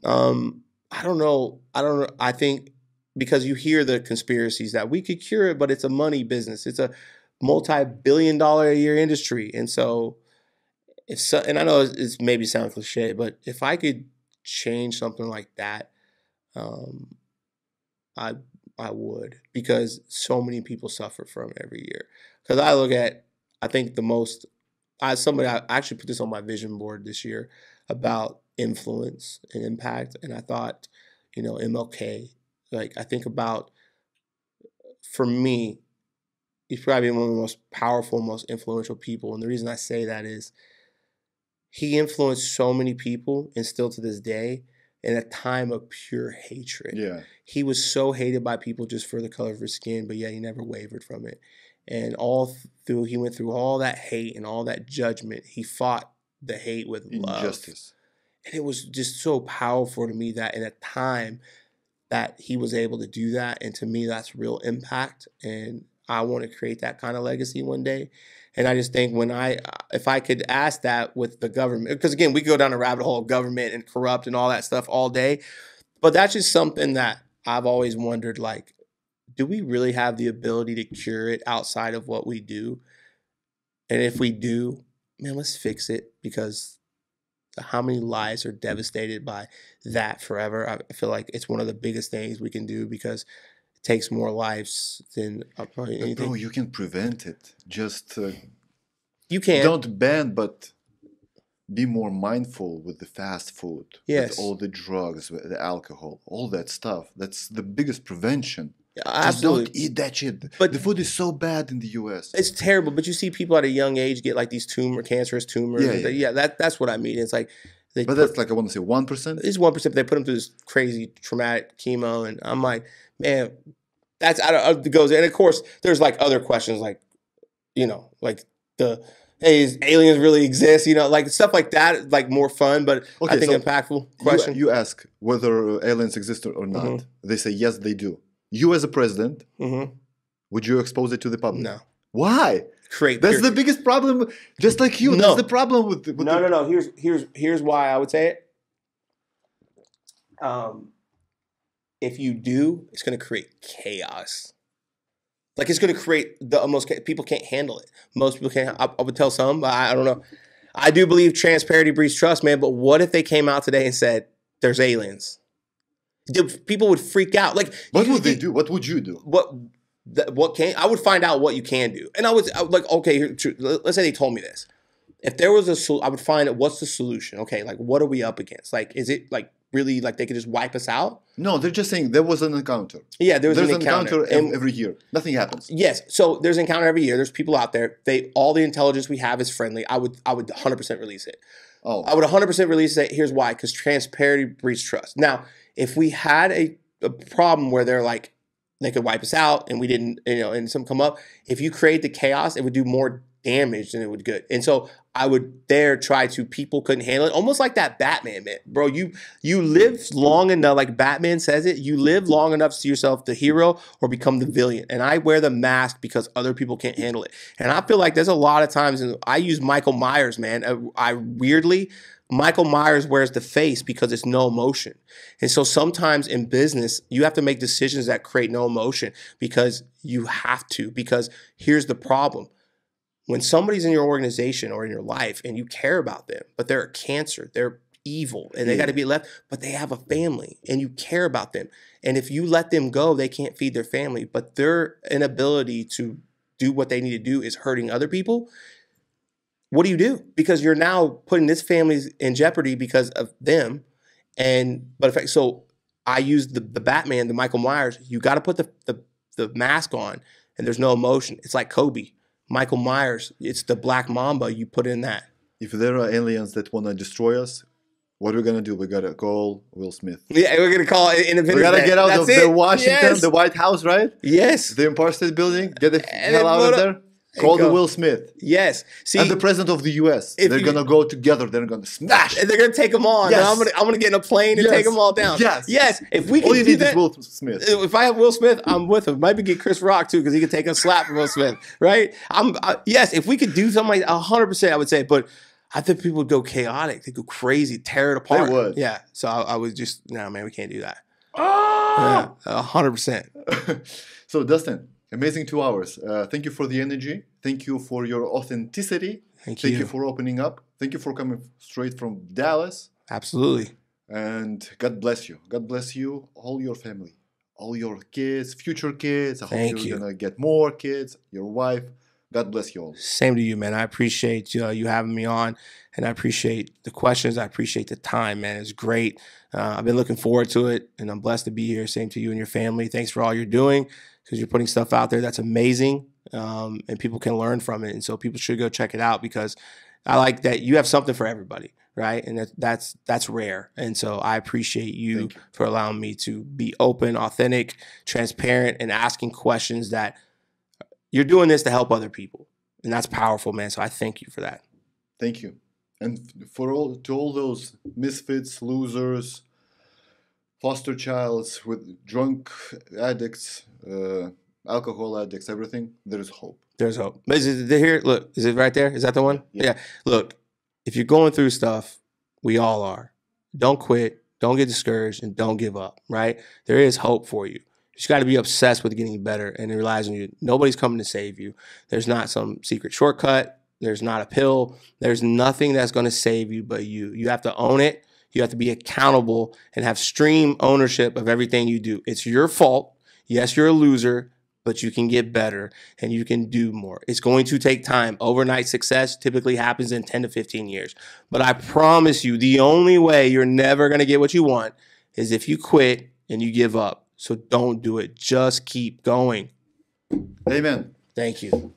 I don't know. I think because you hear the conspiracies that we could cure it, but it's a money business. It's a multi-billion-dollar a year industry. And so, and I know it's maybe sound cliche, but if I could change something like that, I would, because so many people suffer from it every year. Because I think somebody I actually put this on my vision board this year about influence and impact, and I thought, MLK, like I think about, for me, he's probably one of the most powerful, most influential people, and the reason I say that is he influenced so many people, and still to this day, in a time of pure hatred. Yeah. He was so hated by people just for the color of his skin, but yet he never wavered from it. And he went through all that hate and all that judgment. He fought the hate with love. Injustice. And it was just so powerful to me that in a time that he was able to do that. And to me, that's real impact. And I want to create that kind of legacy one day. And I just think if I could ask that with the government, because again, we could go down a rabbit hole of government and corrupt and all that stuff all day, but that's just something that I've always wondered, like, do we really have the ability to cure it outside of what we do? And if we do, man, let's fix it, because how many lives are devastated by that forever? I feel like it's one of the biggest things we can do, because takes more lives than probably anything. Bro, you can prevent it. Just you can. Don't ban, but be more mindful with the fast food, with all the drugs, with the alcohol, all that stuff. That's the biggest prevention. Absolutely. Just don't eat that shit. But the food is so bad in the U.S. It's terrible. But you see people at a young age get like these cancerous tumors. That's what I mean. It's like. But that's like, I want to say 1%? It's 1%. They put them through this crazy traumatic chemo, and I'm like, man, that's out of the goes. And of course, there's like other questions, like, like hey, aliens really exist? Like stuff like that, like more fun, but I think impactful question. You ask whether aliens exist or not. Mm-hmm. They say yes, they do. You as a president, would you expose it to the public? No. Why? That's the biggest problem. Just like you, that's the problem with No. Here's why I would say it. If you do, it's going to create chaos. Like, it's going to create people can't handle it. Most people can't. I would tell some, but I don't know. I do believe transparency breeds trust, man. But what if they came out today and said there's aliens? People would freak out. Like, what would they do? What would you do? I would find out what you can do. And I would like, okay, let's say they told me this. If there was I would find out what's the solution. Okay, like, what are we up against? Like, is it like really like they could just wipe us out? No, they're just saying there was an encounter. Yeah, there's an encounter every year. Nothing happens. Yes, so there's an encounter every year. There's people out there. All the intelligence we have is friendly. I would 100% release it. Oh, I would 100% release it. Here's why: because transparency breeds trust. Now, if we had a problem where they're like, they could wipe us out and we didn't, and some come up. If you create the chaos, it would do more damage than it would good. And so I would people couldn't handle it. Almost like that Batman, man. Bro, you live long enough, like Batman says it, you live long enough to see yourself the hero or become the villain. And I wear the mask because other people can't handle it. And I feel like there's a lot of times, and I use Michael Myers, man. Michael Myers wears the face because it's no emotion. And so sometimes in business, you have to make decisions that create no emotion because you have to. Because here's the problem. When somebody's in your organization or in your life and you care about them, but they're a cancer, they're evil, and they got to be left, but they have a family and you care about them. And if you let them go, they can't feed their family, but their inability to do what they need to do is hurting other people. What do? Because you're now putting this family in jeopardy because of them. So I use the Batman, the Michael Myers. You got to put the mask on, and there's no emotion. It's like Kobe, Michael Myers. It's the black Mamba. You put in that. If there are aliens that want to destroy us, what are we gonna do? We gotta call Will Smith. Yeah, we're gonna call Independence. We gotta get out of the Washington, the White House, right? Yes. The Empire State Building. Get the hell out of there. Call the Will Smith. Yes. See, and the president of the U.S. They're going to go together. They're going to smash. And they're going to take them on. Yes. I'm going to get in a plane and take them all down. Yes. Yes. If we can all you do need that, is Will Smith. If I have Will Smith, I'm with him. Maybe get Chris Rock too, because he could take a slap from Will Smith, right? Yes. If we could do something like 100%, I would say. But I think people would go chaotic. They go crazy, tear it apart. They would. Yeah. So I was just, no, man, we can't do that. Ah! Yeah, 100%. So Dustin, amazing 2 hours. Thank you for the energy. Thank you for your authenticity. Thank you for opening up. Thank you for coming straight from Dallas. Absolutely. And God bless you. God bless you, all your family, all your kids, future kids. I hope you're going to get more kids, your wife. God bless you all. Same to you, man. I appreciate you having me on, and I appreciate the questions. I appreciate the time, man. It's great. I've been looking forward to it, and I'm blessed to be here. Same to you and your family. Thanks for all you're doing, because you're putting stuff out there that's amazing, and people can learn from it. And so people should go check it out, because I like that you have something for everybody, right? And that's rare. And so I appreciate you for allowing me to be open, authentic, transparent, and asking questions that you're doing this to help other people. And that's powerful, man. So I thank you for that. Thank you. And to all those misfits, losers, foster childs with drunk addicts, alcohol addicts, everything, there is hope. There's hope. Is it here? Look, is it right there? Is that the one? Yeah. Look, if you're going through stuff, we all are. Don't quit. Don't get discouraged, and don't give up, right? There is hope for you. You just got to be obsessed with getting better and realizing nobody's coming to save you. There's not some secret shortcut. There's not a pill. There's nothing that's going to save you but you. You have to own it. You have to be accountable and have extreme ownership of everything you do. It's your fault. Yes, you're a loser, but you can get better and you can do more. It's going to take time. Overnight success typically happens in 10 to 15 years. But I promise you, the only way you're never going to get what you want is if you quit and you give up. So don't do it. Just keep going. Amen. Thank you.